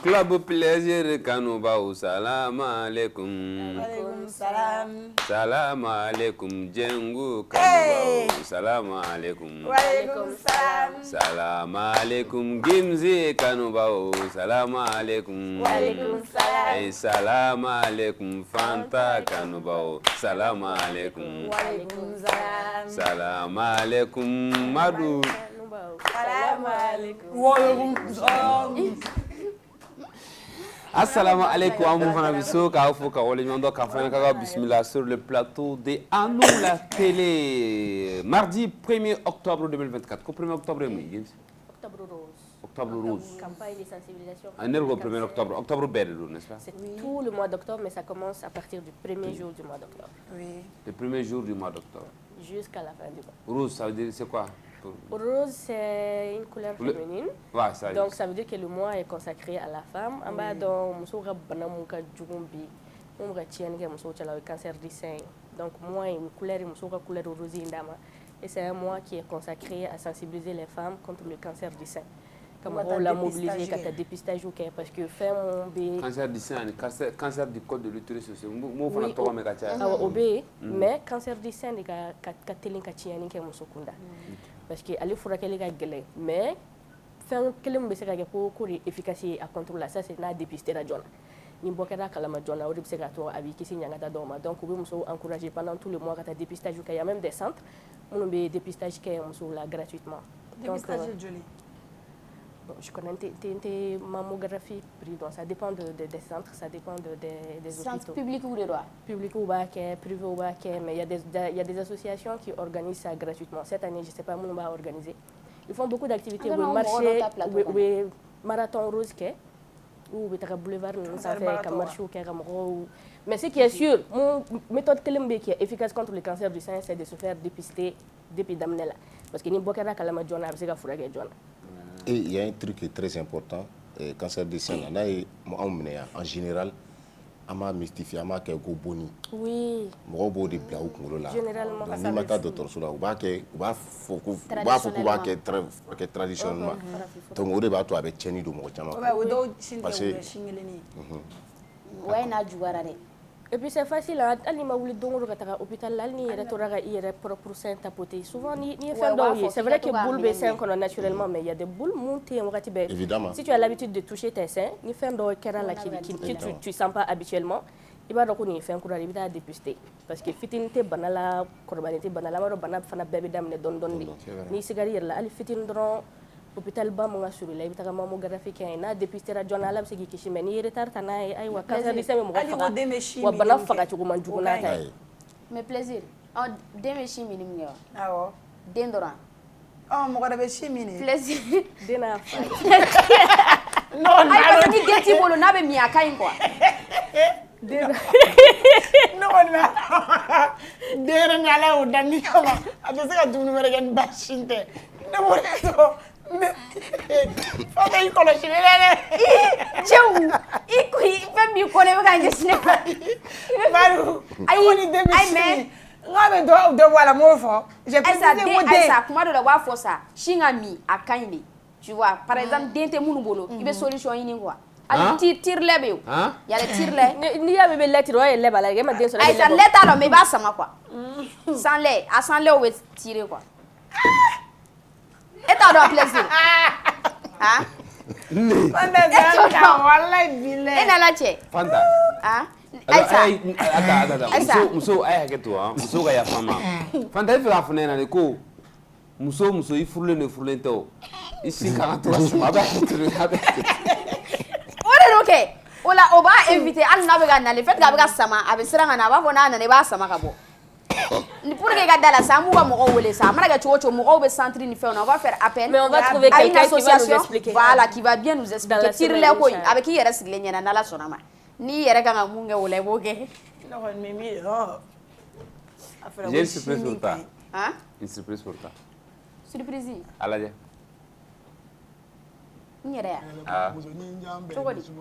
Club plaisir Kanouba, salam alaikum. Alaikum salam. Salam alaikum Djengu Kanouba, salam alaikum. Walaikum salam. Salam alaikum Gimzi Kanouba, salam alaikum. Walaikum salam. Salam alaikum Fanta Kanouba, salam alaikum. Walaikum salam. Salam alaikum Madou. Salam alaikum. Walaikum salam. Assalamu alaikum Amou Fanabiso, Kaoufouka, Olimondo, Kafranka, Bismillah sur le plateau de Anou la télé. Mardi 1er octobre 2024. Qu'au 1er octobre, Octobre rose. Octobre rose. Campagne de sensibilisation. Un heure au 1er octobre. Octobre belle, n'est-ce pas? C'est tout le mois d'octobre, mais ça commence à partir du premier jour du mois d'octobre. Oui. Le premier jour du mois d'octobre. Jusqu'à la fin du mois. Rose, ça veut dire c'est quoi? Rose, c'est une couleur féminine. Ouais, ça Donc, ça veut dire que le mois est consacré à la femme. En bas, donc, cancer du sein. Donc, moi, une couleur rose. Et c'est un mois qui est consacré à sensibiliser les femmes contre le cancer du sein. Comme on l'a mobilisé quand tu dépistage parce que cancer du sein, cancer du col de l'utérus, c'est mais cancer du sein, parce que aller faut que mais faire que l'on se gagne pour efficacité à contrôler ça c'est na dépister la zone ni bokera kala ma zone au début to abi kisi nyangata doma donc vous muso encourager pendant tout le mois quand dépistage il y a même des centres on be dépistage qui muso là gratuitement dépistage joli. Bon, je connais des mammographies prix donc ça dépend des centres, ça dépend des centres hôpitaux. Publics ou de droit? Public ou privé ou mais il y a des associations qui organisent ça gratuitement. Cette année, je ne sais pas, on va organiser. Ils font beaucoup d'activités, marché, marathon rose, ou boulevard, ça fait comme marché, mais ce qui est sûr, mon méthode qui est efficace contre le cancer du sein, c'est de se faire dépister depuis d'amener là. Parce que ni bokera kalama jona, c'est qu'à fourrer jona. Et il y a un truc qui est très important, le cancer du sein, en général, on m'a mystifié, on m'a fait boni. Oui. Généralement, on m'a fait docteur Soula, on va faire traditionnellement. Donc, on va faire avec Tcheni de Mochama. Parce que. Ouais, n'a joué. Et puis c'est facile, ali ma wuli dongo ka taga hôpital la ni yere toraga yere propre sein tapoter souvent ni fait donc c'est vrai que boule be sein qu'on naturellement mais il y a des boules montées en wakati be. Évidemment. Si tu as l'habitude de toucher tes seins, ni fait donc kera la qui tu sens pas habituellement, il va donc ni fait courant il va dépister parce que fitinité banala korbanité banala maro banab fana bébé damne don ni cigari la ali fitin dron hôpital ba mo ngasuri la ibita mammographie kay na dépister la journal am sigi kishime ni retard tanay ay wa cancer du sein mo wa bana faga ci man juguna tay mais plaisir on deme chimi ni ngewa awo dendora oh mo gada be chimi ni plaisir dena non ay ni deti bolo na be mi akay quoi non na dere ngala o dani kama atese ka dunu mere gen bashinte ne mo reto Faka iko lo shilele. Jew. Iko ife mi ko ne baka ngesine. Baru. Ayi demi. Ai me. Ngabe do wala mo fo. J'ai précisé mo de. Ça kuma do la wa fo ça. Shinga mi akaini. Tu vois, par exemple, dente munu bolo, il be solution yini quoi. Ali tire lebe. Il y a les tire lait. Ni ya bebe lait ro lait bala ge ma den so lait. Ai ça lait alors mais ba sama quoi. Sans lait, à sans lait on va tirer quoi. Et t'as un plaisir. Hein? Et n'a la tché. Fanta. Hein? Aïssa. Muso ay haketo ha. Muso ga ya fama. Fanta ife la fune na ne ko. Muso i furle ne furle to. Ici kana to asma ba turu ha ba. Ore roke. Ola oba inviter al na be ga na le fait ga be ga sama abe siranga na ba fona na ne ba sama ka bo. Pour que la ça on va centre ni faire on va faire appel mais on va trouver quelqu'un qui va nous expliquer voilà qui va bien nous expliquer tire les quoi avec qui reste les nyana na la sonama ni yere ka munga wole boke non mimi j'ai une surprise pour toi hein une surprise pour toi surprise alaje ni yere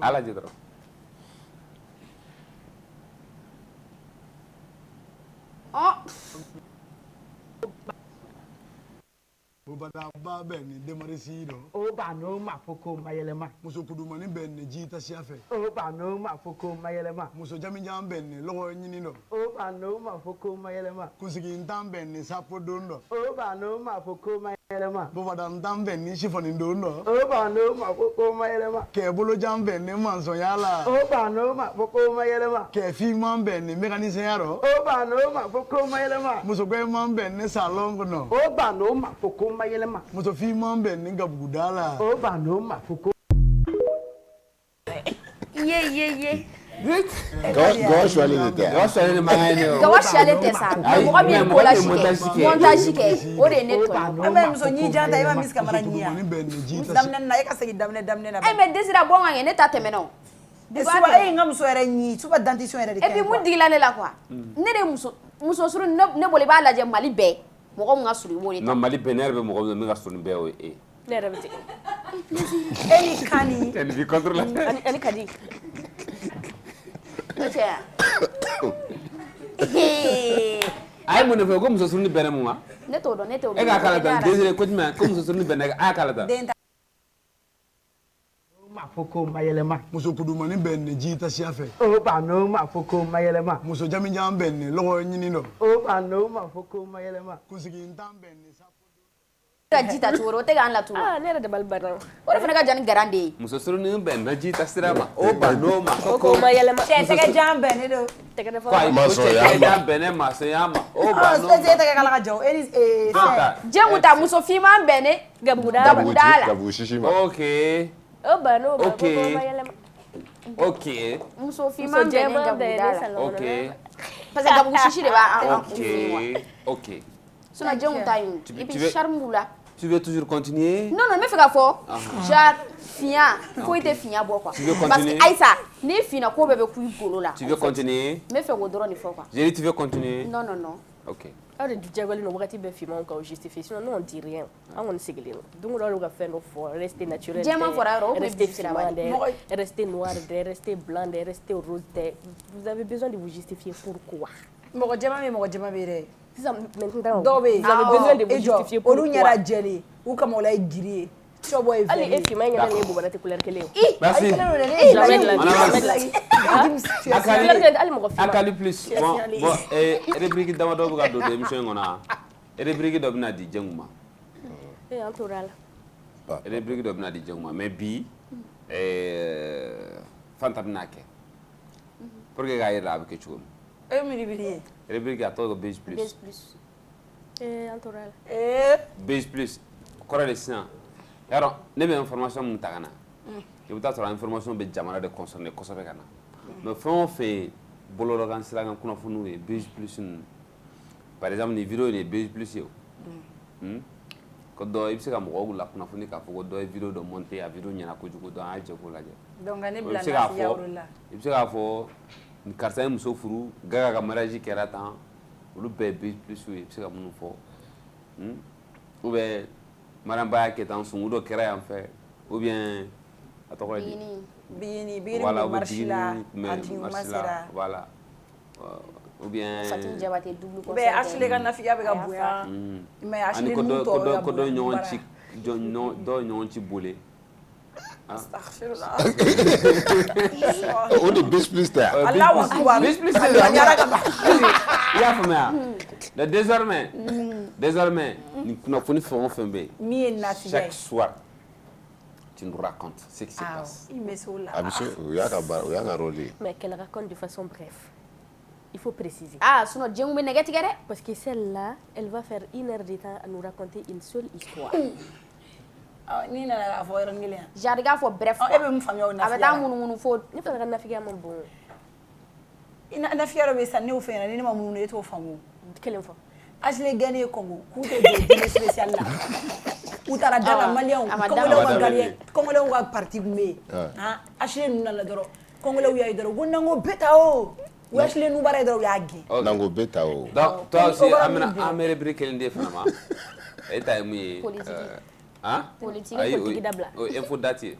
alaje dro oh badaba bɛ ni demarisi dɔ. O b'a n'o ma fɔ ko mayɛlɛma. Muso kudumani bɛ ni ji tasiya fɛ. O b'a n'o ma fɔ ko mayɛlɛma. Muso jamijan bɛ ni lɔgɔ ɲini dɔ. O b'a n'o ma fɔ ko mayɛlɛma. Kunsigintan bɛ ni sapo don dɔ. O b'a n'o ma fɔ ko mayɛlɛma. Bɔbɔdantan bɛ ni sifɔni don dɔ. O b'a n'o ma fɔ ko mayɛlɛma. Kɛbolojan bɛ ni mansɔnya la. O b'a n'o ma fɔ ko mayɛlɛma. Kɛfiman bɛ ni mécanicien rɔ. O b'a n'o ma fɔ ko mayɛlɛma. Muso gbɛman bɛ ni salon kɔnɔ. O b'a n'o ma fɔ ko mayɛlɛma. Muso fiman bɛ ni gabuguda la. O b'a n'o ma fɔ ko. Ye. Gawa suwalen de tɛ. Gawa suwalen de mankan ye ne ye. Gawa suwalen tɛ sa. Mɔgɔ min ye kolasi kɛ montage kɛ o de ye ne tɔɲɔ. E bɛ muso ɲi jan ta e b'a Miss Camara ɲi yan. Kudumani bɛ ni ji tasiya. Daminɛ na e ka segin daminɛ na. E mais Desira bɔ ka ɲɛ ne ta tɛmɛna o. Suba e ye n ka muso yɛrɛ ɲi suba dentition yɛrɛ de kɛ. Et puis mun digila ne la quoi. Ne de muso suru ne bolo i b'a lajɛ Mali bɛɛ mɔgɔ mun ka suru i b'o de ta. Non Mali bɛɛ ne yɛrɛ bɛ mɔgɔ min ka suru ni bɛɛ o ye e. Ne yɛrɛ bɛ ten. E ni Kani. Elle vit contre la. Ani Kadi. O cɛ ya. A ye mun de fɔ ko muso suru ni bɛɛ ne mun wa? Ne t'o dɔn. E k'a kala tan Désiré ko jumɛn ko muso suru ni bɛɛ ne a y'a kala tan. Den ta. O ma fɔ ko mayɛlɛma. Muso kudumani bɛ ni ji tasiya fɛ. O b'a n'o ma fɔ ko mayɛlɛma. Muso jamijan bɛ ni lɔgɔ ɲini dɔ. O b'a n'o ma fɔ ko mayɛlɛma. Kunsigintan bɛ ni sapo. Ka ji ta cogo o tɛ k'an laturu. Ah ne yɛrɛ dabali banna. O de fana ka jan ni garan de ye. Muso suru ni bɛɛ na ji ta sira ma. O ba n'o ma. Ko ma yɛlɛma. Cɛ tɛgɛ jan bɛn ne do. Tɛgɛ Ko ayi ko cɛ jan bɛɛ ne masaya ma. O ba n'o ma. E tɛgɛ kala ka jɔ e ni Jɛmu ta muso finman bɛn ne gabuguda la. Gabu sisi ma. Ok. O ba n'o ma Ok. ko ma yɛlɛma. Ok. Muso finman bɛn ne gabuguda la. Ok. Parce que gabugu sisi de b'a Ok. Ok. sinon jɛnw ta yen et puis charme b'u la. Tu veux toujours continuer? Non, n bɛ fɛ ka fɔ genre fiɲɛ foyi tɛ fiɲɛ bɔ quoi. Tu veux Parce continuer? que Aïssa n'i finna ko bɛɛ bɛ ku i golo la. Tu veux continuer? N bɛ fɛ k'o dɔrɔn de fɔ quoi. J'ai dit tu veux continuer? Non, non, non. Ok. Aw de diyagoyalen don wagati bɛɛ finmanw kan o justifier sinon nous on dit rien an kɔni sigilen don don o don ka fɛn dɔ fɔ rester naturel Jɛman fɔra yɔrɔ o bɛ rester bilasira finman bali. dɛ rester noir dɛ rester blanc dɛ rester rose dɛ vous avez besoin de vous justifier pourquoi. mɔgɔ jɛman bɛ mɔgɔ jɛman bɛ dɛ. Sisan maintenant dɔw bɛ yen vous avez besoin de vous justifier pourquoi. olu ɲɛda jɛlen u kama o la ye giri ye sɔbɔ ye hali fɛn e ye. finman ɲɛda ni e bobara tɛ couleur kelen ye. Merci. Jamais de la vie, jamais de la vie. Akali, hali mɔgɔ finman. Akali plus. Bon, rubrique damadɔ bɛ ka don émission in kɔnɔ rubrique dɔ bɛna di Jɛngu ma. An tora la. Rubrique dɔ bɛna di Jɛngu ma mais bi Fanta bɛna kɛ pour que k'a yɛrɛ a bɛ kɛ cogo min. e ye miribiri ye. Rubrique a tɔgɔ ko Base plus. Base plus. An tora la. Base plus kɔrɔ de sisan yarɔ ne bɛ information mun ta ka na i bɛ taa sɔrɔ information bɛ jamana de concerné kosɛbɛ ka na mais fɛn o fɛn ye bɔlɔlɔkan sira kan kunnafoniw ye Base plus ninnu par exemple nin vidéo in ye Base plus ye o ko dɔ i bɛ se ka mɔgɔw la kunnafoni k'a fɔ ko dɔ ye vidéo dɔ monté a vidéo ɲɛna kojugu donc a y'a jɛ k'o lajɛ donc ne i bila bɛ se k'a lafiya fɔ o la. i bɛ se k'a fɔ nin karisa ye muso furu Gaga ka mariage kɛra tan olu bɛɛ ye Base plus ye i bɛ se ka minnu fɔ ou bien Marambaya kɛ tan sungu dɔ kɛra yan fɛ ou bien a tɔgɔ ye di bigini voilà bɛ marché la mais marché la voilà ou bien Fatou Diabaté double ou bien Ashley ka nafiya bɛ ka bonya mais Ashley ko nun tɔ bɛ ka dɔ bonya ɲɔgɔn ci dɔ ɲɔgɔn ci bole astaghfirullah O de Base plus tɛ yan. Allahu akbar Base plus a yara ka ban i y'a faamuya mais désormais nin kunnafoni fɛn o fɛn bɛ yen min ye nafiya ye chaque soir tu nous racontes ce qui se passe. i bɛ se o la A bɛ se o y'a ka rôle ye. Mais qu'elle raconte de façon bref. Il faut préciser. Ah, sinon Jɛngu bɛ nɛgɛ tigɛ dɛ. Parce que celle-là, elle va faire 1 heure de temps à nous raconter une seule histoire. n'i nana k'a fɔ yɔrɔnin kelen yan. Jadi k'a fɔ bref. e bɛ mun faamuya o A bɛ nafiya taa la. munumunu fo. Ne fana ka nafigiya man bon. nafiya dɔ bɛ yen sisan ne y'o fɛ ɲɛna ni ne ma munumunu e t'o faamu. Kelen fɔ. Ashley gɛnnen ye Congo k'u tɛ don dîner spécial la u taara Dakar maliyɛnw kɔngɔlenw ka parti tun bɛ yen Ashley ninnu nana dɔrɔn kɔngɔlenw y'a ye dɔrɔn ko nango bɛɛ ta o u Ashley ninnu baara ye dɔrɔn u y'a gɛn. Nango bɛɛ ta o. donc toi aussi an bɛ rubrique kelen de fana ma e ta ye mun ye Politique dabila. info date ye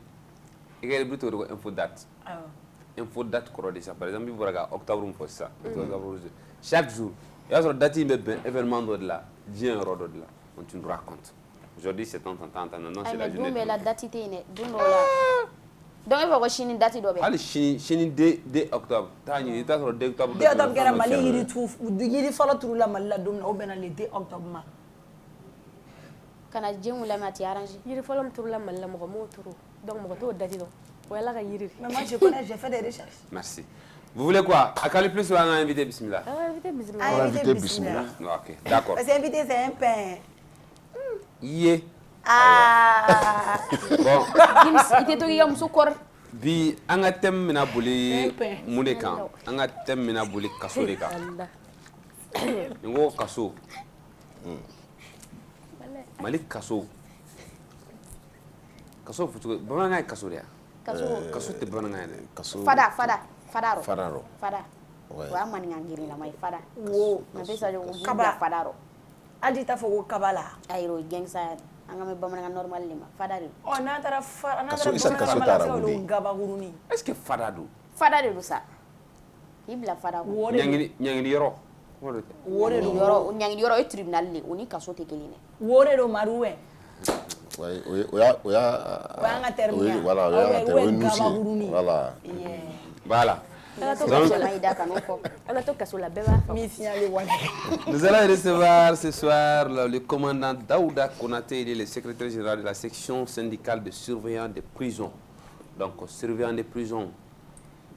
i ka rubrique tɔgɔ de ko info date info date kɔrɔ de sisan par exemple i bɔra ka octobre min fɔ sisan chaque jour i y'a sɔrɔ date in bɛ bɛn événement dɔ de la diɲɛ yɔrɔ dɔ de la donc tu nous racontes Aujourd'hui, c'est tant. Non, c'est Ay la mais journée. dun bɛ la date tɛ yen dɛ don dɔw la donc e b'a fɔ ko sini date dɔ bɛ Hali sini 2 octobre. Taa ɲini i t'a sɔrɔ 2 octobre. 2 octobre kɛra Mali yiri fɔlɔ turu la Mali la don min na o bɛnna le 2 octobre ma. kana jɛnw lamɛn a t'i arrangé. yiri fɔlɔ min turula Mali la mɔgɔ m'o turu donc mɔgɔ t'o date dɔn o y'Ala ka yiri de. Mais moi je connais, j'ai fait des recherches. Merci. Vous voulez quoi? À Cali Plus ou à un invité bismillah? Invité bismillah. Ah, invité bismillah. Ok, d'accord. Parce que invité c'est un pain. Yé. Ah. Bon, Gims i tɛ to k'i ka muso kɔrɔ. bi an ka thème bɛna boli mun de kan? An ka thème bɛna boli kaso de kan. Allah. Ni ko kaso. Mali kaso. Kaso fɔcogo bamanankan ye kaso de ya? Kaso tɛ bamanankan ye dɛ. Kaso. Fada ro. Fada. Fada. Ouais. O y'a maninka girinlama ye fada. Wo. Mais bɛ sa jogo Kaba. fada ro. Hali t'a fɔ ko kaba la. Ayi o ye gangsa ye an ka mɛn bamanankan normal de ma fada de don. Ɔ n'an taara Kaso isa kaso taara wuli. gabakurunin. Est-ce que fada don? Fada de don sa. K'i bila fada kɔnɔ. Wo de don. Ɲangini yɔrɔ. Kuma dɔ tɛ. Wo de don. Yɔrɔ ɲangini yɔrɔ o ye tribunal de o ni kaso tɛ kelen dɛ. Wo de don Marouin. Ouais, o y'an ka terme ya. Voilà, o y'an ka terme. O ye nusi. gabakurunin. Voilà. Voilà. An ka to Cɛ kaso ma i da kan'o fɔ. an ka to kaso la bɛɛ b'a fɔ. Mi signalé wali. Nous allons recevoir ce soir le commandant Daouda Konaté, il est le secrétaire général de la section syndicale de surveillants des prisons. Donc, surveillants des prisons,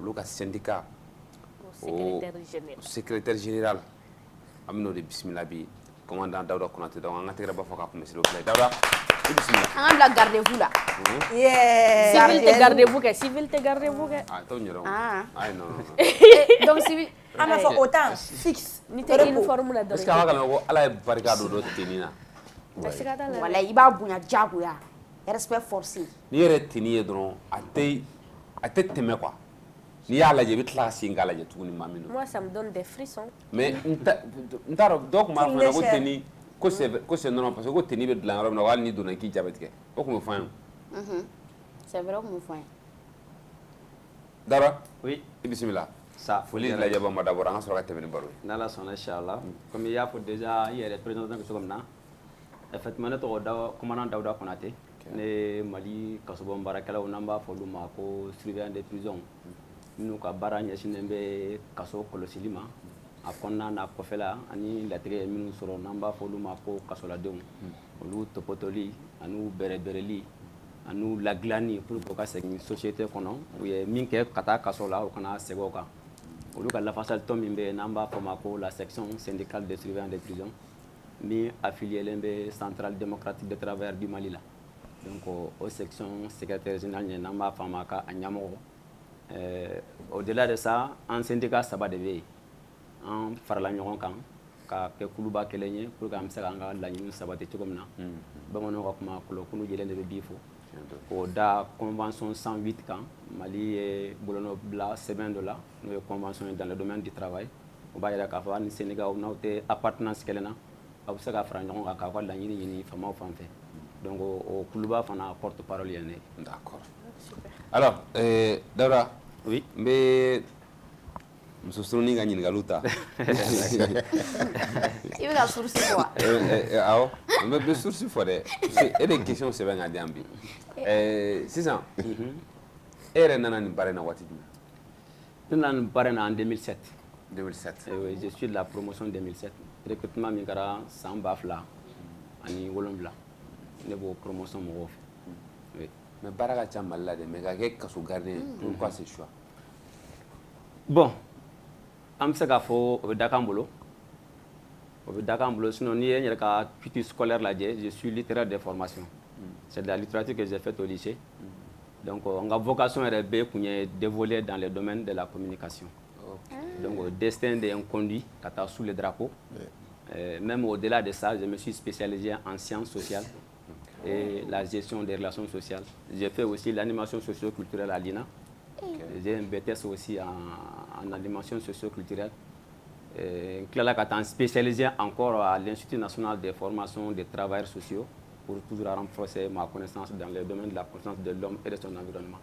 le syndicat, Au secrétaire général. secrétaire général, Amino de Bismilabi, commandant Daouda Konaté. Donc, on a tiré pas fort s'il vous plaît. Daouda, Bismillah. An ka bila gardez-vous la. Yeah. Civil te gardez-vous kɛ civil te gardez-vous kɛ. Ah, t'as une erreur. Ah. Ah, non, non. Donc civil An b'a fɔ autant fixe. N'i tɛ uniforme la Est-ce dɔrɔn. que on va quand ala ye barika don dɔ teni na? Siga t'a la dɛ. wala i b'a bonya diyagoya respect forcé. N'i yɛrɛ teni ye dɔrɔn a tɛ tɛmɛ quoi. N'i y'a lajɛ i bɛ tila ka segin k'a lajɛ tuguni maa min don. Moi ça me donne des frissons. Mais n t'a dɔn dɔw tun b'a fɔ n ɲɛna ko teni ko c'est non parce que ko teni bɛ dilan yɔrɔ min na hali n'i donna k'i jabɛti tigɛ o tun bɛ fɔ an ye. C'est vrai que me font. Dara Oui, i bisimila. ça. Foli lajɛba ma d'abord an ka sɔrɔ ka tɛmɛ ni baro ye. N'Ala sɔnna inchallah. Comme il y a pour déjà il y a des présidents qui sont comme ça. Effectivement ne tɔgɔ commandant Daouda Konaté. Ne Mali kasobon baarakɛlaw n'an b'a fɔ olu ma ko surveillant des prisons. Minnu ka baara ɲɛsinnen bɛ kaso kɔlɔsili ma. A kɔnɔna n'a kɔfɛla ani latigɛ ye minnu sɔrɔ n'an b'a fɔ olu ma ko kasoladenw. Olu tɔpɔtɔli ani bɛrɛbɛrɛli ani ladilanni pour que u ka segin société kɔnɔ u ye min kɛ ka taa kaso la u kana segin o kan. Olu ka lafasalitɔ min bɛ yen n'an b'a fɔ ma ko la section syndicale des surveillants des prisons min affilielen bɛ centrale démocratique des travailleurs du Mali la. Donc o section secrétaire général ɲɛ n'an b'a fɔ a ma ka a ɲɛmɔgɔ. Au-delà de ça an syndicat saba de bɛ yen an farala ɲɔgɔn kan ka kɛ kuluba kelen ye pour que an bɛ se k'an ka laɲiniw sabati cogo min na bamananw ka kuma kɔlɔkunu jɛlen de bɛ bi fɔ. K'o da convention 108 kan Mali ye bolonɔ bila sɛbɛn dɔ la n'o ye convention dans le domaine du travail o b'a jira k'a fɔ hali ni Sénégal n'aw tɛ appartenance kelen na aw bɛ se ka fara ɲɔgɔn kan k'aw ka laɲini ɲini faamaw fan fɛ donc o kuluba fana porte parole ye ne. D'accord. Alors Daouda, Oui. n bɛ muso surunin ka ɲininkaliw ta. I bɛ ka source fɔ wa? Awɔ n bɛ source fɔ dɛ e de question sɛbɛn ka di yan bi. Sisan e yɛrɛ nana nin baara in na waati jumɛn? Ne nana nin baara in na en 2007. 2007. Oui, je suis de la promotion 2007. Recrutement min kɛra san 2007 ne b'o promotion mɔgɔw fɛ. Oui. Mais baara ka ca Mali la dɛ mais ka kɛ kaso gardien pourquoi ce choix? Bon, an bɛ se k'a fɔ o bɛ da k'an bolo. O bɛ da k'an bolo sinon n'i ye n yɛrɛ ka culture scolaire lajɛ je suis littéraire de formation. C'est de la littérature que j'ai faite au lycée. Donc n ka vocation yɛrɛ bɛɛ kun ye d'évoluer dans le domaine de la communication. Donc au destin de un conduit ka taa sous le drapeau. Même au-delà de ça, je me suis spécialisé en sciences sociales et la gestion des relations sociales. J'ai fait aussi l'animation socio-culturelle à l'INA. J'ai un BTS aussi en animation socio-culturelle. Là, quand on spécialisé encore à l'Institut national de formation des travailleurs sociaux pour toujours renforcer ma connaissance dans le domaine de la connaissance de l'homme et de son environnement.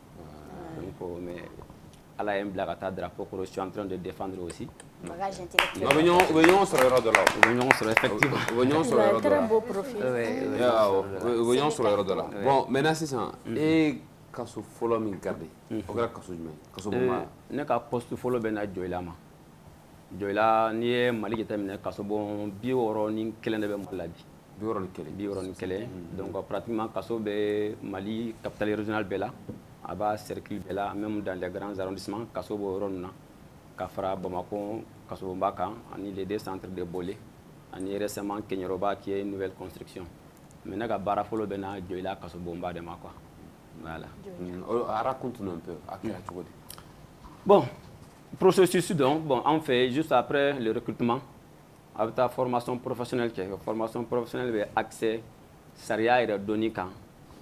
Donc, mais ala ye n bila ka taa drapeau kɔrɔ, je suis en train de défendre aussi. Bagage intellectuel. U bɛ ɲɔgɔn sɔrɔ yɔrɔ dɔ la. U bɛ ɲɔgɔn sɔrɔ effectivement. U bɛ ɲɔgɔn sɔrɔ yɔrɔ dɔ la. Très beau profil. U bɛ ɲɔgɔn sɔrɔ yɔrɔ dɔ la. Bon maintenant sisan e kaso fɔlɔ min garder o kɛra kaso jumɛn ye? Kaso bon ma. Ne ka poste fɔlɔ bɛ na Joyila ma. Joyila n'i ye Mali jateminɛ kaso bon 61 de bɛ Mali la bi. 61. Donc pratiquement kaso bɛ Mali capitale régionale bɛɛ la, a b'a cercle bɛɛ la, même dans les grands arrondissements kaso b'o yɔrɔ ninnu na. Ka fara Bamako kaso b'a kan ani les deux centres de Bolé ani récemment Kenyoroba qui est une nouvelle construction. Mais ne ka baara fɔlɔ bɛ na Joyila kaso bonba de ma quoi. Voilà. Raconte-nous un peu a kɛra cogo di? Bon, processus donc, bon, on fait juste après le recrutement, avec ta formation professionnelle, formation professionnelle avec accès, sariya et données quand,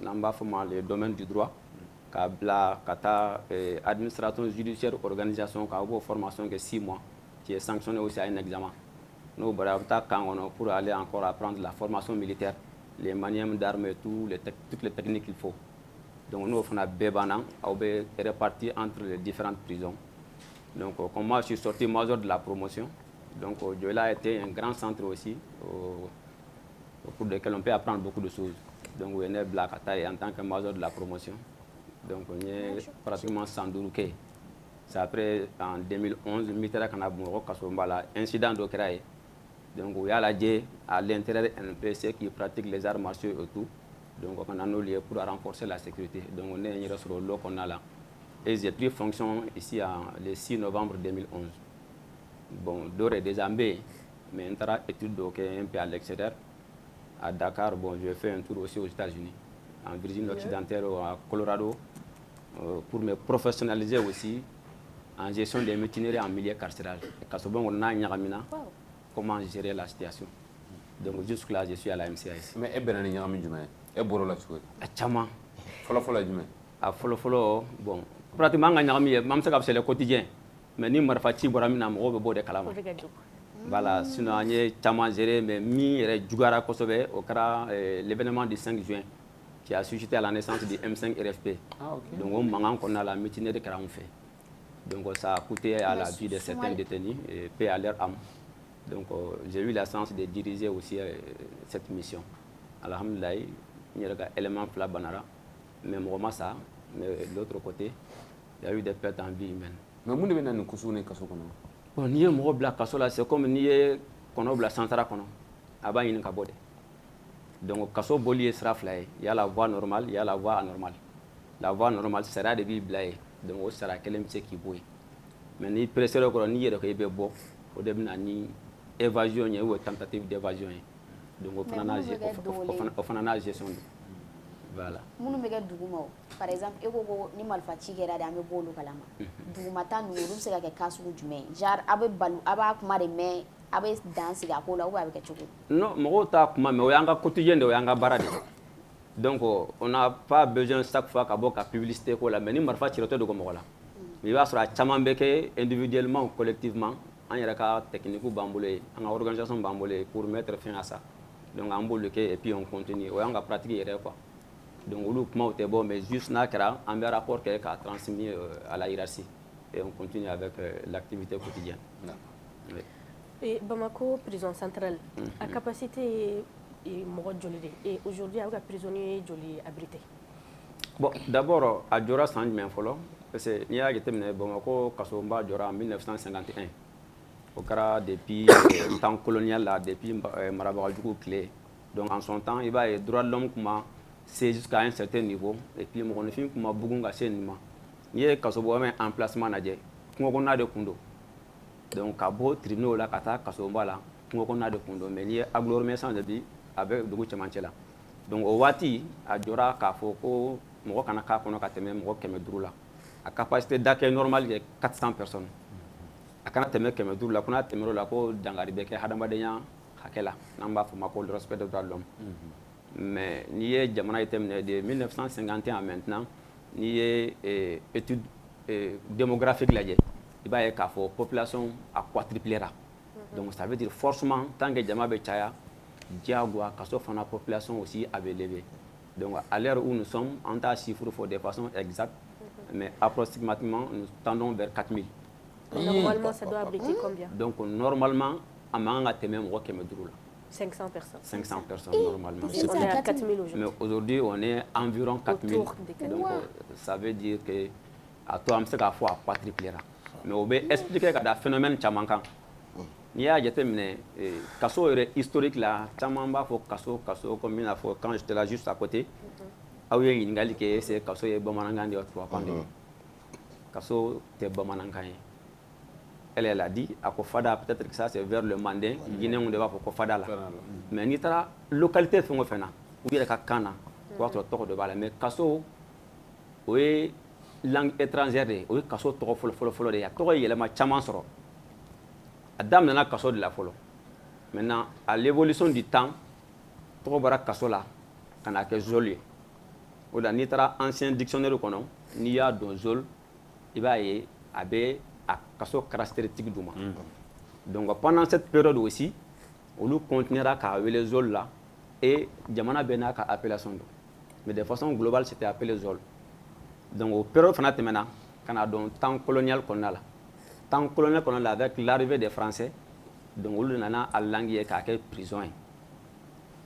le domaine du droit, kata administration judiciaire, organisation, formation de 6 mois, qui est sanctionnée aussi à un examen. Nous avons pour aller encore apprendre la formation militaire, les manières d'armes et toutes les techniques qu'il faut. Donc nous avons Bébana, répartis entre les différentes prisons. Donc comme moi je suis sorti major de la promotion, donc Joyila a été un grand centre aussi, au cours duquel on peut apprendre beaucoup de choses. Donc on est Black en tant que major de la promotion. Donc on est pratiquement 112 quai. C'est après en 2011, militaire Kanabumoro Kasombala, incident d'Okraï. Donc il y a la J à l'intérieur NPC qui pratique les arts martiaux et tout. Donc on a nos lieux pour renforcer la sécurité. Donc on est sur le lot qu'on a là. Et j'ai pris fonction ici le 6 novembre 2011. Bon, d'ores et déjà, mais on a études un peu à l'extérieur. À Dakar, bon, j'ai fait un tour aussi aux États-Unis, en Virginie occidentale, à Colorado, pour me professionnaliser aussi en gestion des mutineries en milieu carcéral. On a comment gérer la situation. Donc jusque-là, je suis à la MCAS. Mais est-ce que vous avez Chama. Follow. Bon, pratiquement, même si c'est le quotidien. Mais ni marfati boramina mo be bode kalama. Voilà, sinon on est chama géré mais mi jugara kosobe au kara l'événement du 5 juin qui a suscité à la naissance du M5 RFP. Ah, okay. Donc on mangan qu'on a la mutinerie de Karamou fait. Donc ça a coûté à la vie de certains détenus et paix à leur âme. Donc j'ai eu la chance de diriger aussi cette mission. Alhamdulillah, il y a un élément fla banara, mais moi ça, mais de l'autre côté, il y a eu des pertes en vie humaine. Mais vous avez un cousin qui est bon, ni ye mɔgɔ bila kaso la c'est comme ni ye kɔnɔ bila sansara kɔnɔ a b'a ɲini ka bɔ de. Donc kaso boli ye sira fila ye, il y a la voie normale, il y a la voie anormale. La voie normale sariya de b'i bila ye, donc o sariya kelen bɛ se k'i bɔ yen. Mais ni pressé kɔrɔ n'i yɛrɛ ko i bɛ bɔ o de bɛ na ni évasion ye ou tentative d'évasion ye. Donc o fana n'a gestion de. Voilà. Minnu bɛ kɛ duguma par exemple e ko ni marifaci kɛra de an bɛ bɔ olu kalama dugumata ninnu olu bɛ se ka kɛ cas sugu jumɛn genre a b'a kuma de mɛn a bɛ dan sigi a ko la ou bien a bɛ kɛ cogo di? Non, mɔgɔw t'a kuma mɛn o y'an ka quotidien de o y'an ka baara de. Donc on n'a pas besoin chaque fois ka bɔ ka publicité ko la mais ni marifa ciratɔ de ko mɔgɔ la. Mais i b'a sɔrɔ a caman bɛ kɛ individuellement ou collectivement an yɛrɛ ka technique b'an bolo yen an ka organisation b'an bolo yen pour mettre fin à ça. Donc an b'olu kɛ et puis on continue o y'an ka pratique yɛrɛ quoi. Donc, on est bon, mais juste un rapport qui est transmis à la hiérarchie. Et on continue avec l'activité quotidienne. Oui. Et Bamako, prison centrale, la capacité est joli. Et aujourd'hui, avec les prisonniers joli abrités. Bon, d'abord, à Djora, c'est un peu parce que nous avons Bamako, Kasomba, Djora en 1951. Au cas depuis le temps colonial, depuis Marabaradjoukou clé. Donc, en son temps, il va y avoir droit de l'homme c'est jusqu'à un certain niveau et puis mon film kuma bugun ga sen ma ni e kaso bo men emplacement na je ko na de kundo donc ka bo tribunal la kata kaso mbala ko na de kundo mais ni agglomération de bi avec dugu chamancela donc o wati a jora ka fo ko mo kana ka kono ka teme mo keme duru la a capacité d'accueil normal de 400 personnes a kana teme keme duru la kuna teme la ko dangari be ke hadama de nya hakela namba fo ma ko le respect des droits de l'homme. Mais ni est jamana terminé de 1951 à maintenant ni est étude démographique là il va y avoir la population à quadruplera donc ça veut dire forcément tant que jama be chaya diagwa kaso fana population aussi avait levé donc à l'heure où nous sommes on t'a chiffre de façon exacte mais approximativement, nous tendons vers 4000. Normalement, ça doit abriter combien? Donc, normalement, à Manga, tu es même 500 personnes. 500 personnes, normalement. On est à 4000 aujourd'hui. Mais aujourd'hui, on est environ 4000. Autour des 4000. Donc, ça veut dire que à toi, c'est qu'à fois, à tripler. Mais on peut expliquer qu'il y a des phénomènes qui sont il y a des casso historique là, Chamamba, casso, comme il a fait quand j'étais là juste à côté. Ah oui, il y a une qui c'est casso et Bomanangan de trois pandémies. Casso, c'est Bomanangan. Elle a dit, à Kofada, peut-être que ça c'est vers le Mandin, Guinée, on devait pour Kofada là. Mais il y a une localité qui est faite, où il y a des Kana, de Bala. Mais Kasso, oui, langue étrangère, oui, Kasso, il y a tout le Chaman Soro. Adam nana Kasso de la Folo. Maintenant, à l'évolution du temps, tout le Kasso là, on a que Zoli. Ou dans notre ancien dictionnaire, il y a deux Zol, il va y avoir Kasso caractéristique du monde. Donc pendant cette période aussi, on continuera à avoir les zones là et Djamana Bena a appellation. Mais de façon globale, c'était appelé zone. Donc au période maintenant, quand on a un temps colonial qu'on a là, temps colonial qu'on a là avec l'arrivée des Français, donc on a à langue qui est prison.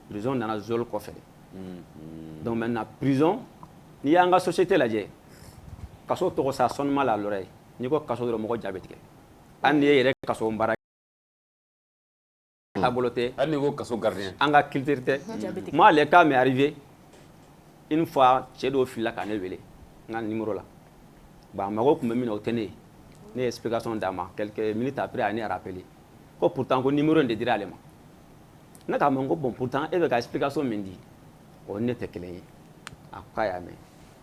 Prison dans la zone qu'on fait. Donc maintenant prison, il y a une société là, Kasso to ça sonne mal à l'oreille. Ni ko kaso do mo diabétique andi yere kaso mbara taboloté andi ko kaso gardien anga culture moi les cas m'est arrivé une fois chez do fila kané wélé nga numéro là ba mago ko memi no tene ne explication dama quelques minutes après ani rappelé ko pourtant ko numéro de dire allemand na ka mango bon pourtant et ka explication mendi on était clé akaya mais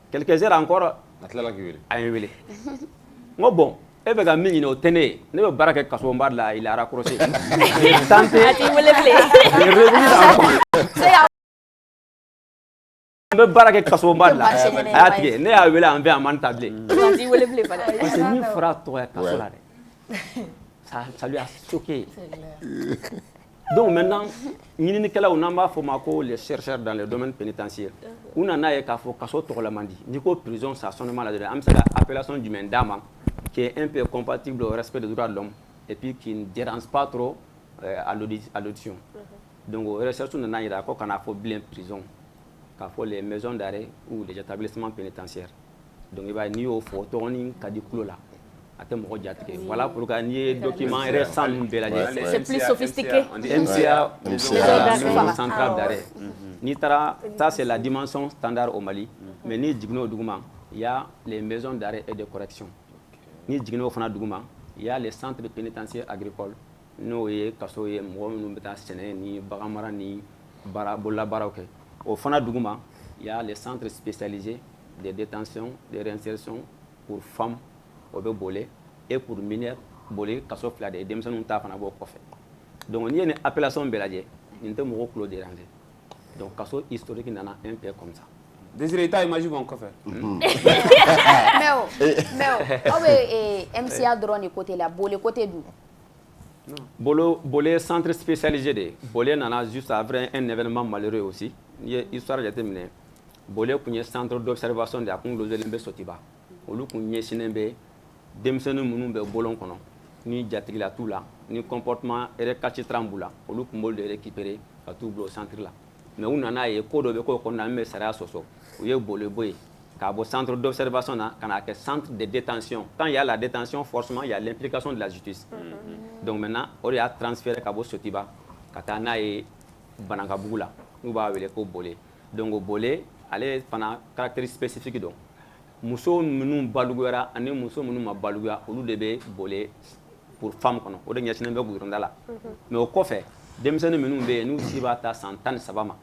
quelques heures encore atlala ki wélé ay wélé bon, et bien, il ne tenait pas de barrage à son bar là, il a raccroché. Il a tenté de revenir encore. Il barrage à son bar là, il a eu un verre à m'entabler. C'est une phrase toi, ça lui a choqué. Donc maintenant, nous avons les chercheurs dans le domaine pénitentiaire. On a un kaso tolamandi. Nico prison, ça sonne mal à l'appellation du Mendama, qui est un peu compatible au respect des droits de l'homme et puis qui ne dérange pas trop à l'audition. Donc, les recherches on a d'accord qu'on a fait bien prison, qu'on a fait les maisons d'arrêt ou les établissements pénitentiaires. Donc, il va y avoir des photos qui là. Voilà pourquoi les documents récents c'est plus sophistiqué. MCA, centrale d'arrêt. Ça c'est la dimension standard au Mali. Mais ni Digno Dougouman, il y a les maisons d'arrêt et de correction. Ni Digno Fana Dougouman, il y a les centres pénitentiaires agricoles. Nous y Kassoye, nous ni Bagamara ni Barabola Baroke. Au Fana Dougouman, il y a les centres spécialisés de détention, de réinsertion pour femmes. Et pour mineurs, bolé, kaso fila de demsanu ta fana bo kofé. Donc il y a une appellation beladje, ni te mo ko déranger. Donc kaso historique nana un peu comme ça. Désiré ta image bon kofé. MCA drone côté là, bolé côté d'où? Bolé centre spécialisé de bolé nana juste après un événement malheureux aussi. Il y a histoire de terminer. Bolé pour centre d'observation de Akongo Lembe Sotiba. Olu kun ɲɛsinnen denmisɛnnin minnu bɛ bolon kɔnɔ ni jatigila t'u la ni comportement récalcitrant b'u la olu kun b'olu de récupérer ka t'u bila o centre la mais u nana ye ko dɔ bɛ k'o kɔnɔna min bɛ sariya sɔsɔ u ye boli bɔ yen k'a bɔ centre d'observation na ka na kɛ centre de détention. Quand il y a la détention forcément il y a l'implication de la justice. Donc maintenant o de y'a transféré ka bɔ Sotiba ka taa n'a ye Banankabugu la n'u b'a wele ko Bolé. Donc o Bolé ale fana caractéristique spécifique dɔn. Muso minnu baluguyara ani muso minnu ma baluguya olu de bɛ bolé pour femme kɔnɔ o de ɲɛsinnen bɛ goudron da la mais o kɔfɛ denmisɛnnin minnu bɛ yen n'u si b'a ta san 13 ma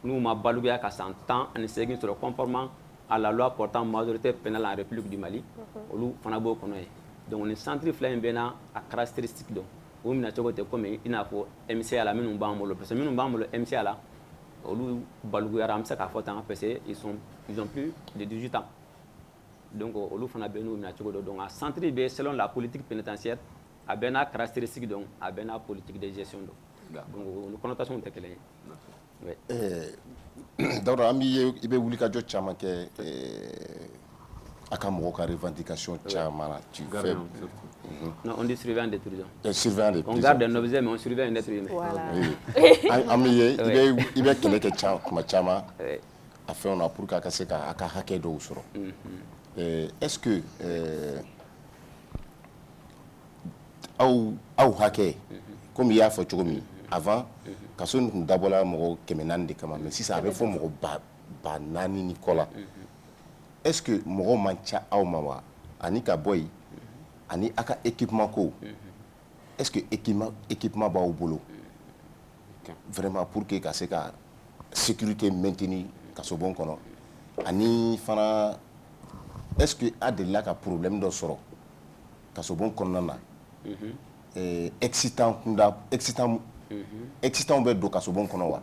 n'u ma baluguya ka san 18 sɔrɔ conformément à la loi portant majorité pénale en République du Mali olu fana b'o kɔnɔ ye donc ni centre fila in bɛ n'a caractéristique dɔn o minɛ cogo tɛ comme i n'a fɔ MCA la minnu b'an bolo parce que minnu b'an bolo MCA la olu baluguyara an bɛ se k'a fɔ tan parce que ils ont plus de 18 ans. Donc, on a donc un centre B selon la politique pénitentiaire, a bien la caractéristique donc, a bien la politique de gestion donc, nos connotations sont claires. D'abord, ami, il y a eu chaman que à ka revendication tchamana tu fais. Non, on dit surveillant des prisons. Surveillant des prisons. On garde un objet, mais on surveille un être humain. Voilà. Ami, il va kele ke chama a fait on a pour ka se ka hake do soro. Est-ce que au hake comme il y a fait chomi avant ka so nous dabola mo kemenan de kama mais si ça avait fait mo ba nani Nicolas. Est-ce que mo mancha au mama ani ka boy ani aka équipement ko est-ce que équipement ba au boulot vraiment pour que ka se ka sécurité maintenue ka so bon kono ani fana est-ce que a de là ka problème do soro ka so bon kono na excitant be do ka so bon kono wa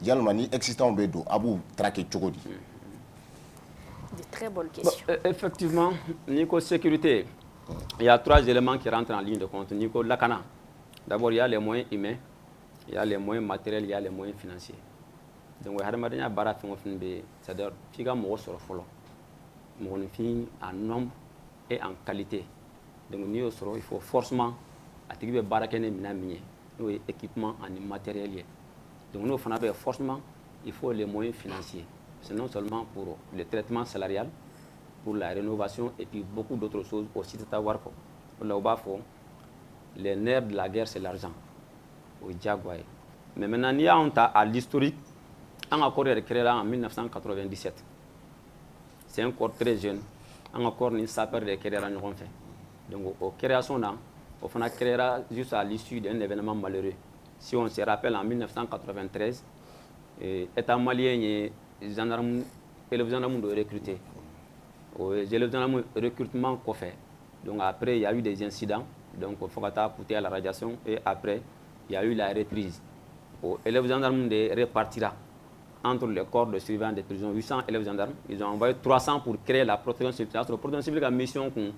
yalma ni excitant be do abu traquer chogodi. De très bonnes questions. Effectivement, niveau sécurité, il y a 3 éléments qui rentrent en ligne de compte. Niveau Lakana, d'abord il y a les moyens humains, il y a les moyens matériels, il y a les moyens financiers. Donc, c'est-à-dire qu'il y a en nombre et en qualité. Donc, il faut forcément attirer les équipements en matériel. Donc, nous forcément, il faut les moyens financiers. C'est non seulement pour le traitement salarial, pour la rénovation et puis beaucoup d'autres choses aussi. Les nerfs de la guerre, c'est l'argent. Mais maintenant, il y a à l'historique, un accord est créé en 1997. C'est un corps très jeune. Un accord n'est pas créé en fait. Donc, la création, on a créé juste à l'issue d'un événement malheureux. Si on se rappelle, en 1993, l'État malien est les gendarmes de recruter. Les gendarmes recrutement qu'on fait. Donc après, il y a eu des incidents. Donc il faut coûter à la radiation. Et après, il y a eu la reprise. Les gendarmes de repartira entre les corps de surveillants des prisons. 800 élèves gendarmes. Ils ont envoyé 300 pour créer la protection civile. La protection civile, la mission qu'on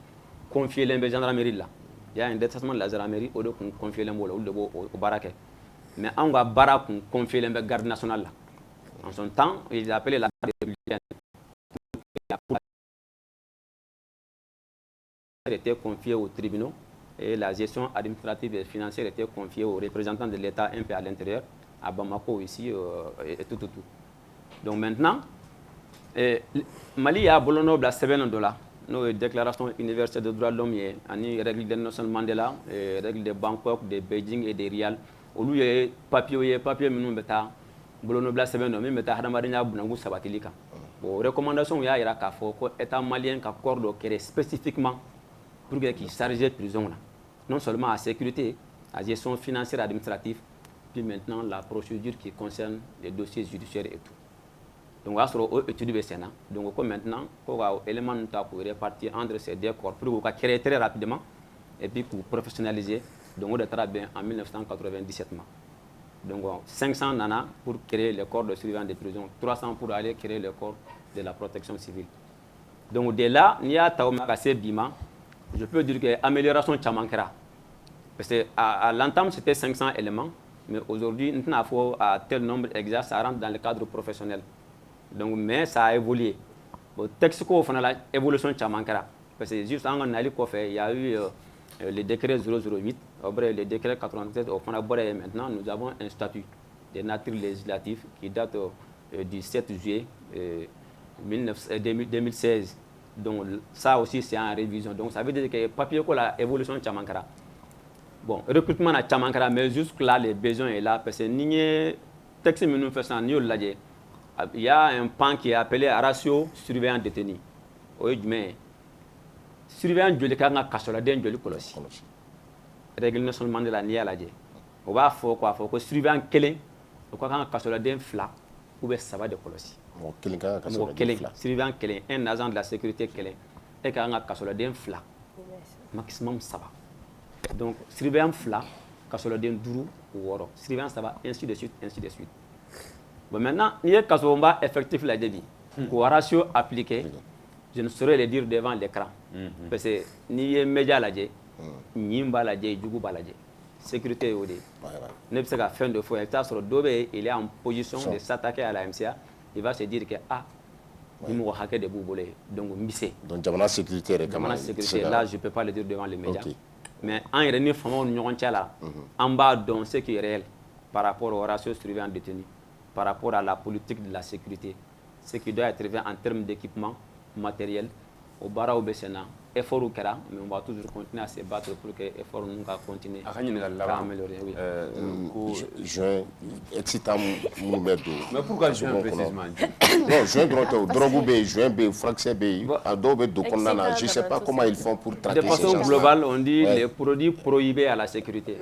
confie les gendarmeries là. Il y a un détachement de la gendarmerie au lieu qu'on confie les au baraque. Mais on va baraque qu'on confie les gardes nationales là. En son temps, ils appelaient la garde républicaine. Elle était confiée aux tribunaux et la gestion administrative et financière était confiée aux représentants de l'État un peu à l'intérieur, à Bamako ici et tout. Donc maintenant, Mali a bolono bla $7. Nos déclarations universelles de droits de l'homme, les règles de Nelson Mandela, les règles de Bangkok, de Beijing et de Rial. Au lieu de papier, nous bolono bla $7 mais meta hadamadenya bunangu sabatilika. Bon, recommandation ya ira ka fo ko état malien ka cordo créé spécifiquement pour qu'il s'arrête prison là. Non seulement à sécurité, à gestion financière et administrative, puis maintenant la procédure qui concerne les dossiers judiciaires et tout. Donc à ce étude Sénat. Donc maintenant, il y a des éléments pour répartir entre ces deux corps pour créer très rapidement et puis pour professionnaliser. Donc on est bien en 1997. Donc 500 nana pour créer le corps de surveillance des prisons, 300 pour aller créer le corps de la protection civile. Donc de là, il y a Bima, je peux dire que l'amélioration de Chamankera. Parce qu'à l'entame, c'était 500 éléments, mais aujourd'hui, nous avons à tel nombre exact, ça rentre dans le cadre professionnel. Donc, mais ça a évolué. Le texte qu'on a l'évolution de Chamankera. Parce que juste en Nali, il y a eu le décret 008, après le décret 97, au fond maintenant, nous avons un statut de nature législative qui date du 7 juillet 2016. Donc ça aussi c'est en révision. Donc ça veut dire que le papier pour la évolution de Chamankara. Bon, recrutement à Chamankara, mais jusque-là, les besoins sont là. Parce que nous texte nous faisons, il y a un pan qui est appelé ratio surveillant détenu. Oui, mais surveillant de l'écart casse-la de l'écologie. Règle nationale de la NIA. On va faire quoi? Il faut que surveillant quel quoi casse-la d'un fla ou bien ça va de l'écologie. Surveillant quel un agent de la sécurité quel et quand on a casse-la d'un fla maximum ça va. Donc surveillant fla casse-la d'un dourou ou oro. Surveillant ça va ainsi de suite. Bon maintenant, il y a casse-la effectif la débit. Pour ratio appliqué. Je ne saurais le dire devant l'écran. Parce que ni les médias lajé, ni mbalajé, du balajé. Sécurité au dé. Ne peut pas fin de fois. Il est en position de s'attaquer à la MCA. Il va se dire que ni mɔgɔ hakɛ de b'u bolo yen donc n bɛ se donc jamana sécurité yɛrɛ kama jamana sécurité là je peux pas le dire devant les médias mais an yɛrɛ ni faamaw ni ɲɔgɔn cɛ la an b'a dɔn ce qui est réel par rapport au ratio surveillant détenu par rapport à la politique de la sécurité ce qui doit être fait en termes d'équipement matériel au baaraw bɛ sen na effort kɛra mais on va toujours continuer à se battre pour que effort ninnu ka continuer a ka ɲininkali ka laban améliorer oui ko juin excitant minnu bɛ don mais pourquoi juin précisément non juin dɔrɔn tɛ o drogue bɛ yen juin bɛ yen furakisɛ bɛ yen a dɔw bɛ don kɔnɔna na je sais pas comment ils font pour traiter de ces façon gens globale on dit les produits prohibés à la sécurité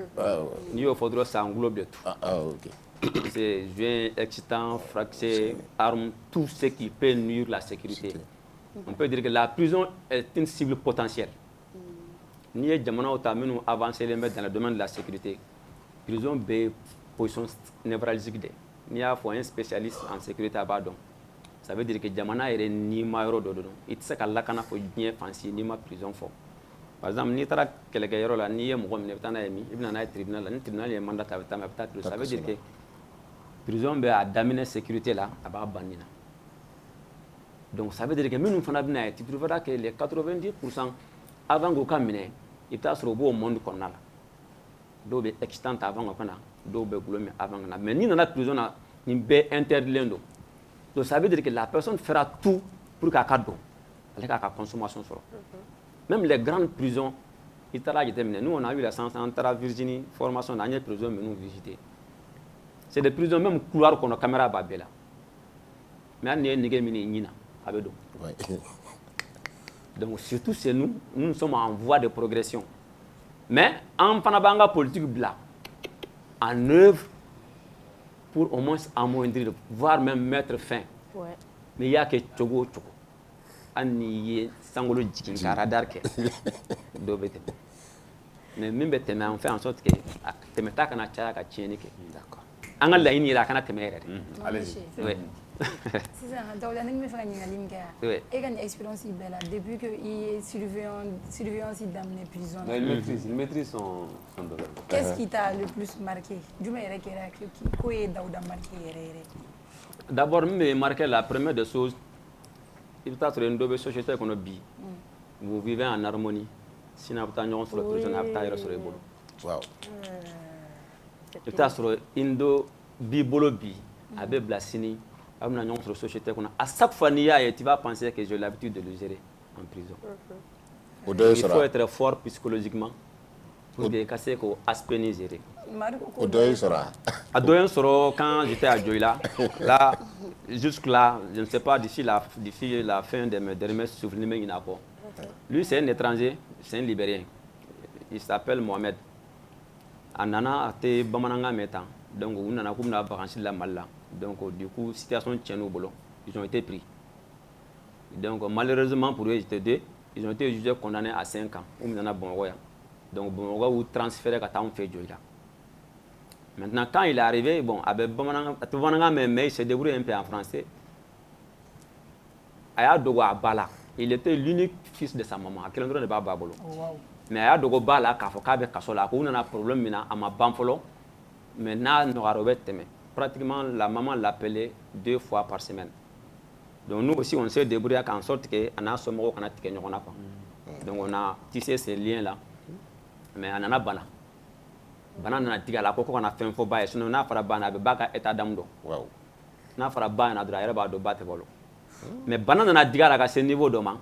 n'i y'o fɔ dɔrɔn ça englobe de tout ok c'est juin excitant furakisɛ armes tout ce qui peut nuire la sécurité. On peut dire que la prison est une cible potentielle. N'i ye jamanaw ta minnu avancé les mettre dans le domaine de la sécurité, prison bɛ position névralgique de. N'i y'a fɔ un spécialiste en sécurité a b'a dɔn. Ça veut dire que jamana yɛrɛ n'i ma yɔrɔ dɔ dɔn, i tɛ se ka lakana fɔ diɲɛ fan si n'i ma prison fɔ. Par exemple n'i taara kɛlɛkɛyɔrɔ la n'i ye mɔgɔ minɛ i bɛ taa n'a ye min, i bɛ na n'a ye tribunal la, ni tribunal ye mandat ta a bɛ taa mais a bɛ taa prison. Ça veut dire que prison bɛ a daminɛ sécurité la a b'a ban nin na. Donc ça veut dire que minnu fana bɛna ye tu trouveras que les 90% avant k'u ka minɛ i bɛ taa sɔrɔ u b'o monde kɔnɔna la dɔw bɛ excitant ta avant ka na dɔw bɛ gulɔ min avant ka na mais n'i nana prison na nin bɛɛ interdilen don donc ça veut dire que la personne fera tout pour k'a ka don ale k'a ka consommation sɔrɔ même les grandes prisons i taara jateminɛ nous on a eu la chance an taara Virginie formation na an ye prison minnu visiter c'est des prisons même couloir kɔnɔ caméra b'a bɛɛ la mais hali n'i ye nɛgɛ minɛ i ɲin na a bɛ don. Donc surtout c'est nous sommes en voie de progression. Mais en fana b'an ka politique bila en œuvre pour au moins amoindrir, voire même mettre fin. Ouais. Mais il y a que cogo o cogo hali n'i ye sankolo jigin ka radar kɛ dɔw bɛ tɛmɛ mais min bɛ tɛmɛ on fait en sorte que tɛmɛta kana caya ka tiɲɛni kɛ. D'accord. An ka laɲini yɛrɛ a kana tɛmɛ yɛrɛ de. Allez-y. Oui. Sisan Dawuda ne bɛ fɛ ka ɲininkali min kɛ yan e ka nin expérience bɛɛ la depuis que i ye surveillance daminɛ prison na. Il maîtrise son domaine. Qu'est-ce qui t'a le plus marqué jumɛn yɛrɛ kɛra ko ye Dawuda marqué yɛrɛ yɛrɛ. D'abord min bɛ marqué la première des choses i bɛ taa sɔrɔ dɔ bɛ société kɔnɔ bi vous vivez en harmonie sinon a bɛ taa ɲɔgɔn sɔrɔ prison a bɛ taa yɛrɛ sɔrɔ i bolo. Waaw. I bɛ taa sɔrɔ dɔ b'i bolo bi a bɛ bila sini. A bɛ na ɲɔgɔn sɔrɔ société kɔnɔ à chaque fois n'i y'a ye tu vas penser que j'ai l'habitude de le gérer en prison. Il faut être fort psychologiquement pour que ka se k'o aspect ni gérer. O dɔ ye sɔrɔ a dɔ ye sɔrɔ quand j'étais à Dioïla là jusque là je ne sais pas d'ici la fin de mes derniers souvenirs mais il n'a pas. Lui c'est un étranger, c'est un Libérien. Il s'appelle Mohamed. A nana a tɛ bamanankan mɛn tan donc u nana k'u bɛna vacances la Mali la. Donc du coup situation tienne au boulot, ils ont été pris. Donc malheureusement pour eux ils ont été jugés condamnés à 5 ans. Donc Bamakɔ ou transféré à Dioïla. Maintenant quand il est arrivé bon avec bamanankan mais il s'est débrouillé un peu en français. A y'a dogo a ba la il était l'unique fils de sa maman a kelen dɔrɔn de b'a ba bolo. Mais a y'a dogo ba la k'a fɔ k'a bɛ kaso la ko u nana problème min na a ma ban fɔlɔ mais n'a nɔgɔyara o bɛ tɛmɛ. Pratiquement la maman l'appelait 2 fois par semaine. Donc nous aussi on s'est débrouillé en sorte que on a ce mot qu'on a tigé ɲɔgɔn na quoi. Donc on a tissé ces liens là. Mais on en a bana. Bana nana tigɛ a la ko kana fɛn fɔ ba ye sinon n'a fɔra ba na a bɛ ba ka état d'âme dɔn. Wow. N'a fɔra ba ɲɛna dɔrɔn a yɛrɛ b'a dɔn ba tɛ balo. Mais bana nana dig'a la ka se niveau dɔ ma.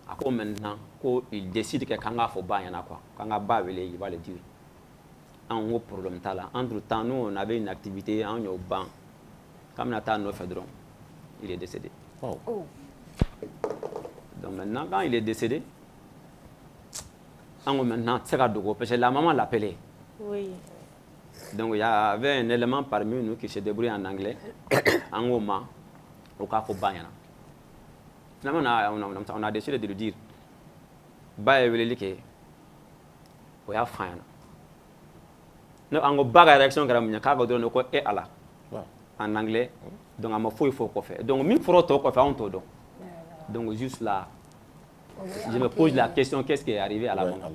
A ko maintenant ko il décide que k'an k'a fɔ ba ɲɛna quoi. K'an ka ba wele il va le dire. Un gros problème là. Entre temps, nous on avait une activité en Yoban. Comme on a fait drone, il est décédé. Wow. Oh. Donc maintenant, quand il est décédé, maintenant, c'est parce que la maman l'appelait. Oui. Donc il y avait un élément parmi nous qui se débrouille en anglais, en Oma, au cas où Bayana. Finalement, on a décidé de lui dire, Baye veut dire que, a faim. No ango baga réaction kɛra min k'a ka dɔrɔn ko e ala en anglais donc a ma foyi fɔ kɔfɛ donc min fɔra tɔ kɔfɛ anw t'o dɔn donc juste là je me pose la question qu'est-ce qui est arrivé à la maman.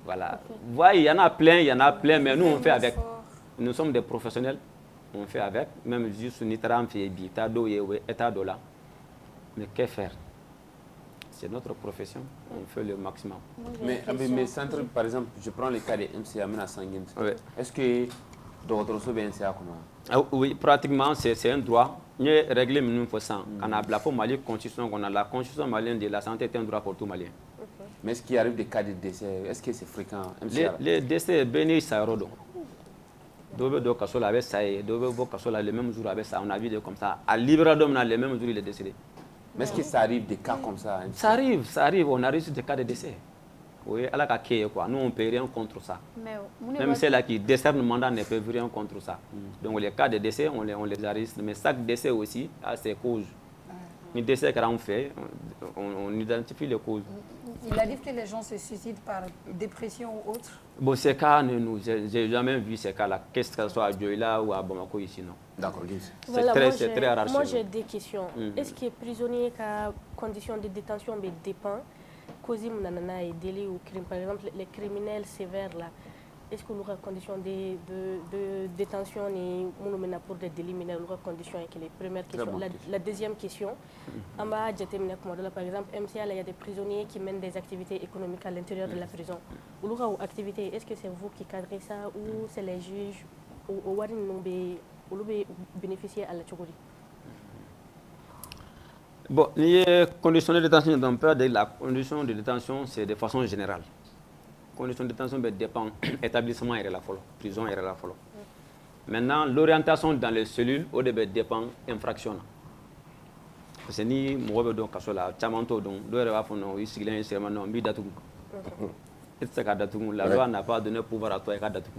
Voilà. Voyez, il y en a plein mais nous on fait avec. Nous sommes des professionnels, on fait avec, même juste ni taram fait bita do yewe état do là. Mais que faire? C'est notre profession, on fait le maximum. Mais mes centres, par exemple, je prends le cas des MCA à Sangin. Est-ce que d'autres MCA oui, pratiquement, c'est un droit. Il y a réglé minimum pour ça. On a la Mali constitution, on a la constitution malienne de la santé est un droit pour tout Malien. Mais est-ce qu'il arrive des cas de décès? Est-ce que c'est fréquent? Les décès, béni, ça rodon. Dobe Kasola avec ça, Dobe Kasola le même jour avec ça, on a vu comme ça. À Libradom, le même jour, il est décédé. Mais est-ce que ça arrive des cas comme ça? Ça arrive, on arrive sur des cas de décès. Oui, à la quoi. Nous, on ne peut rien contre ça. Même ceux-là qui décernent le mandat ne peuvent rien contre ça. Donc, les cas de décès, on les arrête. Mais chaque décès aussi a ses causes. Les décès qu'on fait, on identifie les causes. Il arrive que les gens se suicident par dépression ou autre? Bon, ces cas, je n'ai jamais vu ces cas-là, qu'est-ce que ce soit à Dioïla ou à Bamako ici, non. D'accord, c'est très rare. Moi, j'ai des questions. Est-ce que les prisonniers, qui conditions de détention dépendent, causer et délit ou crime, par exemple, les criminels sévères, là, est-ce que nous avons conditions de détention pour des délits mineurs, nous avons conditions avec les premières questions. La deuxième question, par exemple, MCA, il y a des prisonniers qui mènent des activités économiques à l'intérieur de la prison. Activités, est-ce que c'est vous qui cadrez ça ou c'est les juges ou nous bénéficier à la Tchogori? Bon, les conditions de détention, la condition de détention, c'est de façon générale. Conditions de détention dépend établissement et la follow, prison et la follow. Maintenant, l'orientation dans les cellules au début dépend infraction. Parce que ni moi donc kasola chamanto donc doit avoir non ici là c'est maintenant bi datu. La loi n'a pas donné pouvoir à toi et datu.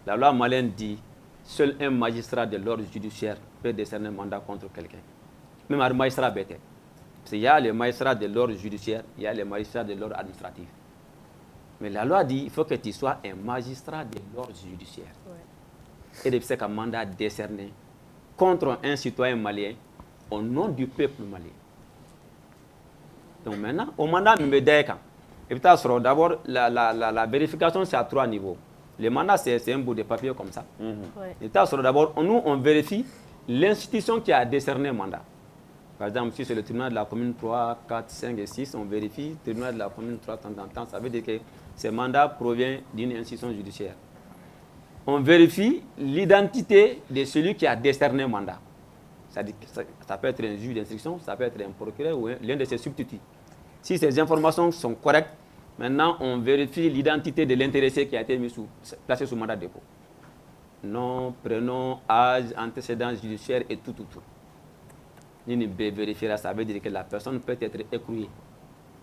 La loi malienne dit seul un magistrat de l'ordre judiciaire peut décerner un mandat contre quelqu'un. Même un magistrat bête. Parce qu'il y a les magistrats de l'ordre judiciaire, il y a les magistrats de l'ordre administratif. Mais la loi dit qu'il faut que tu sois un magistrat de l'ordre judiciaire. Ouais. Et de faire un mandat décerné contre un citoyen malien au nom du peuple malien. Donc maintenant, au mandat Mbedeka, d'abord, la vérification, c'est à 3 niveaux. Le mandat, c'est un bout de papier comme ça. Ouais. D'abord, nous, on vérifie l'institution qui a décerné le mandat. Par exemple, si c'est le tribunal de la commune 3, 4, 5 et 6, on vérifie le tribunal de la commune 3 de temps en temps. Ça veut dire que ce mandat provient d'une institution judiciaire. On vérifie l'identité de celui qui a décerné le mandat. Ça peut être un juge d'instruction, ça peut être un procureur ou l'un de ses substituts. Si ces informations sont correctes, maintenant on vérifie l'identité de l'intéressé qui a été placé sous mandat de dépôt. Nom, prénom, âge, antécédents judiciaires et tout. Ni ne vérifier ça veut dire que la personne peut être écrouée.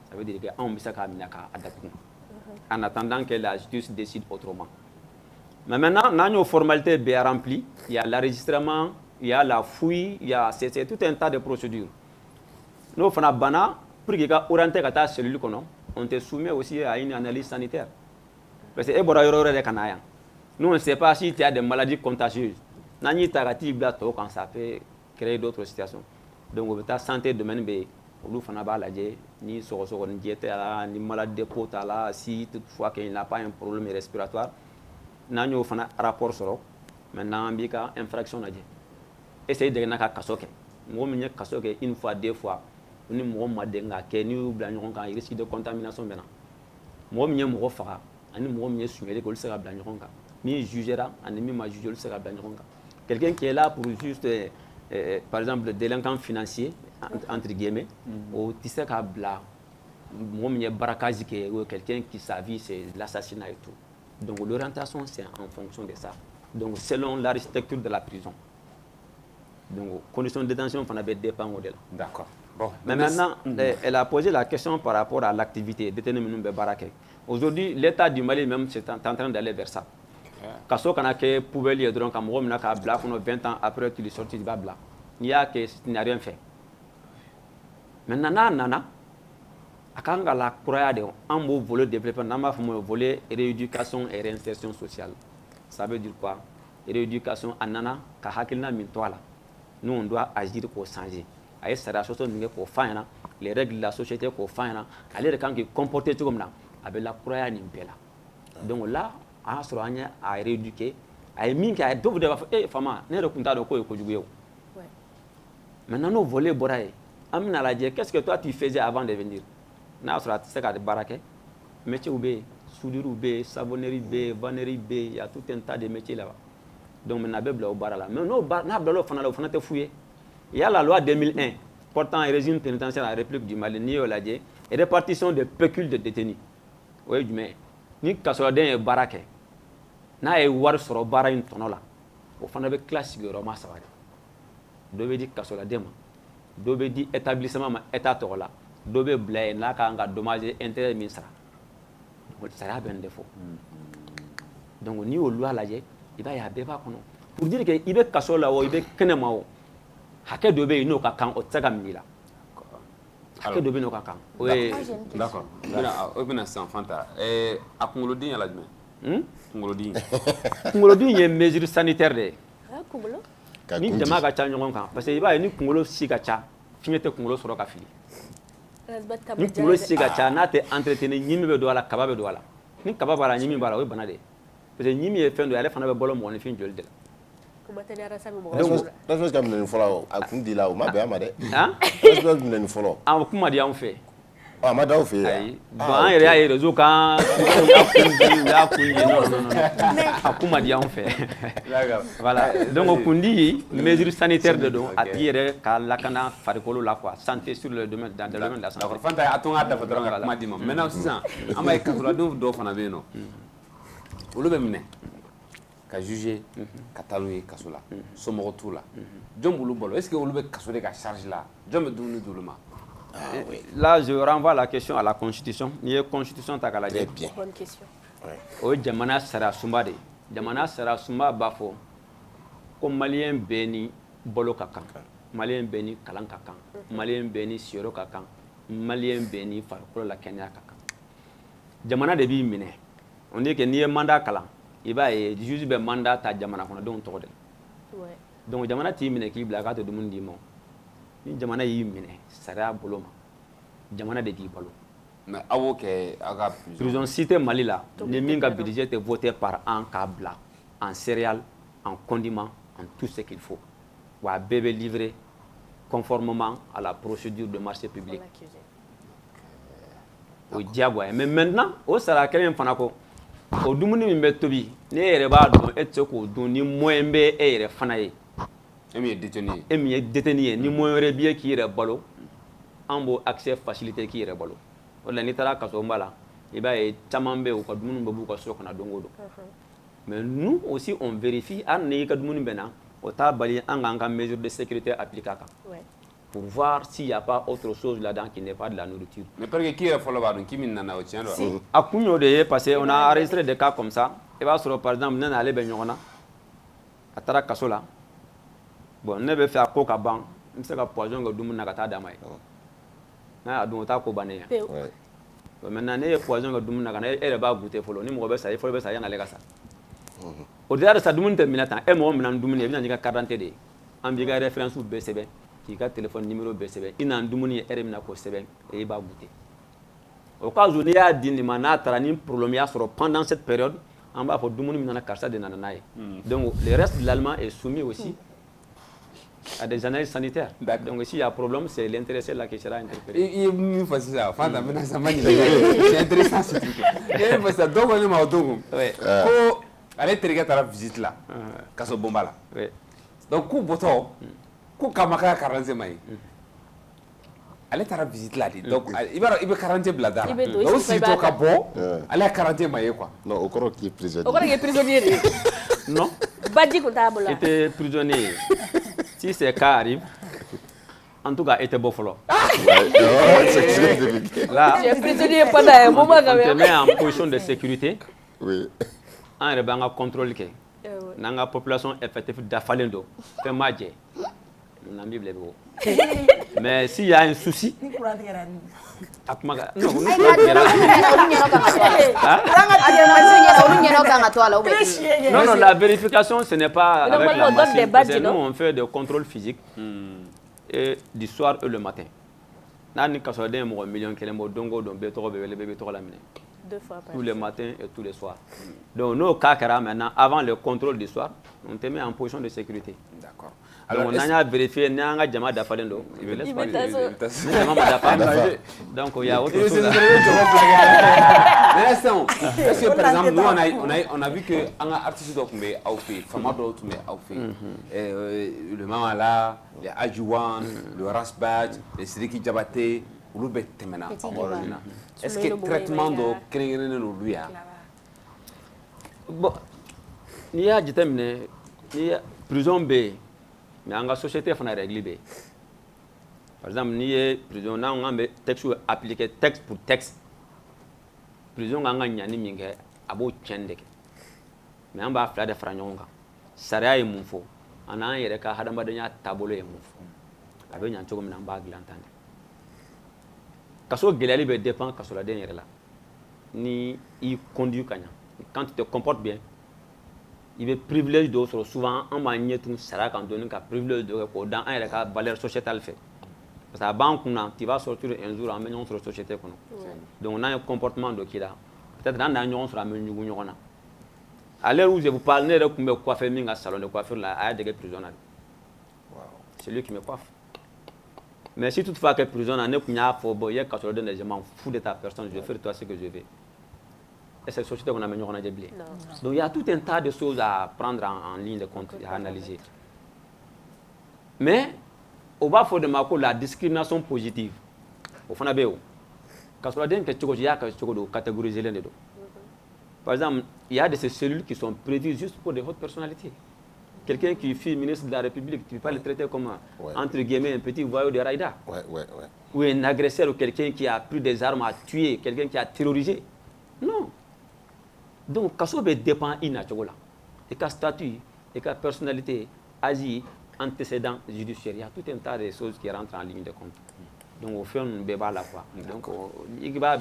Ça veut dire qu'on bisa ka minaka adapté. En attendant que la justice décide autrement. Mais maintenant, on a une formalité bien remplie. Il y a l'enregistrement, il y a la fouille, c'est tout un tas de procédures. Nous, on a bana pour que orienter la cellule on te soumet aussi à une analyse sanitaire. Parce que nous, on ne sait pas si tu as des maladies contagieuses. Nani tagati blato quand ça peut créer d'autres situations. Donc, on va santé domaine B. Olu fana b'a lajɛ ni sɔgɔsɔgɔnijɛ tɛ a la ni maladie de peau t'a la si toutefois qu'il n'a pas un problème respiratoire n'an y'o fana rapport sɔrɔ maintenant an b'i ka infraction lajɛ essayer de n'a ka kaso kɛ mɔgɔ min ye kaso kɛ une fois deux fois ni mɔgɔ ma den k'a kɛ n'i y'u bila ɲɔgɔn kan risque de contamination bɛ na mɔgɔ min ye mɔgɔ faga ani mɔgɔ min ye suɲɛli kɛ olu tɛ se ka bila ɲɔgɔn kan min jugera ani min ma juger olu tɛ se ka bila ɲɔgɔn kan quelqu'un qui est là pour juste par exemple le délinquant financier entre guillemets au tisse ka bla mo mi barakaji ke ou quelqu'un qui sa vie c'est l'assassinat et tout donc l'orientation c'est en fonction de ça donc selon l'architecture de la prison donc conditions de détention on avait dépend de là d'accord bon mais maintenant elle a posé la question par rapport à l'activité détenu minumbe barake aujourd'hui l'état du Mali même c'est en train d'aller vers ça kaso kana ke poubelle et donc mo mina ka bla 20 ans après tu es sorti du bla il y a que tu n'as rien fait. Maintenant, nana, akanga la croyade, un beau volet de développement, n'a pas volet rééducation et réinsertion sociale. Ça veut dire quoi? Rééducation, anana, kahakilna mintoala. Nous, on doit agir pour changer. Aïe, c'est la chose pour faire, les règles de la société pour faire, aller quand qui comporter tout comme là, avec la croyade impella. Donc là, à rééduquer, a ye min kɛ a ye dɔw de b'a fɔ fama ne yɛrɛ tun t'a dɔn k'o ye kojugu ye o maintenant n'o volet bɔra yen an bɛna lajɛ qu'est-ce que toi tu faisais avant de venir n'a y'a sɔrɔ a tɛ se ka baara kɛ métier bɛ yen soudure bɛ yen savonnerie bɛ yen vannerie bɛ yen il y a tout un tas de métiers là-bas donc maintenant a bɛ bila o baara la mais n'a bila o fana la o fana tɛ fu ye il y a la loi 2001 portant régime pénitentiaire à la République du Mali n'i y'o lajɛ répartition des pécules de détenus o ye jumɛn ye ni kasɔrɔden ye baara kɛ n'a ye wari sɔrɔ baara in tɔnɔ la o fana bɛ tila sigiyɔrɔma 3 de dɔ bɛ di kasɔrɔden ma dɔ bɛ di établissement ma état tɔgɔ la dɔ bɛ bila yen n'a ka kan ka dommage intérêt min sara sariya bɛ nin de fɔ donc n'i y'o loi lajɛ i b'a ye a bɛɛ b'a kɔnɔ pour dire que i bɛ kaso la o i bɛ kɛnɛma o hakɛ dɔ bɛ yen n'o ka kan o tɛ se ka minɛ i la hakɛ dɔ bɛ yen n'o ka kan o ye d'accord o bɛna sisan Fanta a kunkolodimi yala jumɛn kunkolodimi ye mesure sanitaire de ye ni jama ka ca ɲɔgɔn kan parce que i b'a ye ni kunkolo si ka ca fiɲɛ tɛ kunkolo sɔrɔ ka fili ni kunkolo si ka ca n'a tɛ entretenir ɲimi bɛ don a la kaba bɛ don a la ni kaba b'a la ɲimi b'a la o ye bana de ye parce que ɲimi ye fɛn dɔ ye ale fana bɛ balo mɔgɔninfin joli de la respect ka minɛ ni fɔlɔ a kun di la o ma bɛn a ma dɛ respect minɛ ni fɔlɔ a kuma di anw fɛ a ma d'aw fɛ yen bon an yɛrɛ y'a ye réseau kan y'a kun di non a kuma di anw fɛ voilà donc kundi mesure sanitaire de don a t'i yɛrɛ ka lakana farikolo la quoi santé sur le domaine dans le domaine de la santé d'accord Fanta a to n k'a dafa dɔrɔn ka kuma di ma maintenant sisan an b'a ye kasɔrɔdenw dɔw fana bɛ yen nɔ olu bɛ minɛ ka juger ka taa n'u ye kaso la somɔgɔ t'u la jɔn b'olu balo est-ce que olu bɛ kaso de ka charge la jɔn bɛ dumuni d'olu ma. Là, je renvoie la question à la Constitution. Il y a une Constitution ta kala. Bonne question. O jamana sara sumba de. Jamana sara sumba bafo. Ko malien beni bolo kakan. Malien beni kalan kakan. Malien beni sioro kakan. Malien beni farikolo la kenya kakan. Jamana de b'i minɛ. On dit que n'i ye mandat kalan, i b'a ye juge bɛ mandat ta jamana kɔnɔdenw tɔgɔ de la. Donc jamana t'i minɛ k'i bila k'a to dumuni d'i ma. Ni jamana y'i minɛ sariya bolo ma jamana de b'i balo. Mais aw kɛ aw ka prison cité Mali la ni min ka budget est voté par an k'a bila en céréales, en condiments, en tout ce qu'il faut. Wa a bɛɛ bɛ livré conformément à la procédure de marché public. O diyagoya mais maintenant o sara kelen fana ko o dumuni min bɛ tobi ne yɛrɛ b'a dɔn e tɛ se k'o dun ni moyen bɛ e yɛrɛ fana ye. E min ye détenu ye. E min ye détenu ye ni moyen wɛrɛ b'i ye k'i yɛrɛ balo an b'o accès facilité k'i yɛrɛ balo o la n'i taara kasomba la i b'a ye caman bɛ yen u ka dumuni bɛ b'u ka so kɔnɔ don o don mais nous aussi on vérifie hali n'i ka dumuni bɛ na o t'a bali an k'an ka mesure de sécurité appliquer a kan pour voir s'il y a pas autre chose là-dedans qui n'est pas de la nourriture. Mais parce que k'i yɛrɛ fɔlɔ b'a dɔn k'i min nana o tiɲɛ don. A kun y'o de ye parce que on a enregistré des cas comme ça i b'a sɔrɔ par exemple ne n'ale bɛ ɲɔgɔn na a taara kaso la. Bon, ne bɛ fɛ a ko ka ban n bɛ se ka poison kɛ dumuni na ka taa d'a ma ye n'a y'a dun o t'a ko bannen ye bon maintenant ne ye poison kɛ dumuni na ka na e yɛrɛ b'a goûter fɔlɔ ni mɔgɔ bɛ sa i fɔlɔ bɛ sa yan'ale ka sa o de y'a sa dumuni tɛ minɛ tan e mɔgɔ min na dumuni ye i bɛ na n'i ka carte d'identité de ye an b'i ka référence bɛɛ sɛbɛn k'i ka téléphone numéro bɛɛ sɛbɛn i na dumuni ye e min na k'o sɛbɛn et i b'a goûter o cas où n'i y'a di nin ma n'a taara ni problème y'a sɔrɔ pendant cette période an b'a fɔ dumuni min nana karisa de nana n'a ye donc le reste de l'aliment est soumis aussi à des analyses sanitaires. Donc s'il y a problème, c'est l'intéressé là qui sera interpellé. Il me fait ça. Fanta, maintenant ça m'a dit. C'est intéressant ce truc. Il me fait ça. Donc on est mal au donc. Ko ale terikɛ taara visite la. Kaso bomba la. Donc ku bɔtɔ ko kamaka karanze ma ye. Ale taara visite la de. Donc i bɛ karanze bila da la. O sitɔ ka bɔ ale ye karanze ma ye quoi. Non, o kɔrɔ k'i ye prisonnier. O kɔrɔ k'i ye prisonnier de. Non. Baji kun t'a bolo. Il était prisonnier. Si ces cas arrivent, en tout cas, il était beau follow. Là, tu es prisonnier pendant un moment quand même. On te met en position de sécurité. Oui. En rebanga contrôle que. Nanga population effective d'Afalendo. Fait magie. Mon ami bleu. Mais s'il y a un souci. Non, non, la vérification, ce n'est pas avec la machine. Nous, on fait des contrôles physiques et du soir et le matin. Nani kasode mo million kelen mo dongo don be to be le be to la mine. 2 fois par tous les matins et tous les soirs. Donc, nos cas maintenant, avant le contrôle du soir, on te met en position de sécurité. D'accord. Alors, on a vérifié, on a Djama Dafalendo. Il laisse pas. Donc, il y a autre chose. Mais instant, est-ce que par exemple, nous, on a vu que un artiste doit tomber au fait, Fama doit tomber au fait. Le Mamala, les Adjouan, le Rasbach, les Siriki Djabate, Roubet Temena. Est-ce que le traitement doit créer une lui? Bon, il y a du thème, il y a prison B. Mais dans la société, il y a des règles. Par exemple, il y a prison, on a texte appliqué texte pour texte. Prison, on a un abo tchende. Mais on va faire des franyonga. Saria est mon faux. On a un yereka hadambadenya tabolo est mon faux. Avec un chogom n'a pas glantane. Kaso gelali be dépend kaso la dernière là. Ni il conduit kanya. Quand tu te comportes bien, il veut privilège d'autres. Souvent, on m'a dit que ça quand donne un privilège de dans un valeur sociétale fait. Parce que la banque, tu vas sortir un jour en menant sur la société. Donc, on a un comportement de qui là. Peut-être dans un sur la menu. À l'heure où je vous parle, je me coiffe dans un salon de coiffure là, à des prisonniers. C'est lui qui me coiffe. Mais si toutefois que prisonnier, il y a quand je donne, je m'en fous de ta personne, je vais faire toi ce que je veux. Et cette société qu'on a mené, on a déblé. Donc il y a tout un tas de choses à prendre en ligne de compte et à analyser. Mais, au bas de la discrimination positive, au fond, quand on a dit que tu as catégorisé les deux. Par exemple, il y a de ces cellules qui sont prévues juste pour des hautes personnalités. Quelqu'un qui fut ministre de la République, tu ne peux pas le traiter comme, entre guillemets, un petit voyou de Raïda. Ou un agresseur ou quelqu'un qui a pris des armes à tuer, quelqu'un qui a terrorisé. Non. Donc, kaso be dépend ina chogola. Et ka statut, et ka personnalité, agi, antécédent judiciaire, il y a tout un tas de choses qui rentrent en ligne de compte. Donc, au fond, on ne pas la fois. Donc, il va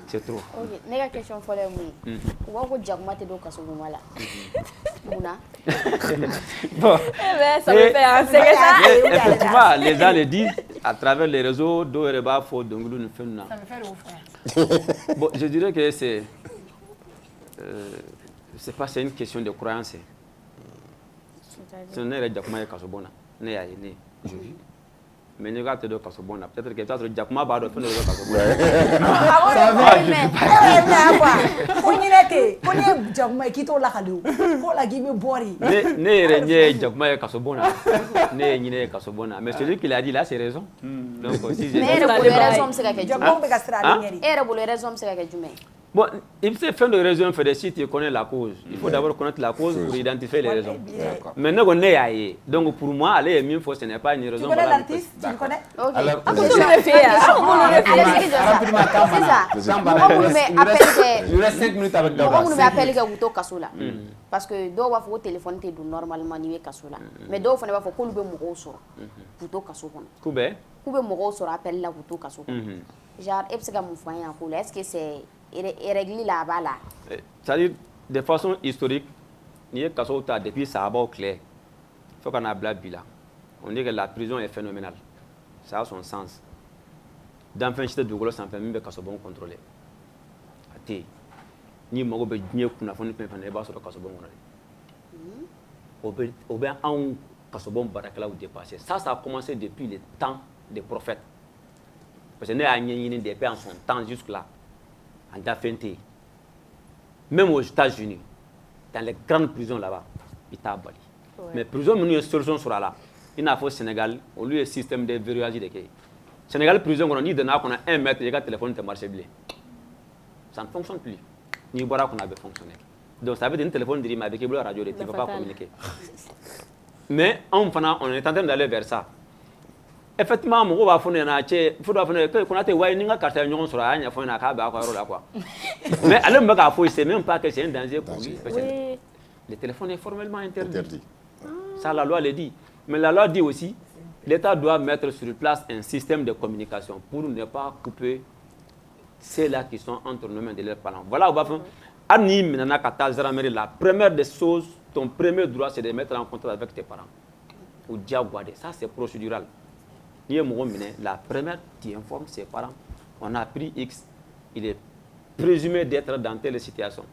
c'est trop. Ok, nega question folle moi. Ou ko jagma te do kaso mala. Mouna. Bon. Ça me fait un secret. Effectivement, les gens le disent à travers les réseaux, d'Oreba, faut donc nous faire. Ça me fait le frère. Bon, je dirais que c'est pas une question de croyance. Ce n'est pas Jakuma Kasobona. Ne ya ne. Mais ne gâte de Kasobona. Peut-être que tu as Jakuma ba do faire de Kasobona. Ça va mais ko nyinete ko ne Jakuma ki to la kadu. Ko la gibi bori. Ne renye Jakuma Kasobona. Ne nyine Kasobona. Mais celui qui l'a dit là, c'est raison. Donc si je mais raison c'est que Jakuma be kastra ngeri. Et raison c'est que jume. Bon, il faut faire des raisons, faire des sites, tu connais la cause. Il faut d'abord connaître la cause pour identifier les raisons. Maintenant, on est ailleurs. Donc, pour moi, aller mieux, ce n'est pas une raison. Tu connais l'artiste? Tu le connais? Ok. Alors, vous le faites. C'est ça. Il reste 5 minutes avec Dora. On m'appelle que vous Kasola. Parce que Dora va faire téléphone normalement ni Kasola. Mais Dora va faire qu'on be mo so. Vous Kasola. Koube mo so appelle la vous Kasola. Genre, est-ce que mon foyer en est-ce que c'est réglé là-bas là? C'est-à-dire, de façon historique, il y a depuis ça a clair. Il faut qu'on a blabla. On dit que la prison est phénoménale. Ça a son sens. Dans le fait de Douglas, ça fait même que ça bon contrôlé. Até, ni moi be bien qu'on a fait une peine de base sur le casobon. Au bien un casobon barakala ou dépassé. Ça a commencé depuis le temps des prophètes. Parce que nous avons des paix en son temps jusque-là, en Dafinté. Même aux États-Unis, dans les grandes prisons là-bas, il t'a abattu. Mais prison, nous avons une solution sur là. Il n'a pas au Sénégal, au lieu du système de verrouillage de quai. Sénégal, prison, on a dit qu'on a 1 mètre, et le téléphone te marche bien. Ça ne fonctionne plus. Ni boira qu'on avait fonctionné. Donc ça veut dire un téléphone de avec la radio, tu ne peux pas communiquer. Mais on est en train d'aller vers ça. Effectivement, mon va faire qu'on a été winding à carte sur la ligne, quoi. Mais alors, il ne sait même pas que c'est un danger pour lui. Le téléphone est formellement interdit. Ça, la loi le dit. Mais la loi dit aussi l'État doit mettre sur place un système de communication pour ne pas couper ceux-là qui sont entre nos mains de leurs parents. Voilà, on va faire. La première des choses, ton premier droit, c'est de mettre en contact avec tes parents. Ou diaguade. Ça, c'est procédural. La première, tu informes ses parents. On a pris X, il est présumé d'être dans telle situation.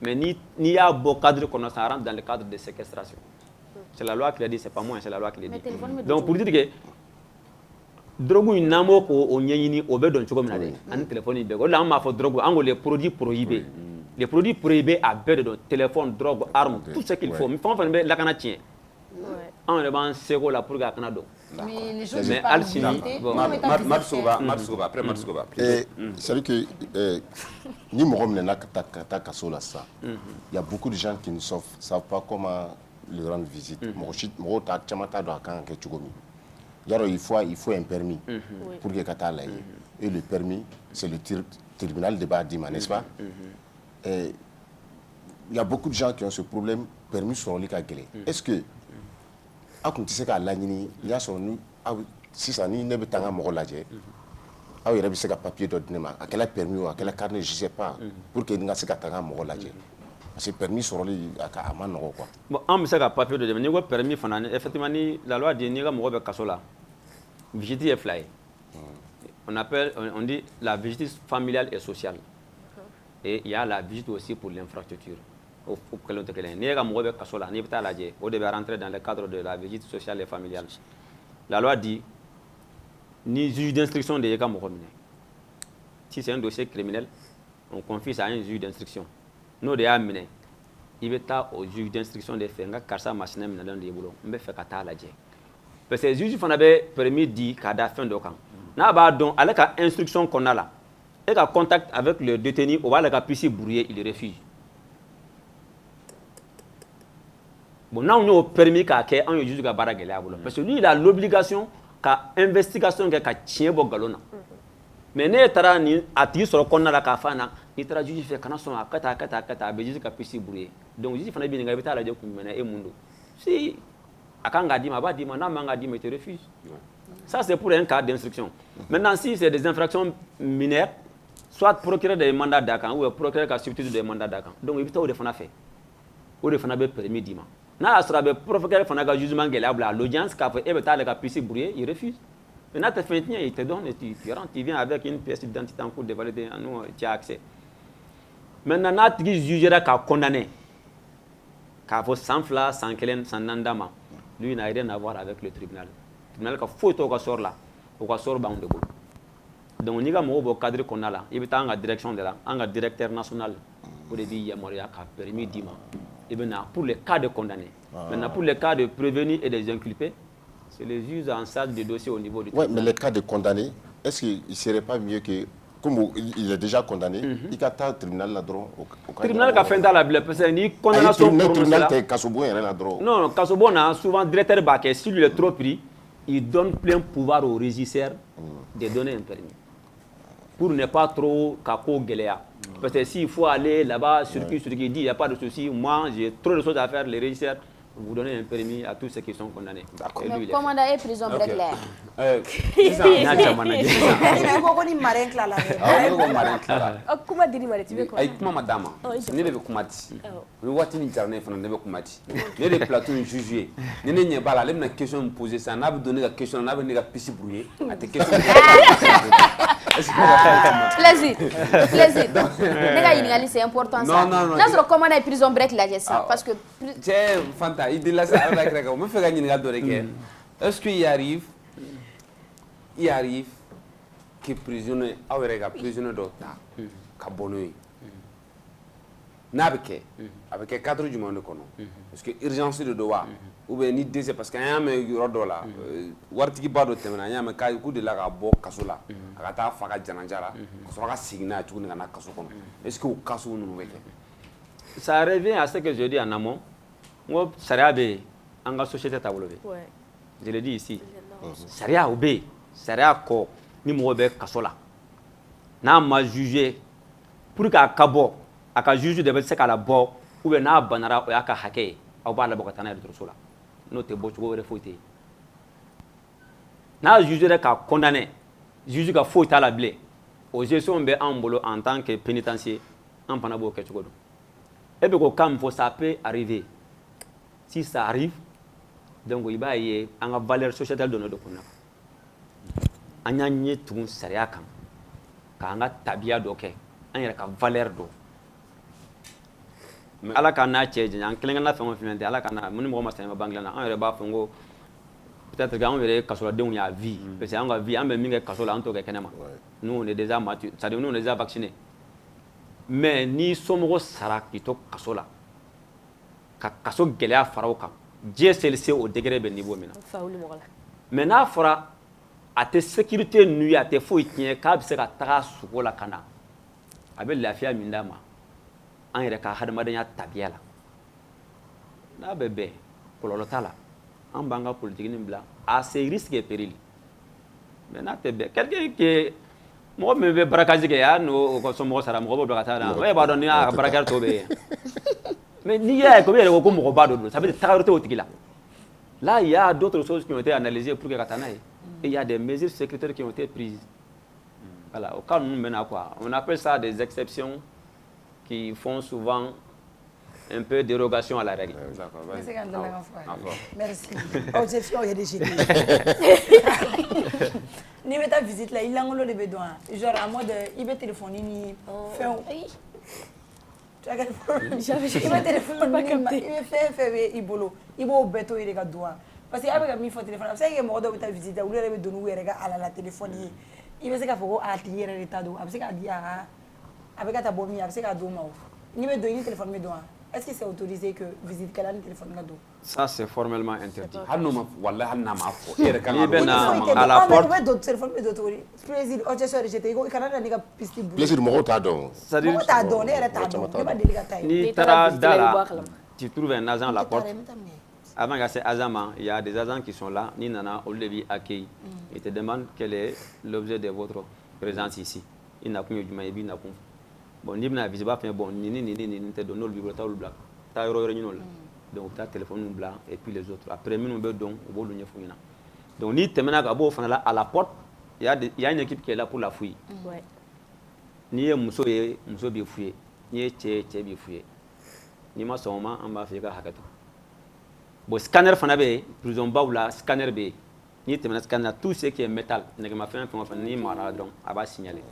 Mais ni y a beau cadre qu'on ça rentre dans le cadre de séquestration. C'est la loi qui l'a dit, c'est pas moi, c'est la loi qui l'a dit. Donc pour dire que drogue une namo ko o nyini o be don chogo minade an téléphone be là on m'a fait drogue en les produits prohibés. Les produits prohibés à bête de téléphone, drogue, armes, tout ce qu'il faut. Mais faut faire la cana tient. On est sego la pour la Canada. Mais les choses sont pas après Marsuba. C'est que ni morom ne ta kaso là ça. Il y a beaucoup de gens qui ne savent pas comment le rendre visite. Mo ta chamata do kan ke chugomi. Yaro il faut un permis pour que kata là. Et le permis c'est le tribunal de Badima, n'est-ce pas? Il y a beaucoup de gens qui ont ce problème permis sur les cas. Est-ce que à quand tu sais qu'à l'année il y a son si ça n'y n'est pas un mot là j'ai ah il y a des papiers d'ordinaire à quel permis ou à quel carnet je sais pas pour que n'y a pas un mot là j'ai c'est permis sur les à man quoi bon on me sait qu'à papier d'ordinaire n'y a permis effectivement la loi dit n'y a mot de casola visite et fly on dit la visite familiale et sociale et il y a la visite aussi pour l'infrastructure. On devait rentrer dans le cadre de la visite sociale et familiale. La loi dit ni juge d'instruction de Yéga Mokhomine. Si c'est un dossier criminel, on confie ça à un juge d'instruction. Nous, de amener, il va au juge d'instruction de faire car ça machine dans le boulot. On va faire kata la djé. Parce que le juge avait permis dit qu'à la fin de camp. N'a pas donc avec l'instruction qu'on a là. Et qu'à contact avec le détenu, on va le puisser brouiller, il refuse. Bon, là, on a permis qu'à un juge de Baragel. Parce que lui, il a l'obligation qu'à investigation qu'à tient bon galon. Mais n'est pas ni à tirer sur le corner la cafana, ni tra juge fait qu'on a son kata, béjis qu'à puisser brouiller. Donc, il faut bien inviter à la diable et mundo. Si, à quand dit ma badi, mon âme a dit, mais tu refuses. Ça, c'est pour un cas d'instruction. Maintenant, si c'est des infractions mineures, soit procureur des mandats d'accueil ou procureur qui a substitué des mandats d'accueil. Donc, il faut faire fait. Ou il faut faire permis d'ima. Na sera be procureur faut na jugement gelable l'audience qu'a fait et ta puisse brouiller, il refuse. Maintenant, tu fais il te donne et tu rentres, tu viens avec une pièce d'identité en cours de validité, nous tu as accès. Maintenant, tu jugeras qu'à condamner, qu'à faut sans fla, sans kelen, sans nandama. Lui n'a rien à voir avec le tribunal. Le tribunal qui faut au sort là, au sort bande de bout. Donc, nous avons un cadre qu'on a là. Il est en direction de là, un directeur national pour les villes Moria qui a permis d'ima. Et maintenant, pour les cas de condamnés, maintenant pour les cas de prévenus et des inculpés, c'est les juges en charge du dossier au niveau du tribunal. Oui, mais les cas de condamnés, est-ce qu'il ne serait pas mieux que, comme il est déjà condamné, il y a un tribunal là-dedans? Le tribunal qui a fait dans la blé, parce que ni condamnation pour le tribunal qui est Kasobo est là-dedans. Non, Kasobo a souvent directeur Baké, si lui est trop pris, il donne plein pouvoir au régisseur de donner un permis. Pour ne pas trop kako guéléa. Parce que s'il faut aller là-bas, circuit, dit il n'y a pas de souci, moi j'ai trop de choses à faire, les régisseurs, vous donnez un permis à tous ceux qui sont condamnés. D'accord. Mais commandant est prison break là. Comment dire tu veux quoi? Comment madame? Ne le kumati. We wati ni jarne fana ne be kumati. Ne le plateau jugé. Ne ne nyeba la lemna question me poser ça, n'a donné la question, n'a donné la piste brouillé. À tes questions. Plaisir. Les gars, c'est important ça. Non. Là, comment est prison break là, j'ai ça parce que c'est Fanta, il dit là ça avec la on me fait gagner de regard. Est-ce qu'il arrive que prisonnier awrega prisonnier d'ota ka bonoy nabike avec cadre du monde kono parce que urgence de dowa ou bien ni décès parce que aya me rodo la wartigi bado temena aya me kay ku de la ka bo kasola aka ta fa ka jananjara so ka signa tu na kaso kono est-ce que au kaso nous weke ça revient à ce que je dis en amont moi saria be anga société tabolo be je le dis ici saria obé saria ko ni mo be kasola na ma juger pour ka kabo aka juge de se kala bo ou be na banara o aka hake au ba la bokatana de trosola no te bo chugo refoité na juge de ka condamné juge ka faute à la blé aux gestion be en bolo en tant que pénitencier en panabo ke chugo et be ko kam faut ça peut arriver si ça arrive donc il va y avoir une valeur sociétale de notre pays. Anya nye tun sariya kan k'an ka tabiya dɔ kɛ an yɛrɛ ka valeur dɔ ala ka n'a cɛ janya an kelen-kelenna fɛn o fɛn tɛ ala ka n'a mun ni mɔgɔ ma sɛnɛ ma bange la an yɛrɛ b'a fɔ n ko peut-être que an yɛrɛ kasoladenw y'a vie parce que an ka vie an bɛ min kɛ kaso la an t'o kɛ kɛnɛma nous on est déjà mature c'est-à-dire nous on est déjà vaccinés mais ni somɔgɔ sara k'i to kaso la ka kaso gɛlɛya fara o kan diɲɛ selise o degré bɛ niveau min na mais n'a fɔra a tɛ sécurité nuit a tɛ foyi tiɲɛ k'a bɛ se ka taga sugo la ka na a bɛ lafiya min d'a ma an yɛrɛ ka hadamadenya tabiya la n'a bɛ bɛn kɔlɔlɔ t'a la an b'an ka politique nin bila à ses risques et périls mais n'a tɛ bɛn quelqu'un qui mɔgɔ min bɛ barakasi kɛ y'a n'o ka somɔgɔ sara mɔgɔ b'o dɔn ka taa na e b'a dɔn ni y'a ka baarakɛyɔrɔ tɔ bɛ yen mais n'i y'a ye comme i yɛrɛ ko mɔgɔ ba dɔ don ça veut dire tagayɔrɔ tɛ o tigi la là il y a d'autres choses qui ont été analysées pour que ka taa n'a ye et il y a des mesures sécuritaires qui ont été prises voilà au cas ninnu bɛ na quoi on appelle ça des exceptions qui font souvent un peu dérogation à la règle. D'accord, merci. Objection, il y a des génies. Ni bɛ taa visite la i lankolon de bɛ dɔn wa genre à mode i bɛ téléphone ni fɛnw tu as quel problème i bɛ téléphone ni i bɛ fɛn fɛn bɛ i bolo i b'o bɛɛ to i de ka dɔn wa parce que a bɛ ka min fɔ téléphone a bɛ se ka kɛ mɔgɔ dɔw bɛ taa visite la olu yɛrɛ bɛ don n'u yɛrɛ ka ala la téléphone ye i bɛ se k'a fɔ ko a tigi yɛrɛ de ta don a bɛ se k'a di a bɛ ka taa bɔ min a bɛ se k'a d'o ma o n'i bɛ don i ni téléphone bɛ don wa est-ce que c'est autorisé que visite kɛla ni téléphone ka don ça c'est formellement interdit hali n'o ma wallahi hali n'a ma fɔ e yɛrɛ kan ka bɛ na à la porte i bɛ don téléphone bɛ don cogo di plaisir objection rejetée i kana na n'i ka piste bouger plaisir mɔgɔw t'a dɔn mɔgɔ t'a dɔn ne yɛrɛ t'a dɔn ne ma deli ka taa yen n'i taara da la tu trouves un agent à la porte avant que ces agents il y a des agents qui sont là ni nana olu de b'i accueillir ils te demandent quel est l'objet de votre présence ici i nakun ye jumɛn ye i b'i nakun bon n'i bɛna visite b'a fɛ bon nin tɛ dɔn n'olu b'i bolo taa olu bila taa yɔrɔ ɲini o la donc u bɛ taa téléphone bila et puis les autres après minnu bɛ dɔn u b'olu ɲɛf'u ɲɛna donc n'i tɛmɛna ka bɔ o fana la à la porte il y a une équipe qui est là pour la fouille n'i ye muso ye muso b'i fouiller n'i ye cɛ ye cɛ b'i fouiller n'i ma sɔn o ma an b'a fɔ i ka hakɛ to bon scanner fana bɛ yen prison baw la scanner bɛ yen n'i tɛmɛna scanner tout ce qui est métal nɛgɛmafɛn fɛn o fɛn n'i magara dɔrɔn a b'a signaler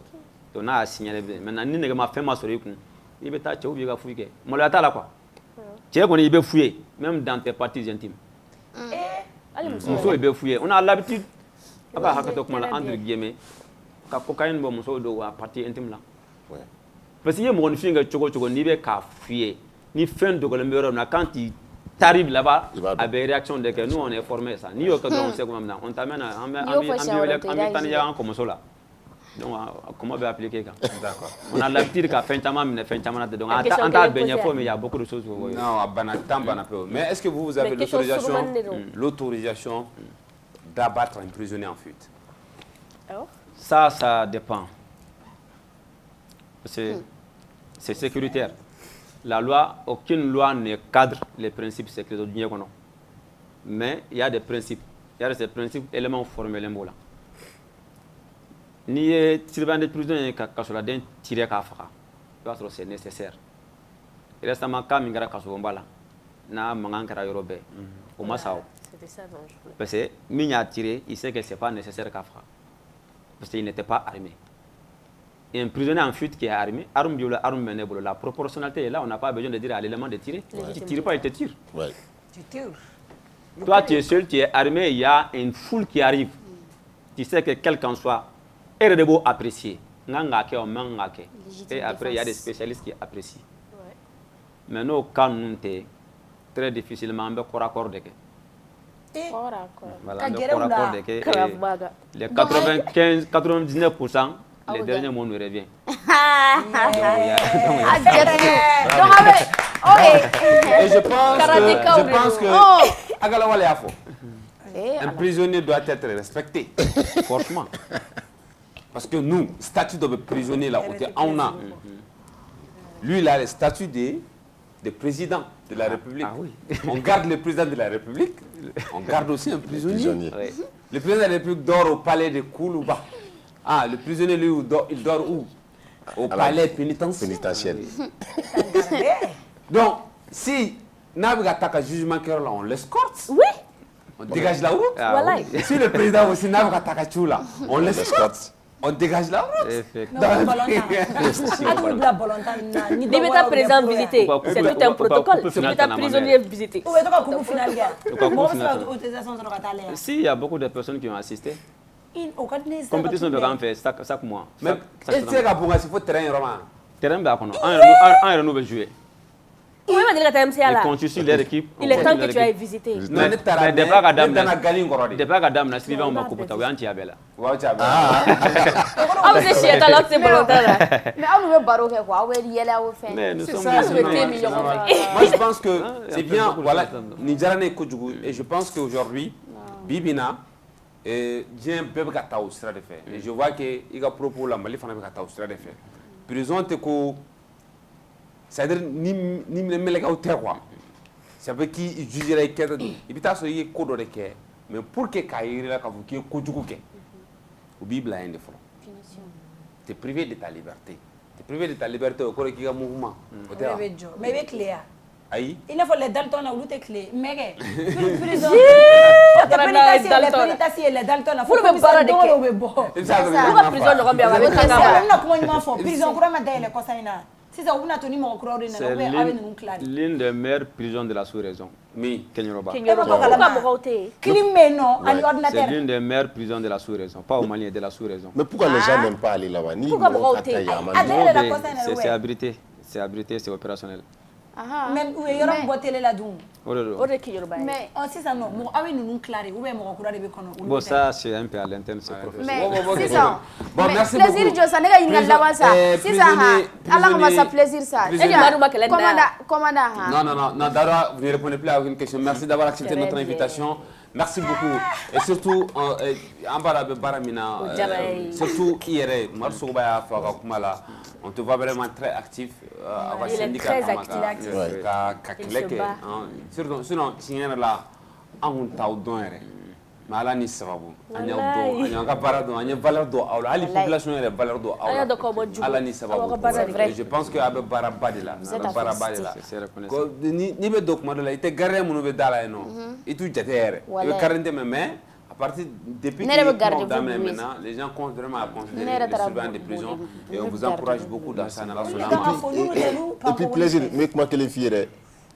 donc n'a y'a signaler maintenant ni nɛgɛmafɛn ma sɔrɔ i kun i bɛ taa cɛw b'i ka fouille kɛ maloya t'a la quoi cɛ kɔni i bɛ fouiller même dans tes parties intimes muso i bɛ fouiller on a l'habitude a b'a hakɛ to kuma la entre guillemets ka cocaïne bɔ musow dɔw a partie intime la parce que i ye mɔgɔninfin kɛ cogo o cogo n'i bɛ k'a fouiller ni fɛn dogolen bɛ yɔrɔ min na quand il t'arrive là-bas a bɛ réaction de kɛ nous on est formé ça n'i y'o kɛ dɔrɔn on sait comment maintenant on t'amène an bɛ tani ɲaga an kɔmuso la donc comment bɛ appliquer kan d'accord on a l'habitude ka fɛn caman minɛ fɛn caman na donc an t'a bɛɛ ɲɛfɔ mais il y a beaucoup de choses non a banna temps banna peu mais est-ce que vous avez l'autorisation d'abattre un prisonnier en fuite ça dépend parce que c'est sécuritaire la loi aucune loi ne cadre les principes sécuritaires du diɲɛ kɔnɔ mais il y a des principes ces principes éléments formels b'o la n'i ye surveillant de prison ye ka kasoladen tiré k'a faga i b'a sɔrɔ c'est nécessaire récemment cas min kɛra kasobonba la n'a mankan kɛra yɔrɔ bɛɛ o ma sa o parce que min y'a tiré il sait que c'est pas nécessaire k'a faga parce qu'il n'était pas armé et un prisonnier en fuite qui est armé arme b'i bolo arme bɛ ne bolo la proportionnalité est là on n'a pas besoin de dire à l'élément de tirer tu tires pas il te tire tu tires toi tu es seul tu es armé il y a une foule qui arrive tu sais que quel qu'en soit et de beau apprécier et après il y a des spécialistes qui apprécient mais nos cas nous très difficilement on peut corps à corps de que voilà corps à corps de que les 99% les derniers mots nous reviennent et je pense que Agalawale a faux un prisonnier doit être respecté forcément. Parce que nous, statut de prisonnier là, on a. Lui, il a le statut de président de la République. On garde le président de la République, on garde aussi un prisonnier. Le président de la République dort au palais de Koulouba. Ah, le prisonnier, lui, il dort où? Au palais pénitentiaire. Donc, si Nabiga Taka jugement là, on l'escorte. Oui. On dégage la route. Si le président aussi Nabiga Taka là, on l'escorte. On dégage là. Limite président visiter, c'est tout un protocole. Limite prisonnier visiter. Si, il y a beaucoup de personnes qui ont assisté. Compétition de grand fait chaque mois. Mais est-ce que il faut terrain roman? Terrain bas qu'on a. Un nous veut jouer. Oui, mais dire que MCA là. Constitue leur équipe. Il est temps que tu ailles visiter. Mais depuis que dame n'a suivi on m'a coupé ta anti abela. Ah, vous êtes chez toi, c'est volontaire. Mais on veut baroque quoi, on y aller au fin. Mais nous sommes Moi je pense que c'est bien, voilà, Nijarane Kojugu, et je pense qu'aujourd'hui, Bibina, Dien Bebe Gata au Stra de fait. Et je vois que il a propos la Mali Fana Gata au Stra de fait. Prison te ko, c'est-à-dire ni me melega au terre quoi. C'est avec qui jugerait que il peut être y kodo de que, mais pour que Kairi la kavu qui Kojugu ke, ou Bible a un défaut. Tu es privé de ta liberté. Tu es privé de ta liberté au corps qui a mouvement. Mais avec Léa. Aïe. Il faut les Dalton à l'outé clé. Mais prison. Les Dalton. Faut le barrer de quai. Pourquoi prison le rembia avec ça? Comment il m'en faut? Prison, comment m'aider les cosaïna? Si ça vous n'a tenu mon croix, c'est l'une des meilleures prisons de la sous-région. Oui. Kenyaroba. C'est l'une des meilleures prisons de la sous-région, pas au Mali, de la sous-région. Mais pourquoi les gens n'aiment pas aller là-bas? C'est abrité, c'est opérationnel. Même où il y aura une boîte télé là-dedans. Mais si ça non, moi avec nous clair, ou même on courra de bécono. Bon ça c'est un peu à l'interne, c'est professionnel. Mais c'est ça. Bon merci beaucoup. Plaisir Joe, ça n'est pas une là ça. C'est ça. Allah on va ça plaisir ça. Commandant. Non, Dara, vous ne répondez plus à une question. Merci d'avoir accepté notre invitation. Merci beaucoup. Et surtout, surtout hier, on te voit vraiment très actif. Il est très actif. Sinon, si on est là, on t'a donné. Mais ala ni sababu anya do anya ka barado anya valeur do awla ali population est valeur do awla ala ni sababu je pense que abe baraba de là baraba de là ni be document de là ite garé munu be dala eno itu jatere be karante mais à partir depuis maintenant les gens comptent vraiment à considérer les surveillants de prison et on vous encourage beaucoup dans ça et puis plaisir mais comment que les filles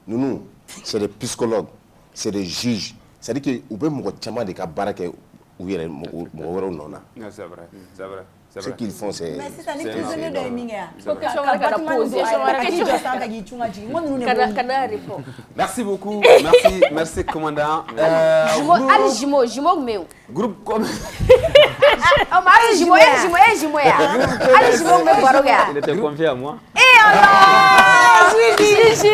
nous c'est des psychologues c'est des juges. C'est-à-dire que vous pouvez me dire que baraka ou yere mo woro nona. C'est vrai, c'est vrai. Ce qu'ils font c'est mais c'est un prisonnier de minga. Merci beaucoup. Merci commandant. Jimo meu. Groupe comme Jimo ya. Ali Jimo me baroga. Il était confié à moi. Allah! Gigi.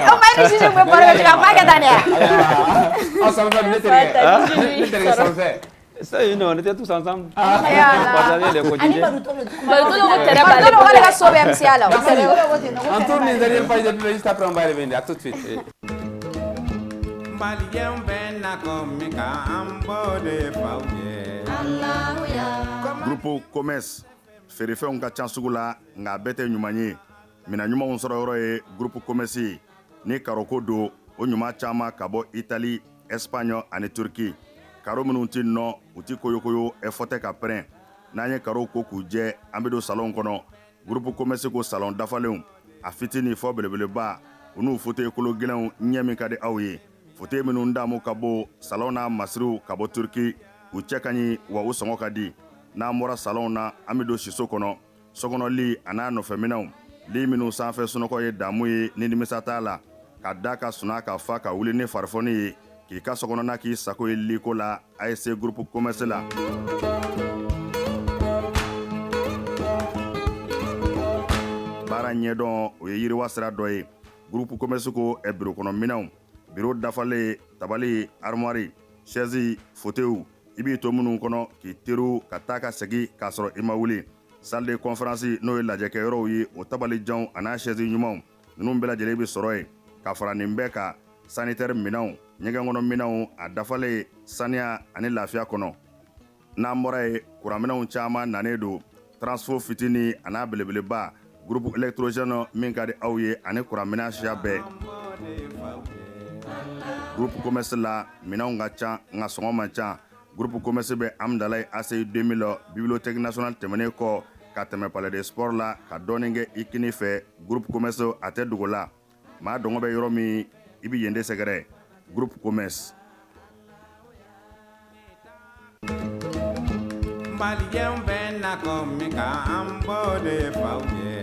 Oh my Gigi me baroga tu vas pas gagner. On s'en va le ça, on était tous ensemble. On tourne les dernières pages de la juste après on va revenir. À tout de suite. Groupe Commerce feerefɛnw ka ca sugu la nka bɛɛ tɛ ɲuman ye mina ɲumanw sɔrɔ yɔrɔ ye groupe Commerce ni karoko don o ɲuman caman ka bɔ Italie, Espagne ani Turquie. Karo minnu ti nɔ u ti koyokoyo fɔ tɛ ka pɛrɛn n'an ye karo ko k'u jɛ an bɛ don salon kɔnɔ groupe Commerce ko salon dafalenw a fitini fɔ belebeleba u n'u fauteuil kolo gɛlɛnw ɲɛ min ka di aw ye fauteuil minnu damu ka bɔ salon n'a masiriw ka bɔ Turquie u cɛ ka ɲi wa u sɔngɔ ka di n'an bɔra salon na an bɛ don siso kɔnɔ sokɔnɔli a n'a nɔfɛminɛw li minnu sanfɛ sunɔgɔ ye damu ye ni nimisa t'a la ka da ka suna ka fa ka wuli ni farifoni ye k'i ka sokɔnɔna k'i sago ye liko la ASC groupe Commerce la baara ɲɛdɔn o ye yiriwa sira dɔ ye groupe Commerce ko biro kɔnɔ minɛnw biro dafalen tabali armoire chaise fauteuil i b'i to minnu kɔnɔ k'i teriw ka taa ka segin k'a sɔrɔ i ma wuli salle de conférence n'o ye lajɛkɛyɔrɔw ye o tabalijanw a n'a chaise ɲumanw ninnu bɛɛ lajɛlen bɛ sɔrɔ yen ka fara nin bɛɛ kan sanitaire minɛnw ɲɛgɛn kɔnɔ minɛnw a dafalen saniya ani lafiya kɔnɔ n'an bɔra ye kuranminɛnw caman nanen don transfo fitini a n'a belebeleba groupe électrogène min ka di aw ye ani kuranminɛn siya bɛɛ groupe Commerce la minɛnw ka ca nka sɔngɔ man ca groupe commerce bɛ Amdalaye ACI 2000 bibliothèque nationale tɛmɛnen kɔ ka tɛmɛ palais des sports la ka dɔɔnin kɛ Ikini fɛ groupe commerce a tɛ dogo la maa dɔngɔ bɛ yɔrɔ min i bɛ yen de sɛgɛrɛ groupe commerce. Malien bɛ nakɔ min kan an b'o de fɔ aw ye.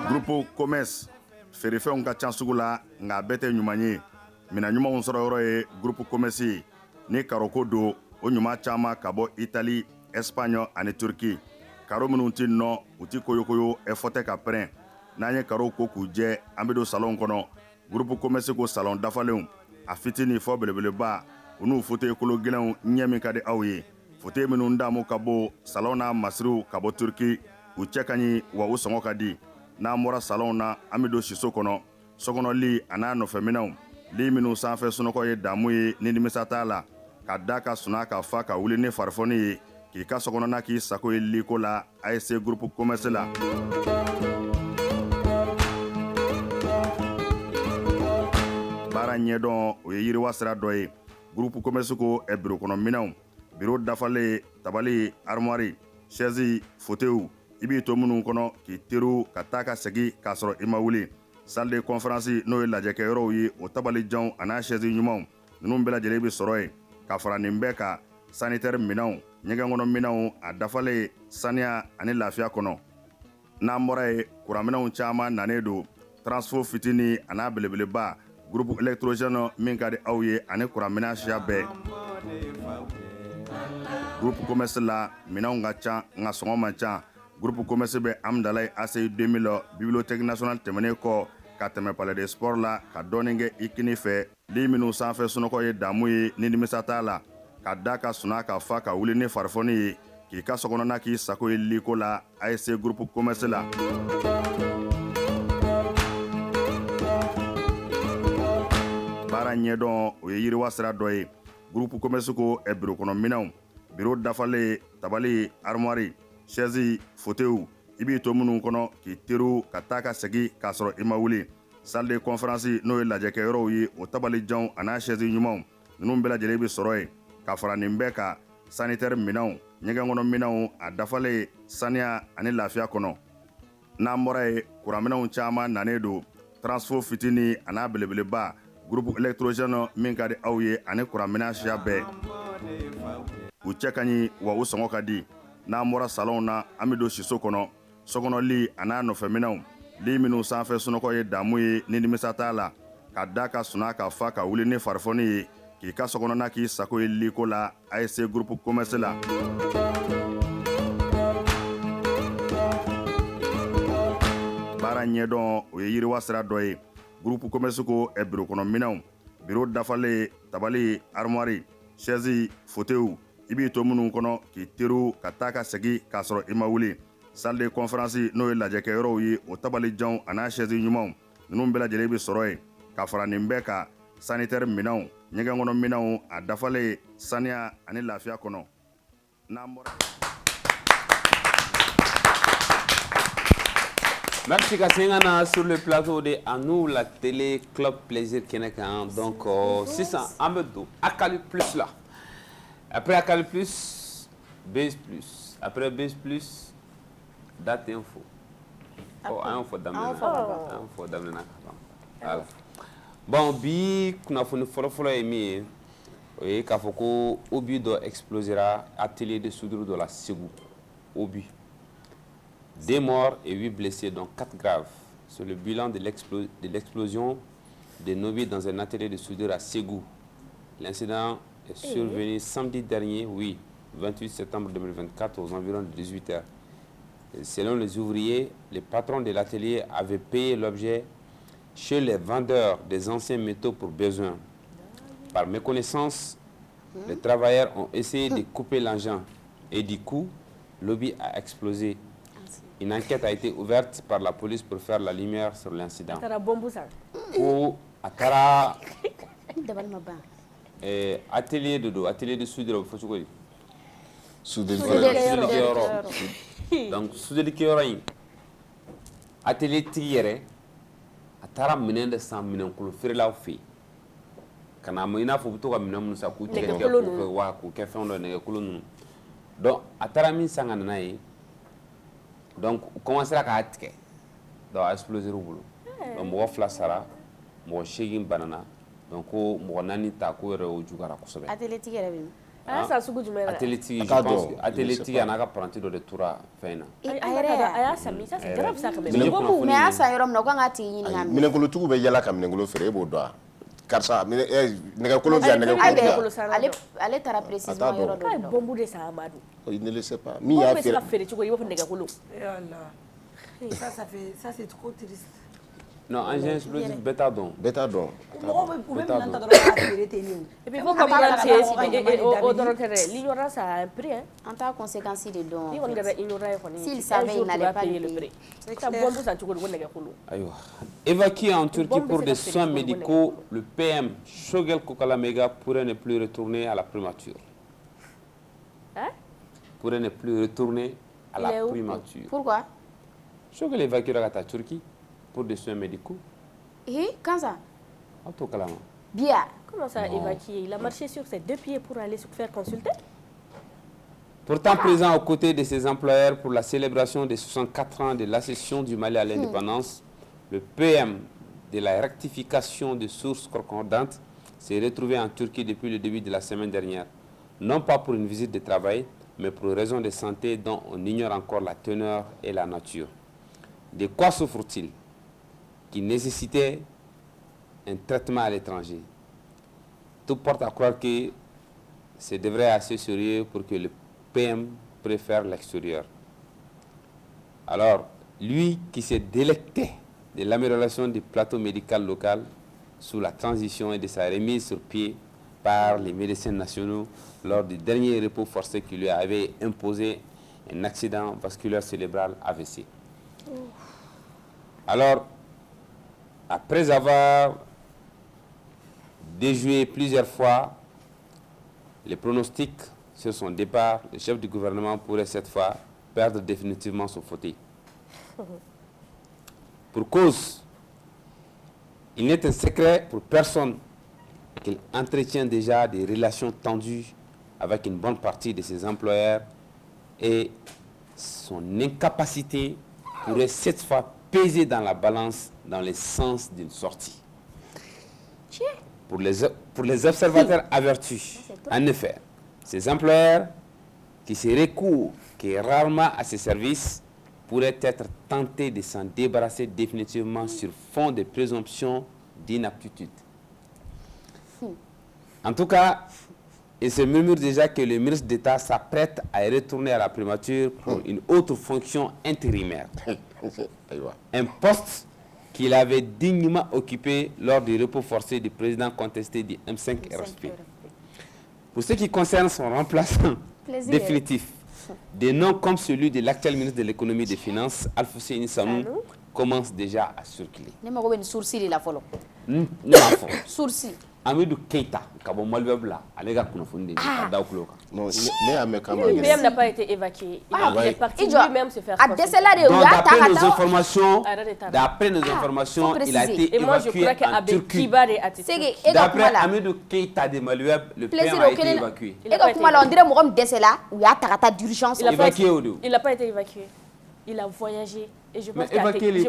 Groupe commerce feerefɛnw ka ca sugu la nka a bɛɛ tɛ ɲuman ye minɛn ɲumanw sɔrɔ yɔrɔ ye groupe commerce ye ni karoko don o ɲuman caman ka bɔ Italie, Espagne ani Turki. Karo minnu ti nɔ u ti koyokoyo fɔ tɛ ka pɛrɛn n'an ye karow ko k'u jɛ an bɛ don salon kɔnɔ groupe commerce ko salon dafalenw a fitini fɔ belebeleba u n'u fauteuil kolo gɛlɛnw ɲɛ min ka di aw ye fauteuil minnu damu ka bɔ salon na masiriw ka bɔ Turki u cɛ ka ɲi wa u sɔngɔ ka di n'an bɔra salon na an bɛ don siso kɔnɔ sokɔnɔ a n'a nɔfɛminɛnw li minnu sanfɛ sunɔgɔ ye damu ye ni nimisa t'a la ka da ka suna ka fa ka wuli ni farifoni ye k'i ka sokɔnɔna k'i sago ye liko la ASC groupe commerce la. Baara ɲɛdɔn o ye yiriwa sira dɔ ye groupe commerce ko biro kɔnɔ minɛnw biro dafalen tabali armoire chaise fauteuil i b'i to minnu kɔnɔ k'i teriw ka taa ka segin k'a sɔrɔ i ma wuli salle de conférence n'o ye lajɛkɛyɔrɔw ye o tabalijanw a n'a chaise ɲumanw ninnu bɛɛ lajɛlen bɛ sɔrɔ yen ka fara nin bɛɛ kan sanitaire minɛnw ɲɛgɛn kɔnɔ minɛnw a dafalen saniya ani lafiya kɔnɔ n'an bɔra ye kuranminɛnw caman nanen don transfo fitini a n'a belebeleba groupe électrogène min ka di aw ye ani kuranminɛn siya bɛɛ groupe commerce la minɛnw ka ca nka sɔngɔ man ca groupe commerce bɛ Amdalaye ACI 2000 bibliothèque nationale tɛmɛnen kɔ ka tɛmɛ palais des sports la ka dɔɔnin kɛ Ikini fɛ li minnu sanfɛ sunɔgɔ ye damu ye ni nimisa t'a la ka da ka suna ka fa ka wuli ni farifoni ye k'i ka sokɔnɔna k'i sago ye liko la ASC groupe commerce la. Baara ɲɛdɔn o ye yiriwa sira dɔ ye groupe commerce ko biro kɔnɔ minɛnw biro dafalen tabali armoire chaise fauteuil i b'i to minnu kɔnɔ k'i teriw ka taa ka segin k'a sɔrɔ i ma wuli salle de conférence n'o ye lajɛkɛyɔrɔw ye o tabalijanw a n'a chaise ɲumanw ninnu bɛɛ lajɛlen bɛ sɔrɔ yen ka fara nin bɛɛ kan sanitaire minɛnw ɲɛgɛn kɔnɔ minɛnw a dafalen saniya ani lafiya kɔnɔ n'an bɔra ye kuranminɛnw caman nanen don transfo fitini a n'a belebeleba groupe électrogène min ka di aw ye ani kuranminɛn siya bɛɛ u cɛ ka ɲi wa u sɔngɔ ka di n'an bɔra salon na an bɛ don siso kɔnɔ sokɔnɔ a n'a nɔfɛminɛnw li minnu sanfɛ sunɔgɔ ye damu ye ni nimisa t'a la ka da ka suna ka fa ka wuli ni farifoni ye k'i ka sokɔnɔna k'i sago ye liko la ASC groupe commerce la. Baara ɲɛdɔn o ye yiriwa sira dɔ ye groupe commerce ko biro kɔnɔ minɛnw biro dafalen tabali armoire chaise fauteuil i b'i to minnu kɔnɔ k'i teriw ka taa ka segin k'a sɔrɔ i ma wuli salle de conférence n'o ye lajɛkɛyɔrɔw ye o tabalijanw a n'a chaise ɲumanw ninnu bɛɛ lajɛlen bɛ sɔrɔ yen ka fara nin bɛɛ kan sanitaire minɛnw ɲɛgɛn kɔnɔ minɛnw a dafalen saniya ani lafiya kɔnɔ n'an bɔra. Merci Kassingana sur le plateau de À nous la télé Club Plaisir Kenekan. Donc, c'est ça, Amedo, Akali Plus là. Après Akali Plus, Base Plus. Après Base Plus, Date Info. Oh, Info d'Amena. Bon, bi, kuna foni folo emi, et Kafoko, Obi do explosera atelier de soudure de la Ségou. Obi. 2 morts et 8 blessés, dont 4 graves. Sur le bilan de l'explosion de Nobi dans un atelier de soudure à Ségou. L'incident est survenu samedi dernier, 28 septembre 2024, aux environs de 18h. Selon les ouvriers, les patrons de l'atelier avaient payé l'objet chez les vendeurs des anciens métaux pour besoin. Par méconnaissance, les travailleurs ont essayé de couper l'engin et du coup, l'objet a explosé. Une enquête a été ouverte par la police pour faire la lumière sur l'incident. Atelier de soudure, donc soudure atelier tigere atara minen de 100 millions ko firlaw fi kana mo ina fo to ka minna mun sa ku tigɛ kɛ wa ku kɛ fɛn dɔ nɛgɛ kolo ninnu donc a taara min san ka nana ye donc u commencera k'a tigɛ donc a explosé u bolo donc mɔgɔ 2 sara mɔgɔ 8 banana donc ko mɔgɔ 4 ta ko yɛrɛ o jugara kosɛbɛ atelier yɛrɛ bɛ a sa sugu jumɛn na atelier je pense atelier n'a ka apprenti dɔ de tora fɛn na a y'a sami ça c'est grave ça quand même mais a sa yɔrɔ min na ko an ka tigi ɲininka minɛnkolotigiw bɛ yala ka minɛnkolo feere e b'o dɔn wa karisa nɛgɛkolo diyan nɛgɛkolo ale taara précisément yɔrɔ dɔ la bombe de sa Amadou il ne le sait pas min y'a feere feere cogo i b'a fɔ nɛgɛkolo ça c'est trop triste. Non, engin explosif, bêta don. Bêta don. Et puis il faut comprendre l'ignorance a un prix. En tant que conséquence de don. S'il savait, il n'allait pas le prix. Évacué en Turquie pour des soins médicaux, le PM Shogel Kokalamega pourrait ne plus retourner à la primature. Pourrait ne plus retourner à la primature. Pourquoi? Shogel évacué la Turquie pour des soins médicaux. Et quand ça? Bien. Comment ça évacué? Il a marché sur ses 2 pieds pour aller se faire consulter. Pourtant présent aux côtés de ses employeurs pour la célébration des 64 ans de l'accession du Mali à l'indépendance, le PM de la rectification de sources concordantes s'est retrouvé en Turquie depuis le début de la semaine dernière. Non pas pour une visite de travail, mais pour raison de santé dont on ignore encore la teneur et la nature. De quoi souffre-t-il qui nécessitait un traitement à l'étranger? Tout porte à croire que ce devrait être assez sérieux pour que le PM préfère l'extérieur. Alors, lui qui s'est délecté de l'amélioration du plateau médical local sous la transition et de sa remise sur pied par les médecins nationaux lors du dernier repos forcé qui lui avait imposé un accident vasculaire cérébral AVC. Alors, après avoir déjoué plusieurs fois les pronostics sur son départ, le chef du gouvernement pourrait cette fois perdre définitivement son fauteuil. Pour cause, il n'est un secret pour personne qu'il entretient déjà des relations tendues avec une bonne partie de ses employeurs et son incapacité pourrait cette fois peser dans la balance dans le sens d'une sortie. Pour les observateurs avertis, en effet, ces employeurs qui se recourent rarement à ces services pourraient être tentés de s'en débarrasser définitivement sur fond de présomption d'inaptitude. En tout cas, il se murmure déjà que le ministre d'État s'apprête à retourner à la primature pour une autre fonction intérimaire. Un poste qu'il avait dignement occupé lors du repos forcé du président contesté du M5 RSP. Pour ce qui concerne son remplaçant définitif, des noms comme celui de l'actuel ministre de l'économie et des finances, Alfousseni Sanou, commencent déjà à circuler. Sourcil. Amidou Keita, Kabo Malbebla, Alega Kunofundi, Daukloka. Non, le PM n'a pas été évacué. Il est parti lui-même se faire d'après nos informations, il a été et moi je crois qu'Abe Kibare a été évacué. D'après Amidou Keita de Malueb, le PM a été évacué. Il n'a pas été évacué. Il a voyagé. Et je pense évacuer,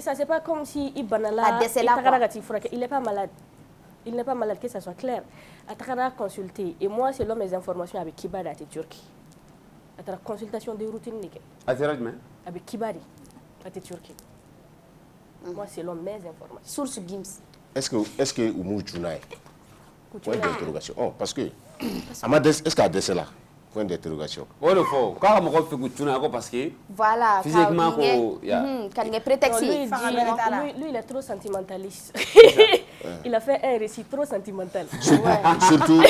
ça c'est pas comme si il n'est pas malade. Il n'est pas malade, que ça soit clair. A consulté. Et moi, selon mes informations, avec Kibari à Turquie. À la consultation de routine. Avec Kibari à Turquie. Moi, selon mes informations. Source Gims. Est-ce que Oumou Djounaï? Point d'interrogation. Oh, parce que. Est-ce qu'il a décès là? Point d'interrogation. Voilà. Physiquement, lui, il est trop sentimentaliste. Il a fait un récit trop sentimental. Surtout,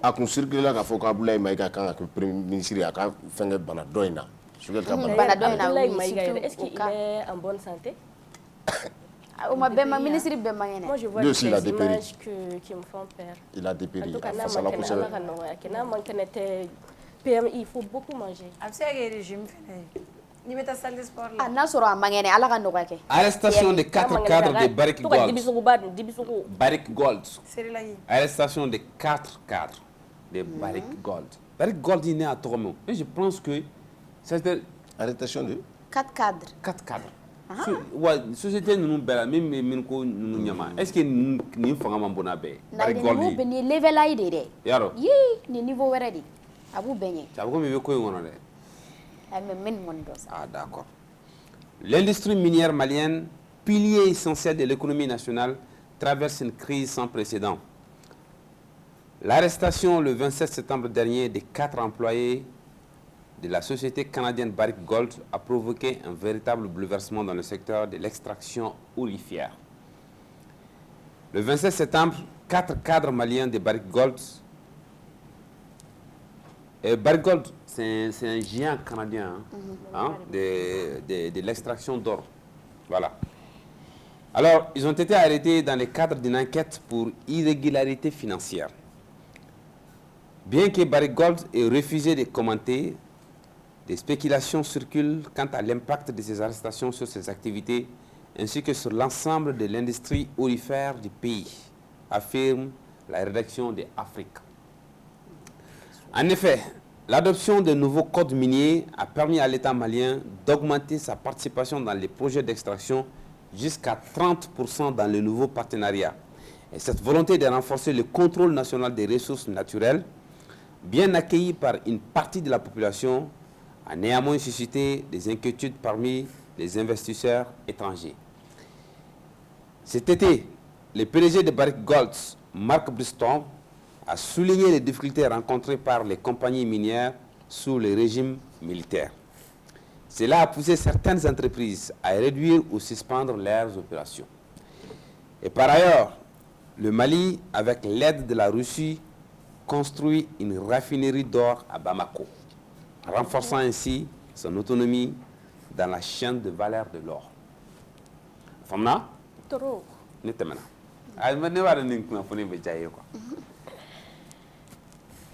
à qu'on circule là, il faut qu'on ait un premier ministre qui a fait un banadoina. Est-ce qu'il est en bonne santé? Moi, je vois des images qui me font peur. Il a dépéri. En tout cas, PMI, il faut beaucoup manger. Avec le régime, Arrestation de 4 cadres de Barrick Gold. Barrick Gold. Arrestation de 4 cadres de Barrick Gold. Barrick Gold, il est à Toronto. Et je pense que c'est arrestation de 4 cadres. 4 cadres. La société nous même est-ce que nous faisons un bon abbé? Barrick Gold. Nous benye level aide de. Yaro. Yi ni niveau wéré di. Abu benye. Ça va comme quoi on est. Ah d'accord. L'industrie minière malienne, pilier essentiel de l'économie nationale, traverse une crise sans précédent. L'arrestation le 27 septembre dernier des 4 employés de la société canadienne Barrick Gold a provoqué un véritable bouleversement dans le secteur de l'extraction aurifère. Le 27 septembre, 4 cadres maliens de Barrick Gold. Barrick Gold, c'est un géant canadien de l'extraction d'or. Voilà. Alors, ils ont été arrêtés dans le cadre d'une enquête pour irrégularité financière. Bien que Barrick Gold ait refusé de commenter, des spéculations circulent quant à l'impact de ces arrestations sur ses activités ainsi que sur l'ensemble de l'industrie aurifère du pays, affirme la rédaction de Afrique. En effet, l'adoption de nouveaux codes miniers a permis à l'État malien d'augmenter sa participation dans les projets d'extraction jusqu'à 30% dans le nouveau partenariat. Et cette volonté de renforcer le contrôle national des ressources naturelles, bien accueillie par une partie de la population, a néanmoins suscité des inquiétudes parmi les investisseurs étrangers. Cet été, le PDG de Barrick Gold, Mark Bristow, a souligné les difficultés rencontrées par les compagnies minières sous le régime militaire. Cela a poussé certaines entreprises à réduire ou suspendre leurs opérations. Et par ailleurs, le Mali, avec l'aide de la Russie, construit une raffinerie d'or à Bamako, renforçant ainsi son autonomie dans la chaîne de valeur de l'or. Famna? Trop.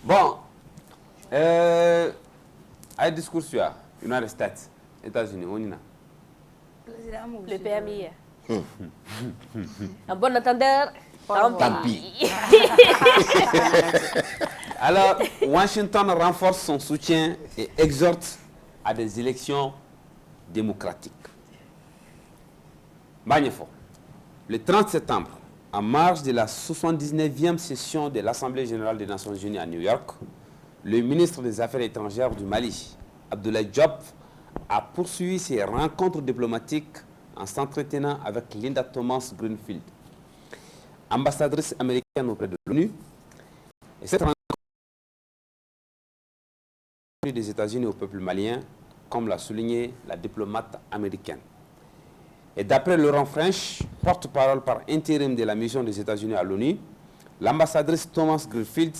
Bon, à discours sur United States, États-Unis, on y a. Le PMI. Un bon entendeur. Tant pis. Alors, Washington renforce son soutien et exhorte à des élections démocratiques. Magnifo. Le 30 septembre, en marge de la 79e session de l'Assemblée générale des Nations unies à New York, le ministre des Affaires étrangères du Mali, Abdoulaye Diop, a poursuivi ses rencontres diplomatiques en s'entretenant avec Linda Thomas-Greenfield, ambassadrice américaine auprès de l'ONU. Et cette rencontre des États-Unis au peuple malien, comme l'a souligné la diplomate américaine. Et d'après Laurent French, porte-parole par intérim de la mission des États-Unis à l'ONU, l'ambassadrice Thomas Greenfield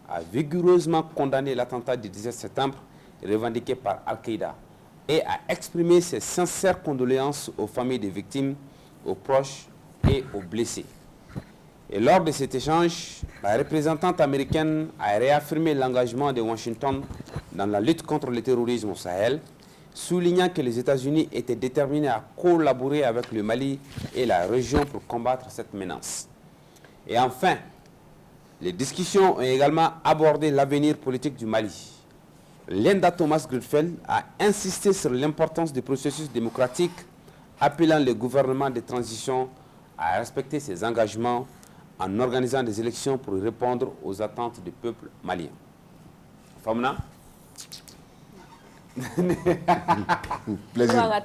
a vigoureusement condamné l'attentat du 17 septembre revendiqué par Al-Qaïda et a exprimé ses sincères condoléances aux familles des victimes, aux proches et aux blessés. Et lors de cet échange, la représentante américaine a réaffirmé l'engagement de Washington dans la lutte contre le terrorisme au Sahel, soulignant que les États-Unis étaient déterminés à collaborer avec le Mali et la région pour combattre cette menace. Et enfin, les discussions ont également abordé l'avenir politique du Mali. Linda Thomas-Greenfield a insisté sur l'importance du processus démocratique, appelant le gouvernement de transition à respecter ses engagements en organisant des élections pour répondre aux attentes du peuple malien. Famna? Plaisir.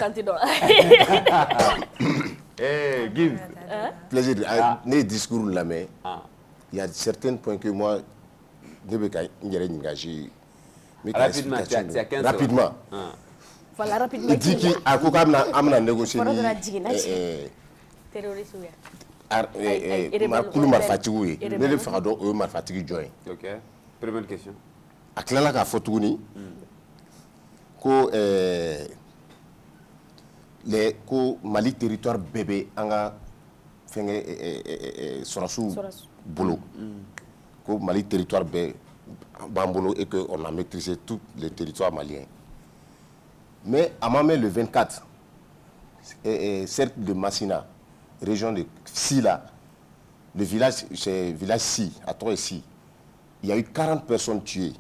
Give. Plaisir. Les discours là, mais il y a certains points que moi, je vais engager. Rapidement, rapidement. Voilà, rapidement. Il dit qu'il a négocié. Terroriste. Kulu marifatigiw ye ne de fɛ ka dɔn o ye marifatigi jɔn ye. Ok, première question. A tilala k'a fɔ tuguni ko ko Mali territoire bɛɛ bɛ an ka fɛngɛ sɔrɔsiw bolo ko Mali territoire bɛɛ b'an bolo et que on a maîtrisé tout le territoire malien. Mais à Mamé, le 24, cercle de Massina, région de Sila, le village, c'est village Si, à Troyes-Si, il y a eu 40 personnes tuées.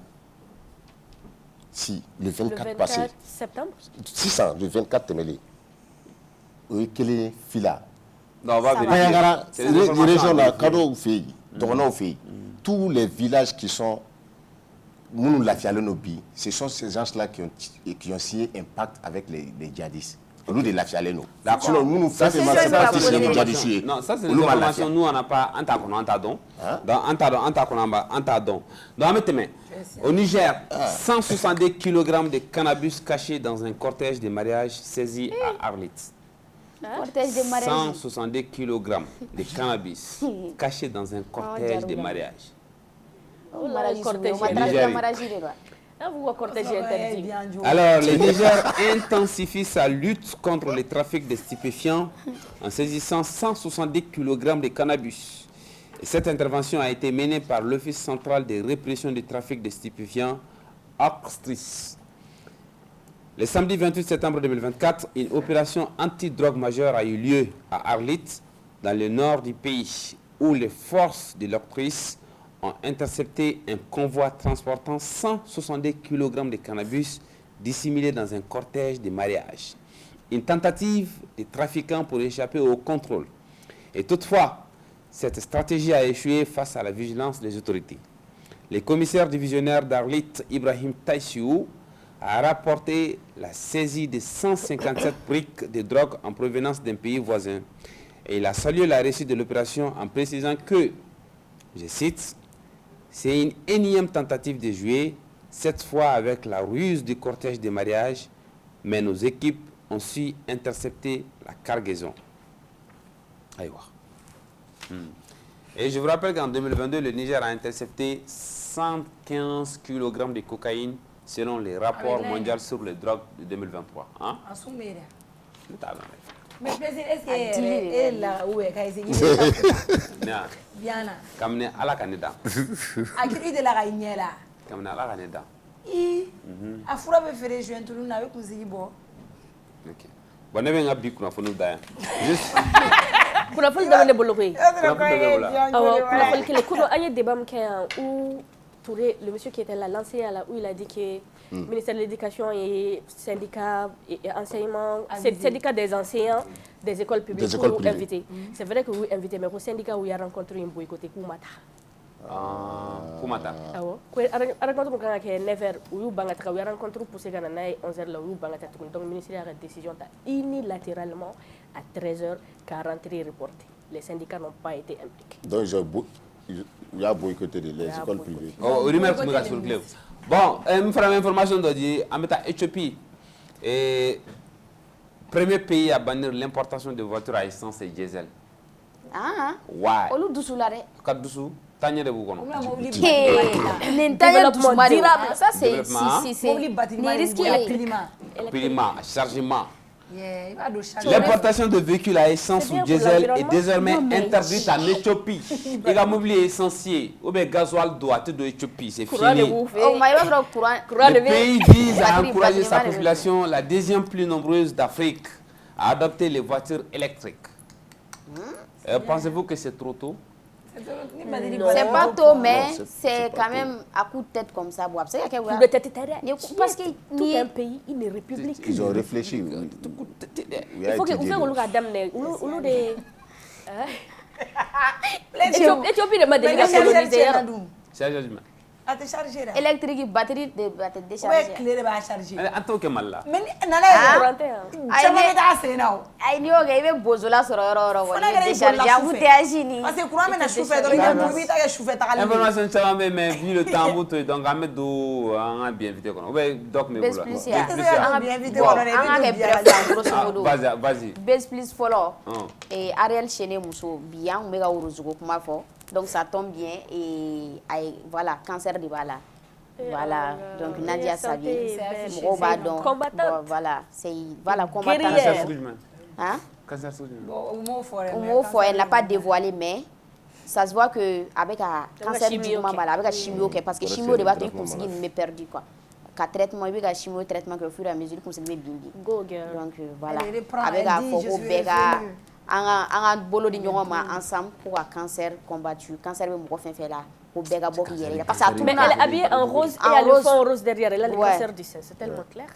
Si, le 24 passé. Septembre 600, le 24 Temeli. Oui, quel est Fila? Non, on va vérifier. Les régions là, Kado fait, Dono fait, tous les villages qui sont Mounou Lafialenobi, ce sont ces gens-là qui ont signé un pacte avec les djihadistes. Nous, de Lafialeno. Sinon, nous faisons partie des djihadistes. Non, ça c'est une information, nous on n'a pas un tacono, un tadon. Donc, au Niger, 170 kg de cannabis cachés dans un cortège de mariage saisi à Arlit. 170 kg de cannabis cachés dans un cortège de mariage. Alors, le Niger intensifie sa lutte contre le trafic de stupéfiants en saisissant 170 kg de cannabis. Et cette intervention a été menée par l'Office central de répression du trafic de stupéfiants, OCRTIS. Le samedi 28 septembre 2024, une opération anti-drogue majeure a eu lieu à Arlit, dans le nord du pays, où les forces de l'OCRTIS ont intercepté un convoi transportant 170 kg de cannabis dissimulé dans un cortège de mariage. Une tentative des trafiquants pour échapper au contrôle. Et toutefois, cette stratégie a échoué face à la vigilance des autorités. Le commissaire divisionnaire d'Arlit, Ibrahim Taïsiou, a rapporté la saisie de 157 briques de drogue en provenance d'un pays voisin. Et il a salué la réussite de l'opération en précisant que, je cite, c'est une énième tentative de jouer, cette fois avec la ruse du cortège de mariage, mais nos équipes ont su intercepter la cargaison. Aïwa. Et je vous rappelle qu'en 2022, le Niger a intercepté 115 kg de cocaïne selon les rapports mondiaux sur les drogues de 2023. Hein? Mais est-ce que là où est bien là comme ala canada akiri de la gagne là comme ala canada a fura be fere joint tout na avec musique bon OK bon ne nga bi kuna fonu da juste kuna fonu da ne bolokoy kuna fonu que le kudo anye débat où Touré, le monsieur qui était là, l'enseignant là, où il a dit que le ministère de l'Éducation et syndicat et enseignement, syndicat des enseignants des écoles publiques pour vous inviter. C'est vrai que vous invitez, mais au syndicat où il a rencontré un boycotté Koumata. Koumata. Ah ouais. A rencontré quelqu'un qui est 9h, où il a rencontré pour ces gars-là 11h là, où il a donc le ministère a décision unilatéralement à 13h43 reporté. Les syndicats n'ont pas été impliqués. Donc il y a boycotté les écoles privées. Oh, remarque sur le club. Bon, je ferai l'information de Éthiopie. Premier pays à bannir l'importation de voitures à essence et diesel. Ah, ouais. Olu dousoulare. Kad doucou, tanya de bougon. Développement durable, ça c'est risqué. Pilima, chargement. L'importation de véhicules à essence ou diesel est désormais interdite en Éthiopie. Il a mobilier essentiel ou bien gasoil doit être de l'Éthiopie, c'est fini. Le pays vise à encourager sa population, la deuxième plus nombreuse d'Afrique, à adopter les voitures électriques. Pensez-vous que c'est trop tôt? C'est pas tôt, mais c'est quand même à coup de tête comme ça. Parce que tout un pays, une république. Ils ont réfléchi. Il faut que vous regardiez l'Éthiopie de Madrid. électrique batterie de décharger. Clé de charger. En tant que mal là. Mais nana ay ni oge ibe bozola soro yoro décharger vous t'agini parce que courant mena chauffeur donc il bi ta chauffeur ta kali information ça va mais vu le temps bout donc on met do on bien invité quoi ouais doc mais voilà on bien invité on vas-y base please follow et Ariel Chené Muso bien mega uruzugo kuma fo. Donc ça tombe bien et voilà, cancer de bala. Voilà, donc Nadia Sabi, Mroba donc voilà, c'est voilà combattant. Hein? Cancer souligne. Au mot elle n'a pas dévoilé mais ça se voit que avec un cancer du maman avec un chimio parce que chimio de battre comme si il me perdu quoi. ka traitement i bɛ ka chimio traitement kɛ au fur et à mesure kun se bɛ bin go girl donc voilà a bɛ ka fɔ ko bɛɛ ka an ka bolo di ɲɔgɔn ma ensemble pour ka cancer combattu cancer bɛ mɔgɔ fɛn fɛn la ko bɛɛ ka bɔ k'i yɛrɛ parce que a mais elle est habillée en rose et il y a le fond rose derrière elle a le cancer du sein c'est tellement clair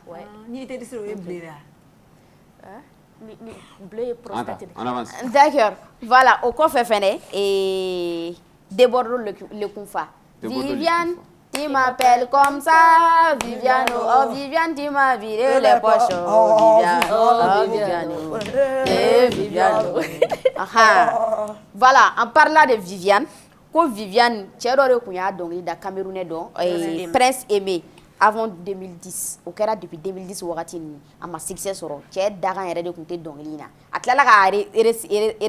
ouais ni tɛ disi o ye bleu ni bleu et prostate on avance d'accord voilà au kɔfɛ fɛnɛ déborde le kunfa Viviane tu m'appelles comme ça Viviane oh Viviane tu m'as viré les poches oh Viviane oh Viviane voilà en parlant de Viviane ko Viviane cɛ dɔ de kun y'a dɔnkili da Camerounais dɔn Prince Aimé avant 2010 o kɛra depuis 2010 wagati ninnu a ma succès sɔrɔ cɛ dakan yɛrɛ de kun tɛ dɔnkili na a tilala ka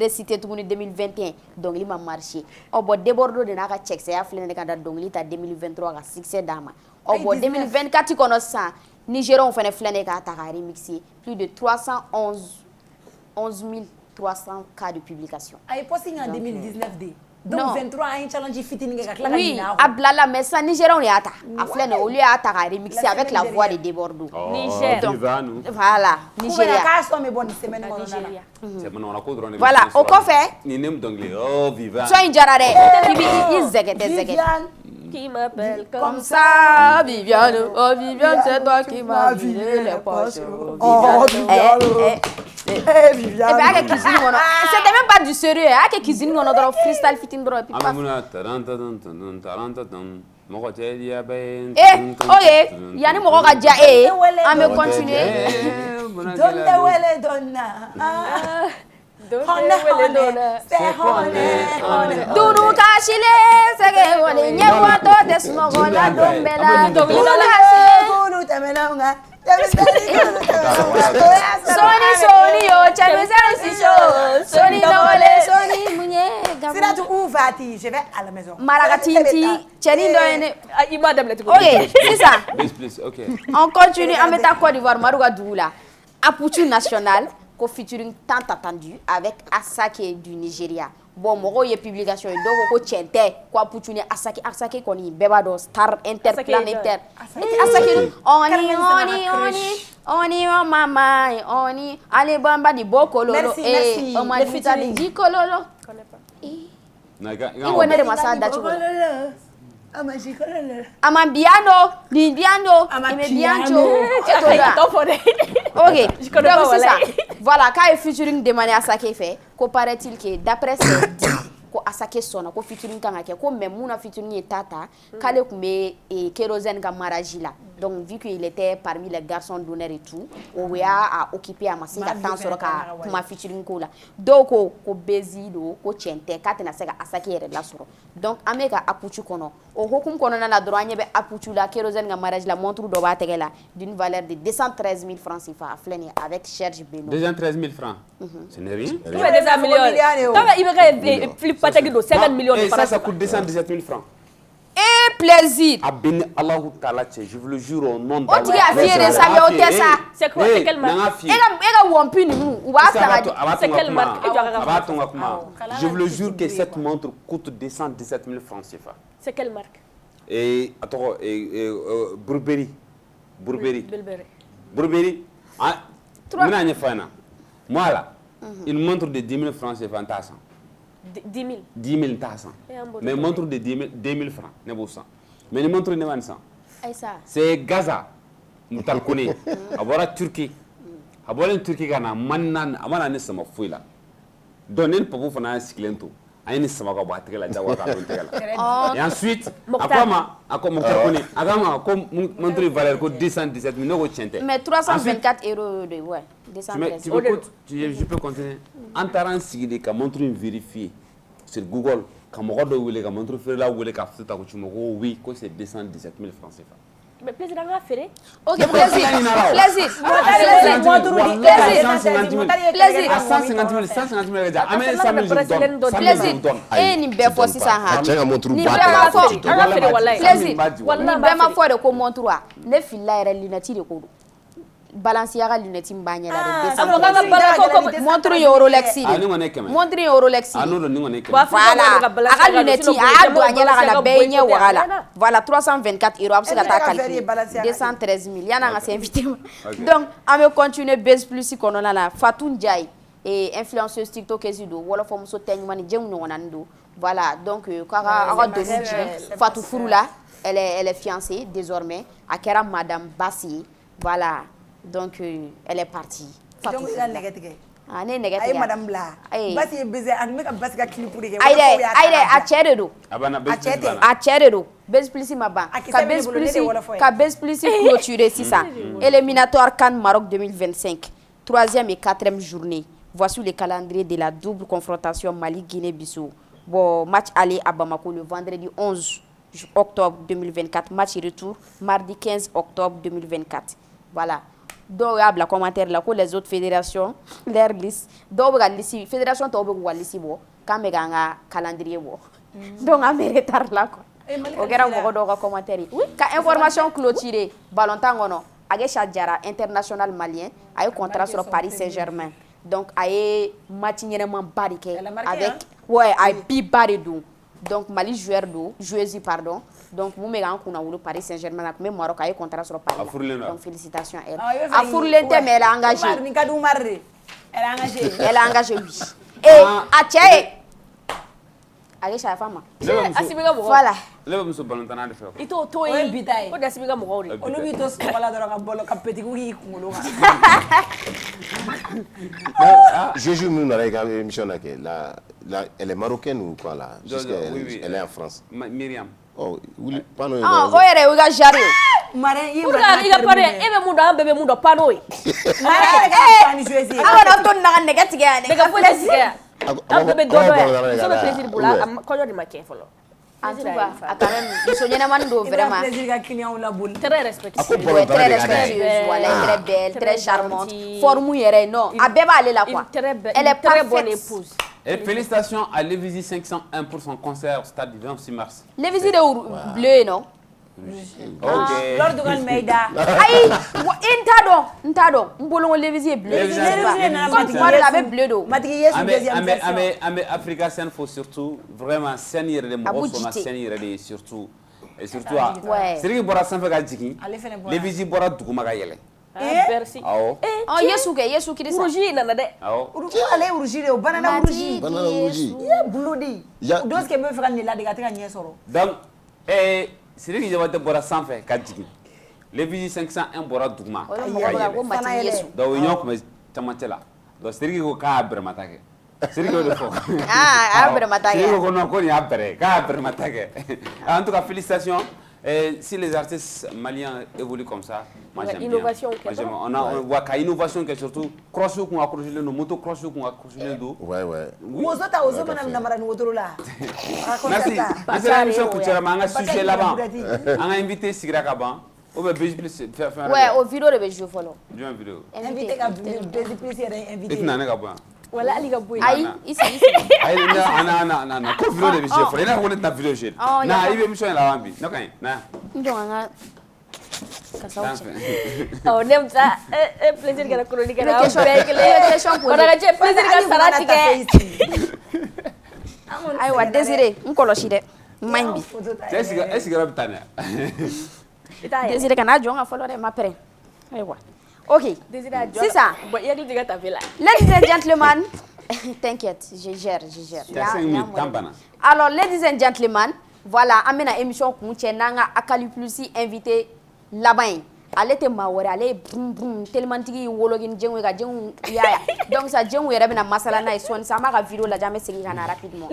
réciter tuguni 2021 dɔnkili ma marché bon Debordo de n'a ka cɛkisɛya filɛ ne ka da dɔnkili ta 2023 ka succès d'a ma bon 2024 kɔnɔ sisan Nigériens fɛnɛ filɛ ne k'a ta ka remixer plus de 11 300 cas de publication a ye posting en 2019 de donc 23 an ye challenge fitinin kɛ ka tila ka oui ɲin'a a bilala mais sisan Nigériens y'a ta a filɛ nin olu y'a ta ka remixer avec la voix de Debordo Niger voilà Nigeria k'a sɔn bɛ bɔ nin semaine kɔnɔna la voilà o kɔfɛ ni ne dɔnkili oh Viviane so in jara dɛ i zɛgɛtɛ qui m'appelle comme ça Viviane oh Viviane c'est toi qui m'as vidé les poches oh Viviane Viviane et puis a kɛ cuisine kɔnɔ c'était même pas du sérieux a kɛ cuisine kɔnɔ dɔrɔn freestyle fitinin dɔrɔn et puis paf mɔgɔ cɛ diya bɛ ok yanni mɔgɔ ka diya an bɛ continuer donne wele donna Dunu kasile sege wale nyekwato tɛ sunɔgɔ la don bɛɛ la dunu kasile soni yo cɛmisɛnw si so soni nɔgɔle soni muɲɛ Siratu où vas-tu? Je vais à la maison. Marakatiti cɛnin dɔ ye ne i m'a daminɛ tugun ok sisan please ok on continue an bɛ taa Côte d'Ivoire Madu ka dugu la Apuchu National ko featuring tant attendu avec Asake du Nigeria. Bon, mɔgɔw ye publication ye dɔw ko tiɲɛ tɛ ko Apuchu ni Asake kɔni bɛɛ b'a dɔn star interplanétaire. Asake oni oh mama oni ale bamba di bokololo merci o ma featuring di kololo. I wone de masa da chugo. Amambiano, Lindiano, Imediancho, ok, donc c'est ça. Voilà, quand il featuring demandé à Asake fait, qu'on paraît-il que d'après ses dits, ko Asake sona, ko featuring kanga ke, ko même mouna featuring est tata, kale kumbe et kérosène ka maraji là. Donc vu qu'il était parmi les garçons d'honneur et tout, on a occupé à masser la temps sur ka featuring ko là. Donc ko bezido, ko chente, katena sega Asake yere la soro. Donc ameka Apuchu kono. O hokum kono na la droit be Apuchu la kérosène ka maraji la montre do ba tegela d'une valeur de 213 000 francs CFA fleni avec Serge Beno. 213 000 francs. Ce n'est rien. Il va déjà millions. Quand il va flip pataki do 50 millions de francs. Ça coûte 217 000 francs. Et plaisir. Abeni Allahu Ta'ala, je vous le jure au nom d'Allah. On t'a fier de ça, mais on t'a ça. C'est quoi? C'est quelle marque? Et wampi nous, ou c'est quelle marque? Je vous le jure que cette montre coûte 217 000 francs CFA. C'est quelle marque? Et attends, Burberry. Ah, moi là, une montre de 10 000 francs c'est fantastique. 10 000. 10 000 tassans. Mais une montre de 2 000 francs, n'est pas ça. Mais une montre de 900. C'est Gaza. Nous t'en connaissons. Avoir Turquie. Avoir une Turquie qui a manan, amana ne sama fouila. Donner le pauvre fana cyclento. Aïe sama ka battre la jawa ka tegala. Et ensuite, après comme montre valeur ko 217 000 euros tiente. Mais 324 € de ouais. Je peux continuer. En tarant signé ka montre vérifier sur Google ka mogo do wele ka montre faire la wele ka futa ko chumo oui ko c'est 217 000 francs CFA. Mais plaisir à faire. Ok, plaisir. Plaisir. 150 000 déjà. Amène 100 000 je donne. Plaisir. Et ni bɛ fɔ sisan ha. Tiens montre Ni bɛ ma fɔ. Plaisir. Ni bɛ ma fɔ de ko montre wa. Ne fila yɛrɛ lunette de ko. Balenciaga lunette bagné la de montre Rolex montre Rolex voilà aga lunette a douanier la na beigné voilà 324 € après ka calculer 213 000 yana nga s'inviter donc on va continuer base plus kono la Fatou Ndiaye et influenceuse TikTok ezido wala fo muso tenyumani jeng no nando voilà donc kara aga de Fatou Furula elle est fiancée désormais à Kera Madame Bassi voilà donc elle est partie donc il a négatif ah né négatif ay madame la Bassi baiser ak make Bassi ka clip pour que aïe a cheredo a cheredo base plus ma ban ka base plus clôturé c'est ça éliminatoire CAN Maroc 2025 troisième et quatrième journée. Voici le calendrier de la double confrontation Mali-Guinée-Bissau. Bon, match aller à Bamako le vendredi 11 octobre 2024. Match retour mardi 15 octobre 2024. Voilà. Donc, il y a des commentaires là, les autres fédérations, leur liste. Donc, la fédération est en liste, quand il y a un calendrier. Donc, il y a un retard là. Il y a un commentaire. Oui, quand information clôturée, Ballon Aguesha Diarra, international malien, a eu contrat sur Paris Saint-Germain. Donc, a eu matinièrement barriqué avec a bibaridou. Donc, Mali joueuse pardon. Donc, vous m'avez dit Paris Saint-Germain, mais Maroc a eu contrat sur Paris. Donc, félicitations à elle. A Fourlente, mais elle a engagé. Elle a engagé, oui. Et à Tchaï. Aguesha femme. Voilà. Le muso balantana de fe. Ito to yi bitai. Ko dasibiga mo gori. Olu bi to wala dora ka bolo ka petit ku yi kungolo. Jojo nous na la émission là elle est marocaine ou quoi là elle est en France. Myriam. Oh, oui, pano. Ah, o ere uga jari. Mare yi ba. Iga pare ebe mundo am bebe mundo pano yi. Mare ka pani jouer. Awa to na negative yani. Daga fo dasiga. Am bebe dodo ya. So be plaisir bula am ko jodi ma ke folo. En tout cas, vraiment. Très respectueuse. Très respectueuse, voilà, très belle, très charmante. Formule, non. Abeba, elle est là quoi. Elle est très bonne épouse. Et félicitations à Lévizy 501 pour son concert au stade du 26 mars. Lévizy de bleu, non? Ok. Lors de Meida. Aïe, Ntado. Mbolo Lévizy est bleu. Lévizy est bleu d'eau. Amé Africa Scène faut surtout vraiment scène de mo so na scène de surtout et surtout c'est que bora sanfɛ ka jigin Lévizy bora duguma ka yɛlɛ. Merci. Awo. Oh Yesu ki disa. Uruji nana de. Awo. Ale uruji de banana uruji. Ya blodi. Dos ke me fera ni la de ka tika nyɛ sɔrɔ. Donc c'est que Jabate bora sanfɛ ka jigin. Lévizy 501 bora duguma. Donc ñoo kuma tamante la. Donc c'est que ko ka bermata kɛ. C'est que de fo. Ah, bermata kɛ. C'est que ko non ko ni a bere, ka bermata kɛ. En tout cas félicitations. Et si les artistes maliens évoluent comme ça, moi j'aime bien. Innovation. On voit qu'à innovation que surtout cross qu'on a croisé le moto cross qu'on a croisé le dos. Ouais. Ozota manam namara no la. Merci. C'est la mission que tu as manga sujet là-bas. On a invité Sigra Kaban. On va faire. Ouais, au vidéo de jouer follow. Bien vidéo. Invité ka plus invité. Et nana Kaban. Wala ali ga boy. Aïe, ici. Aïe, non. Ko vidéo de jouer follow. Ina ko na vidéo jeu. Na ibe mission la wambi. No kan. Na. Ndonga. Kasauche. Oh, nem ça. Plaisir que la chronique là. Question pour. On a plaisir que ça la tique. Aïwa, Désiré, nkoloshi de. Maimbi. Est-ce que rabtana? Désiré kana jonga follow de ma près. Aïwa. Ok, c'est ça. Ladies and gentlemen, t'inquiète, je gère. Alors, ladies and gentlemen, voilà, amena émission kunche nanga akali plusi invité là-bas. Elle était mawore, elle est brum tellement tigi wologin jengwe ga jeng yaya. Donc ça jengwe rebe na masala na iswan ça ma vidéo la jamais segi kana rapidement.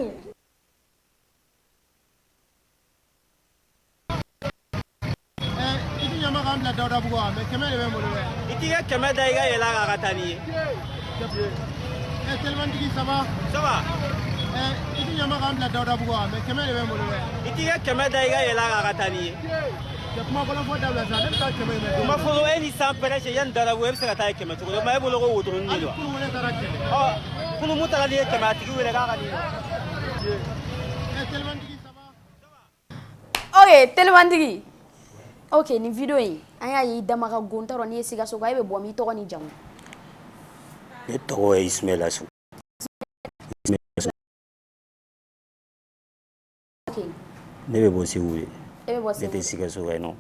Ikiga kɛmɛ da i ka yɛlɛ a ka taa ni ye. Telimantigi ça va? Ça va. I ti ɲama k'an bila Dawudabugu wa mais kɛmɛ de bɛ n bolo dɛ. Ikiga kɛmɛ da i ka yɛlɛ a ka taa ni ye. Ka kuma fɔlɔfɔ dabila sa ne bɛ taa kɛmɛ in Kuma fɔlɔ e ni san pɛrɛ cɛ yanni Dawudabugu e bɛ se ka taa ye kɛmɛ cogo di? O ma e bolo ko wotoronin de don wa? Kunu wele taara kɛmɛ. Kunu mun taara n'i ye kɛmɛ a tigi wele k'a ka nin ye. Telimantigi ça va? Ok, Telimantigi. Ok, ni vidéo in an y'a ye i dama ka gon t'a dɔn n'i ye Sikaso kan e bɛ bɔ min i tɔgɔ ni jamu. Ne tɔgɔ ye Ismaila Su. Ok. Ne bɛ bɔ Segu de. E bɛ bɔ Ne Segu. tɛ Sikaso kan non.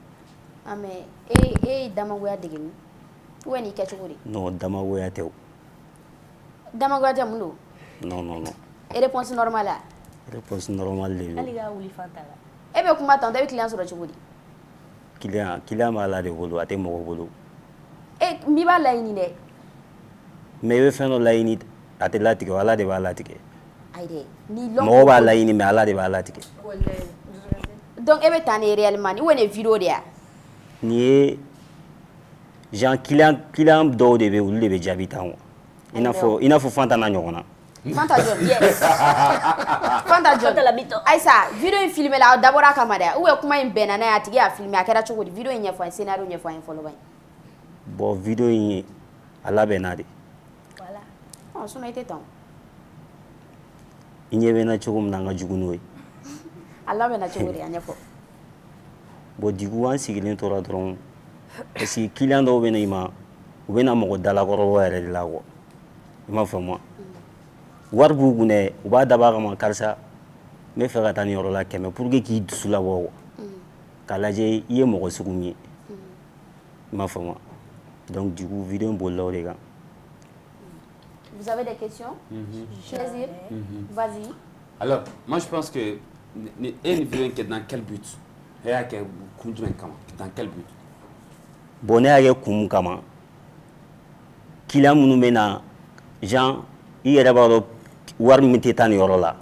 Ah mais e damagoya dege min ou bien n'i kɛ cogo di. Non damagoya tɛ o. Damagoya tɛ mun don. Non non non. Réponse normale a. Réponse normale de hali don. ka wuli fan t'a la. E bɛ kuma tan e bɛ client sɔrɔ cogo di. Client b'a la de bolo a tɛ mɔgɔ bolo. E n'i b'a laɲini dɛ. Mais i bɛ fɛn dɔ laɲini a tɛ latigɛ o Ala de b'a latigɛ. Ayi dɛ ni Mɔgɔ b'a laɲini mais Ala de b'a latigɛ. Donc e bɛ taa ni réellement ni ou bien vidéo de ya. Nin ye genre client dɔw de bɛ olu de bɛ jaabi tan quoi. I n'a fɔ Fantana ɲɔgɔn na. Fanta John, yes. Fanta John. Aïssa, vidéo in filmé la d'abord a kama dɛ ou bien kuma in bɛnna n'a ye a tigi y'a filmé a kɛra cogo di vidéo in ɲɛfɔ an ye scénario ɲɛfɔ an ye fɔlɔ ban. Bon vidéo in a labɛnna de. Voilà. Oh sinon i tɛ tan. I ɲɛ bɛ na cogo min na an ka jugu n'o ye. A labɛnna cogo di a ɲɛfɔ. Bon du coup an sigilen tora dɔrɔn parce que client dɔw bɛ na i ma u bɛ na mɔgɔ dalakɔrɔ yɛrɛ de la quoi. I m'a faamu. Wari b'u kun dɛ u b'a dabɔ a kama karisa n bɛ fɛ ka taa nin yɔrɔ la 100 pour que k'i dusu labɔ k'a lajɛ i ye mɔgɔ sugu min ye. I m'a faamu. Donc du coup vidéo in bolila o de kan. Vous avez des questions? Plaisir. Vas-y. Alors, moi je pense que une vidéo qui est dans quel but? Dans quel but? Bon ne y'a kɛ kun mun kama client minnu bɛ na Jean i yɛrɛ b'a dɔn wari min tɛ taa nin yɔrɔ la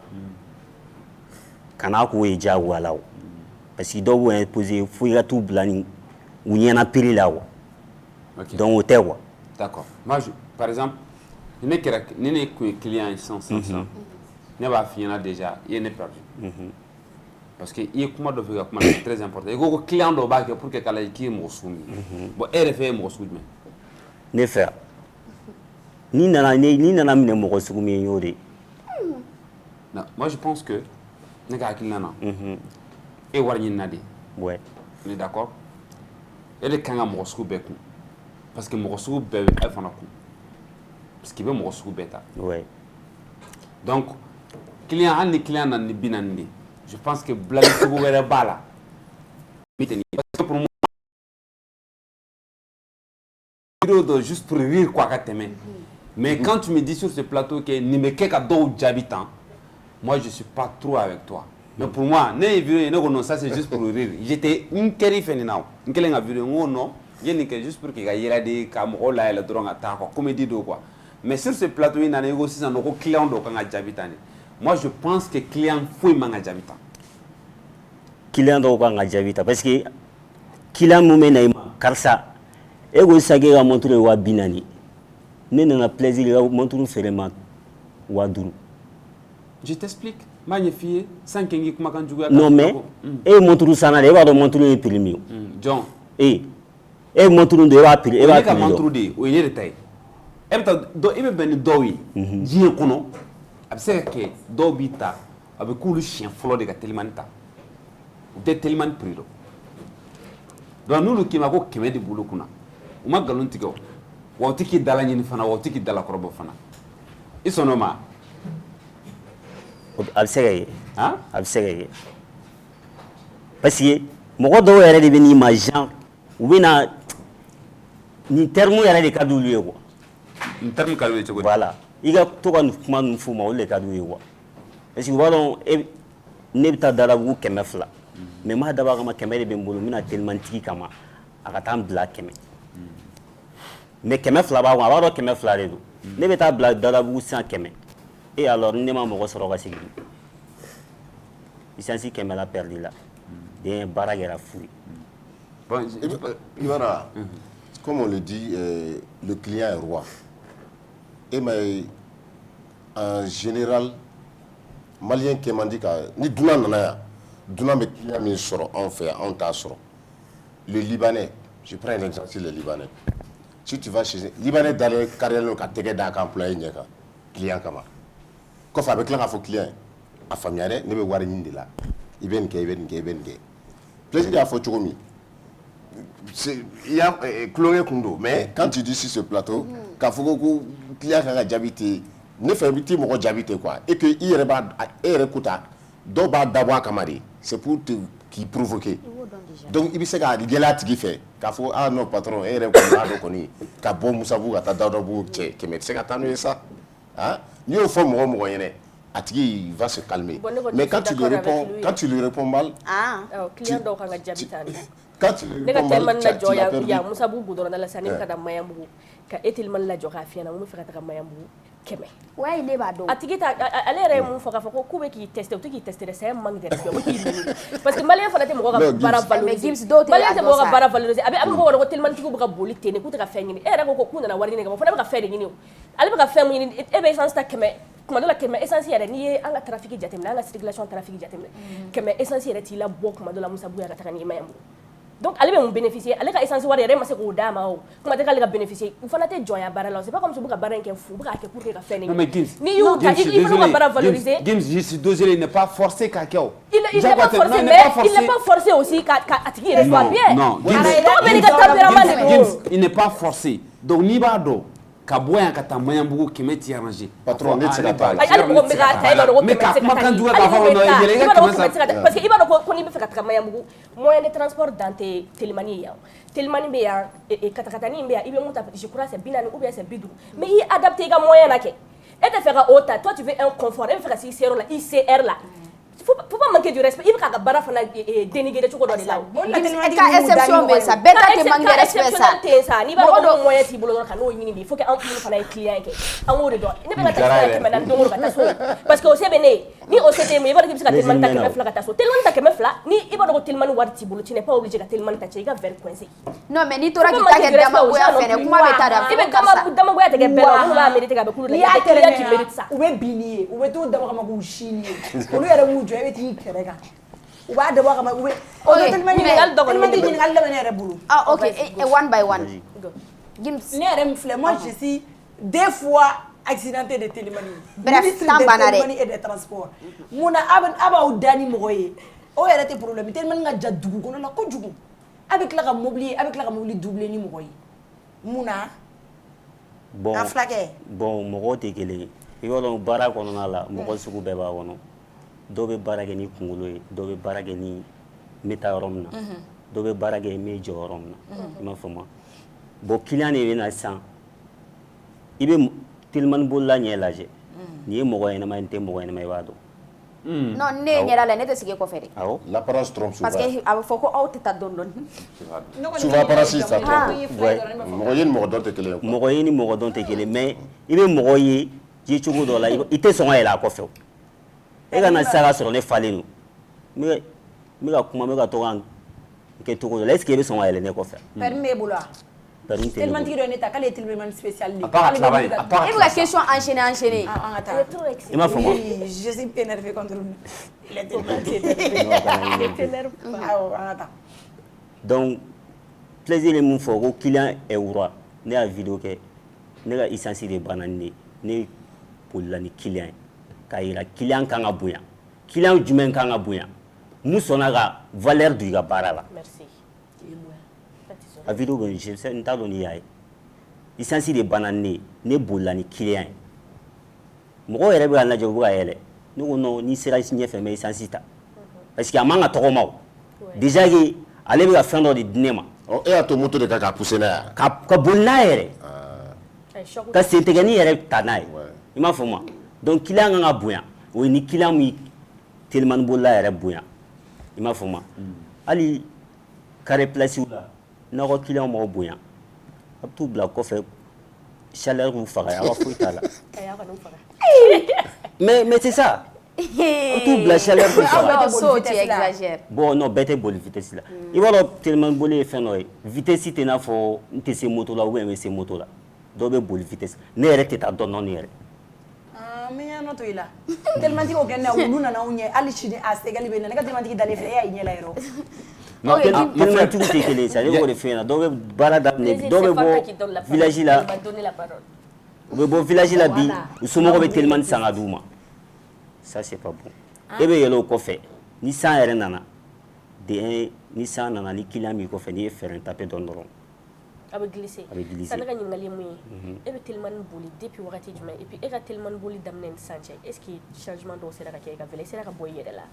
kana k'o ye diyagoya la parce que dɔw b'u imposer fo i ka t'u bila nin u ɲɛna prix la quoi. Donc o tɛ quoi. D'accord. Moi par exemple ne client ye sisan ne b'a f'i ɲɛna déjà i ye ne perdu. Parce que i ye kuma dɔ fɔ i ka kuma c'est très important i ko ko client dɔw b'a kɛ pour que k'a lajɛ k'i ye mɔgɔ sugu min ye. Bon e yɛrɛ fɛ ye mɔgɔ sugu jumɛn? Ne fɛ ni nana minɛ mɔgɔ sugu min ye y'o de. Non, moi je pense que ne ka hakilina na e wari ɲinina de. Ouais. On est d'accord? E de kan ka mɔgɔ sugu bɛɛ kun parce que mɔgɔ sugu bɛɛ bɛ e fana kun parce que i bɛ mɔgɔ sugu bɛɛ ta. Ouais. Donc client hali ni client nana ni 40 de je pense que blague cogo wɛrɛ b'a la parce que pour moi vidéo dɔ juste pour rire quoi ka tɛmɛ mais quand tu me dis sur ce plateau que nin bɛ kɛ ka dɔw jaabi tan moi je suis pas trop avec toi mais pour moi ne ye vidéo ye ne ko non ça c'est juste pour rire j'étais n kɛr'i fɛ nin na o n kɛlen ka vidéo n ko non i ye nin kɛ juste pour que ka yɛlɛ de ka mɔgɔw layɛlɛ dɔrɔn ka taa quoi comédie do quoi mais sur ce plateau in nana i ko sisan nɔ ko client dɔw kan ka jaabi tan de moi je pense que client foyi man ka jaabi tan. Client dɔw kan ka jaabi ta parce que client mun bɛ na i ma karisa e ko sisan k'e ka montre ye 40,000 ne nana plaisir i ka montre feere ma 50,000. Je t'explique. M'a ɲɛf'i ye sans que n k'i kumakan juguya. Non mais e ye montre san na de e b'a dɔn montre ye prix min ye. Jɔn. E ye montre don e b'a prix dɔn. o ye ne ka montre de ye o ye ne de ta ye. E bɛ taa i bɛ bɛn ni dɔw ye diɲɛ kɔnɔ a bɛ se ka kɛ dɔw b'i ta a bɛ k'olu siɲɛ fɔlɔ de ka telimani ta u tɛ telimani prix dɔn donc n'olu k'i ma ko 100 de bolo kunna u ma nkalon tigɛ o wa u tɛ k'i dala ɲini fana wa u tɛ k'i dala kɔrɔbɔ fana i sɔnn'o ma. A bɛ se ka kɛ a bɛ se ka kɛ parce que mɔgɔ dɔw yɛrɛ de bɛ n'i ma Jean u bɛ na nin terme yɛrɛ de ka d'olu ye quoi. Nin terme ka d'u ye cogo di? Voilà i ka to ka nin kuma ninnu f'u ma olu de ka d'u ye quoi parce que u b'a dɔn ne bɛ taa dalabugu 200 mais m'a dabɔ a kama 100 de bɛ n bolo n bɛna telimannitigi kama a ka taa n bila 100 mais 200 b'a kun a b'a dɔn 200 de don ne bɛ taa bila dalabugu sisan 100 et alors ne ma mɔgɔ sɔrɔ ka segin licence 100 la perdu la den baara kɛra fu ye. Bon, Ivana, comme on le dit, le client est roi. Et mais en général, Malien qui m'a dit que ni Duna nana, Duna me client min sort en fait, en ta sort. Le Libanais, je prends un exemple sur le Libanais. Si tu vas chez Libanais dans les carrières le catégorie d'un employé nyaka client kama. Quand avec là faut client, a famille ne be wari ni de la. Iben ke. Plaisir à faut chomi. il y a Chloé Kundo, mais quand tu dis sur ce plateau, quand faut qu'il y a un diabète, ne fait petit mon diabète quoi, et que il écoute, d'abord camarade, c'est pour te qui provoquer. Donc il se gars gela tigi fait, quand faut ah non patron, ka bon musabu ka dadobu que mais c'est que ça, hein, ni au fond mon moyen. Atigi il va se calmer. Mais quand tu lui réponds mal, client donc a diabète. Quand tu lui réponds mal, il y a musabu goudron dans la salle ka mayambu ka etilman la joka fiana mu fika ta mayambu keme. Ouais, il est bado. Atigi ta allez mu faka fako ku be ki tester to ki tester c'est manque de respect. Parce que malien fana te mo ka bara valoriser. Malien te mo ka bara valoriser. Abi mo ko tellement tigo ka boli tene ku ta ka fengi. E ra ko ku na wari ni ka fana ka fengi ni. Ale ka fengi ni e be sans ta keme. Kuma dɔ la kɛmɛ essence yɛrɛ n'i ye an ka trafic jateminɛ an ka circulation trafic jateminɛ kɛmɛ essence yɛrɛ t'i labɔ kuma dɔ la Musabu ya ka taga ni Maɲanbugu donc ale bɛ mun bénéficier ale ka essence wari yɛrɛ ma se k'o d'a ma o kuma tɛ k'ale ka bénéficier u fana tɛ jɔnya baara la c'est pas comme si u bɛ ka baara in kɛ fu u bɛ k'a kɛ pour que ka fɛn Non mais Gims, n'i y'u ta i fana ka baara valoriser. Gims, je suis désolé, il n'est pas forcé qu'à kɛ o. Il n'est pas forcé, mais il n'est pas forcé aussi qu'à tigi yɛrɛ soit bien. Non, Gims, il n'est pas forcé. Donc n'i b'a dɔn ka bɔ yan ka taa Maɲanbugu kɛmɛ t'i arranger. Patron ne tɛ se ka taa. Ale mɔgɔ bɛ ka ta i b'a dɔn ko kɛmɛ tɛ se ka taa. Mais ka kumakan juguya k'a fɔ yɛlɛ i ka kɛmɛ sa. Parce que i b'a dɔn ko n'i bɛ fɛ ka taga Maɲanbugu moyen de transport dan tɛ Telimani ye yan. Telimani bɛ yan katakatani bɛ yan i bɛ mun ta je crois c'est 40 ou bien c'est 50 mais i adapté i ka moyen na kɛ. E tɛ fɛ ka o ta toi tu veux un confort e bɛ fɛ ka s'i seyɔrɔ la ICR la. Faut pas manquer du respect. Il va bara fana dénigrer cogo dɔ de la. Ka exception bɛ sa bɛɛ ta tɛ manquer de respect sa. N'i b'a dɔn ko moyen t'i bolo dɔrɔn ka n'o ɲini de il faut que an minnu fana ye client kɛ an k'o de dɔn ne bɛ ka taxi ta 400 don o don ka taa so parce que o se bɛ ne ye ni o se tɛ mun ye i b'a dɔn k'i bɛ se ka Telimani ta 200 ka taa so Telimani ta 200 ni i b'a dɔn ko Telimani wari t'i bolo tu n'es pas obligé ka Telimani ta cɛ i ka verre coincé. Non mais n'i tora k'i ta kɛ damagoya fɛnɛ kuma bɛ taa da i bɛ damagoya tɛ kɛ bɛɛ la minnu b'a mérité ka bɛ kulu la n'i y'a tɛrɛmɛ sa u bɛ bin n'i ye u bɛ t'o dabɔ kama k'u si n'i ye olu yɛrɛ b'u jɔ i bɛ t'i kɛrɛ kan. U b'a dabɔ kama u bɛ Telimani ɲininkali daminɛ ne yɛrɛ bolo. Ah ok one by one. Gims ne yɛrɛ min filɛ moi je suis deux fois accidenté de Telimani. Bref temps banna dɛ. Telimani et des transports. Mun na a b'aw da ni mɔgɔ ye o yɛrɛ tɛ problème Telimani ka ja dugu kɔnɔ la kojugu a bɛ tila ka mobili doubler ni mɔgɔ ye mun na. Bon a filakɛ. Bon mɔgɔw tɛ kelen ye i b'a dɔn baara kɔnɔna la mɔgɔ sugu bɛɛ b'a kɔnɔ. Dɔw bɛ baara kɛ ni kunkolo ye dɔw bɛ baara kɛ ni n bɛ taa yɔrɔ min na dɔw bɛ baara kɛ n bɛ jɔ yɔrɔ min na i m'a faamu bon client de bɛ na sisan i bɛ Telimani bolila ɲɛ lajɛ nin ye mɔgɔ ɲɛnama ye nin tɛ mɔgɔ ɲɛnama ye i b'a dɔn. Non ne ye ɲɛda la ne tɛ sigi kɔfɛ de. Awɔ. L'apparence trompe souvent. Parce que a bɛ fɔ ko aw tɛ taa dɔɔni dɔɔni. Souvent apparence ça trompe. Mɔgɔ ye ni mɔgɔ dɔn tɛ kelen ye. Mɔgɔ ye ni mɔgɔ dɔn tɛ kelen mais i bɛ mɔgɔ ye cogo dɔ la i tɛ sɔn ka yɛlɛ a kɔfɛ. E ka na sisan ka sɔrɔ ne falen don n bɛ ka kuma n bɛ ka to ka kɛ cogo dɔ la est-ce que i bɛ sɔn ka yɛlɛ ne kɔfɛ. Permis b'e bolo wa. Permis tɛ ne bolo. Telimani tigi dɔ ye ne ta k'ale ye Telimani spécial de ye. A part la travail. E bɛ ka question enchaîner. An ka taa. I m'a faamu. Je suis énervé contre lui. Il est énervé. Awɔ an ka taa. Donc plaisir ye mun fɔ ko client est roi ne y'a vidéo kɛ ne ka essence de banna ni ne bolila ni client ye. K'a yira client kan ka bonya client jumɛn kan ka bonya mun sɔnna ka valeur don i ka baara la. Merci. A vidéo bɛ je sais n t'a dɔn n'i y'a ye essence de banna ne bolila ni client ye mɔgɔw yɛrɛ bɛ ka lajɛ u bɛ ka yɛlɛ ne ko non n'i sera ɲɛfɛ n bɛ essence ta parce que a man ka tɔgɔma o déjà que ale bɛ ka fɛn dɔ de di ne ma. E y'a to moto de kan k'a pousser n'a ye. Ka boli n'a yɛrɛ ka sentigɛni yɛrɛ ta n'a ye i m'a faamu. Donc client kan ka bonya o ye ni client min Telimani bolila yɛrɛ bonya i m'a faamu hali carré place la n'aw ka client m'aw bonya a bɛ t'u bila kɔfɛ chaleur k'u faga a ka foyi t'a la. Mais c'est ça a bɛ t'u bila chaleur k'u faga. Bon non bɛɛ tɛ boli vitesse la i b'a dɔn Telimani boli ye fɛn dɔ ye vitesse tɛ n'a fɔ n tɛ se moto la ou bien n bɛ se moto la dɔw bɛ boli vitesse ne yɛrɛ tɛ taa dɔɔnin yɛrɛ. Min y'a nɔ to i la Telimani tigi o kɛ na olu nana anw ɲɛ hali sini a sɛgɛli bɛ na ne ka Telimani tigi dalen filɛ e y'a ɲɛ la yɔrɔ. Telimani tigiw tɛ kelen ye sa ne b'o de f'i ɲɛna dɔw bɛ baara daminɛ dɔw bɛ bɔ village la u bɛ bɔ village la bi u somɔgɔw bɛ Telimani san ka d'u ma ça c'est pas bon e bɛ yɛlɛ o kɔfɛ ni san yɛrɛ nana ni san nana ni client mi ko fɛ ni ye frein taper dɔrɔn a bɛ glisser ça ne ka ɲininkali mun ye e bɛ telimani boli depuis wagati jumɛn et puis e ka telimani boli daminɛ ni sisan cɛ est ce que changement dɔw sera ka kɛ e ka vélo sera ka bɔ i yɛrɛ la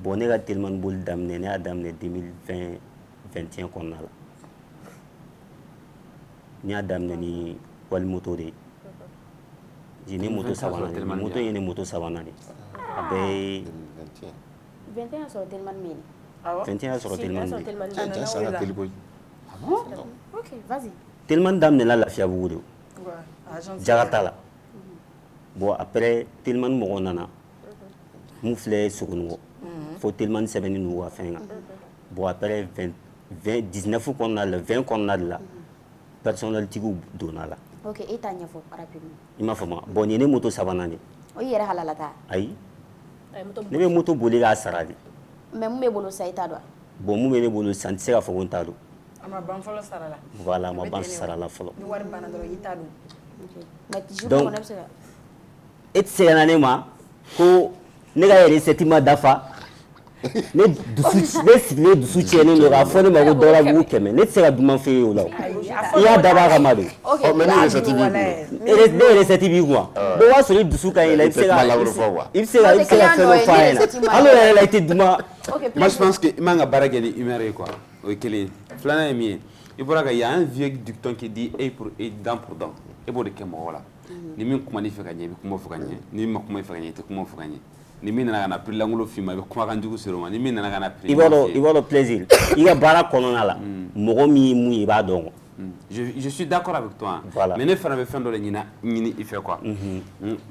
bon ne ka telimani boli daminɛ ne y'a daminɛ 2020-21 kɔnɔna la ne y'a daminɛ ni wali moto de ye ni moto sabanan de moto ye ni moto sabanan de a bɛɛ ye 21 sɔrɔ telimani min 21 sɔrɔ telimani de ok vas-y telimani daminɛla Lafiyabugu de Jaga t'a la bon après telimani mɔgɔw nana mun filɛ Sogonikɔ fo telimani sɛbɛnni n'u ka fɛn kan bon après 19 kɔnɔna la 20 kɔnɔna de la personnel tigiw donna la ok e t'a ɲɛfɔ rapidement i m'a faamu bon nin ye ne moto sabanan de o i yɛrɛ halala ta ayi ne bɛ moto boli k'a sara de mais mun bɛ bolo sa i t'a dɔn bon mun bɛ ne bolo sisan n tɛ se k'a fɔ ko n t'a dɔn a ma ban fɔlɔ sara la voilà a ma ban sara la fɔlɔ ni wari banna dɔrɔn i t'a dɔn donc e tɛ se ka na ne ma ko ne ka recette ma dafa ne sigilen dusu tiɲɛnen don k'a fɔ ne ma ko dɔlabugu 100 ne tɛ se ka duman f'e ye o la i y'a dabɔ a kama de mais ne recette b'i bolo ne recette b'i kun wa donc o b'a sɔrɔ i dusu ka ɲi la i bɛ se ka fɛn dɔ f'a ɲɛna hali o yɛrɛ la i tɛ duman. Moi je pense que i man ka baara kɛ ni humeur ye quoi o ye kelen ye filanan ye min ye i bɔra ka y a un vieux dicton qui dit œil pour œil dent pour dent e b'o de kɛ mɔgɔw la ni min kuma n'i fɛ ka ɲɛ i bɛ kuma fɔ ka ɲɛ ni min ma kuma i fɛ ka ɲɛ i tɛ kuma fɔ ka ɲɛ ni min nana ka na prix langolo f'i ma i bɛ kumakan jugu ser'o ma ni min nana ka na prix i b'a dɔn plaisir i ka baara kɔnɔna la mɔgɔ min ye mun ye i b'a dɔn. Je suis d'accord avec toi. Voilà. Mais ne fana bɛ fɛn dɔ de ɲini i fɛ quoi.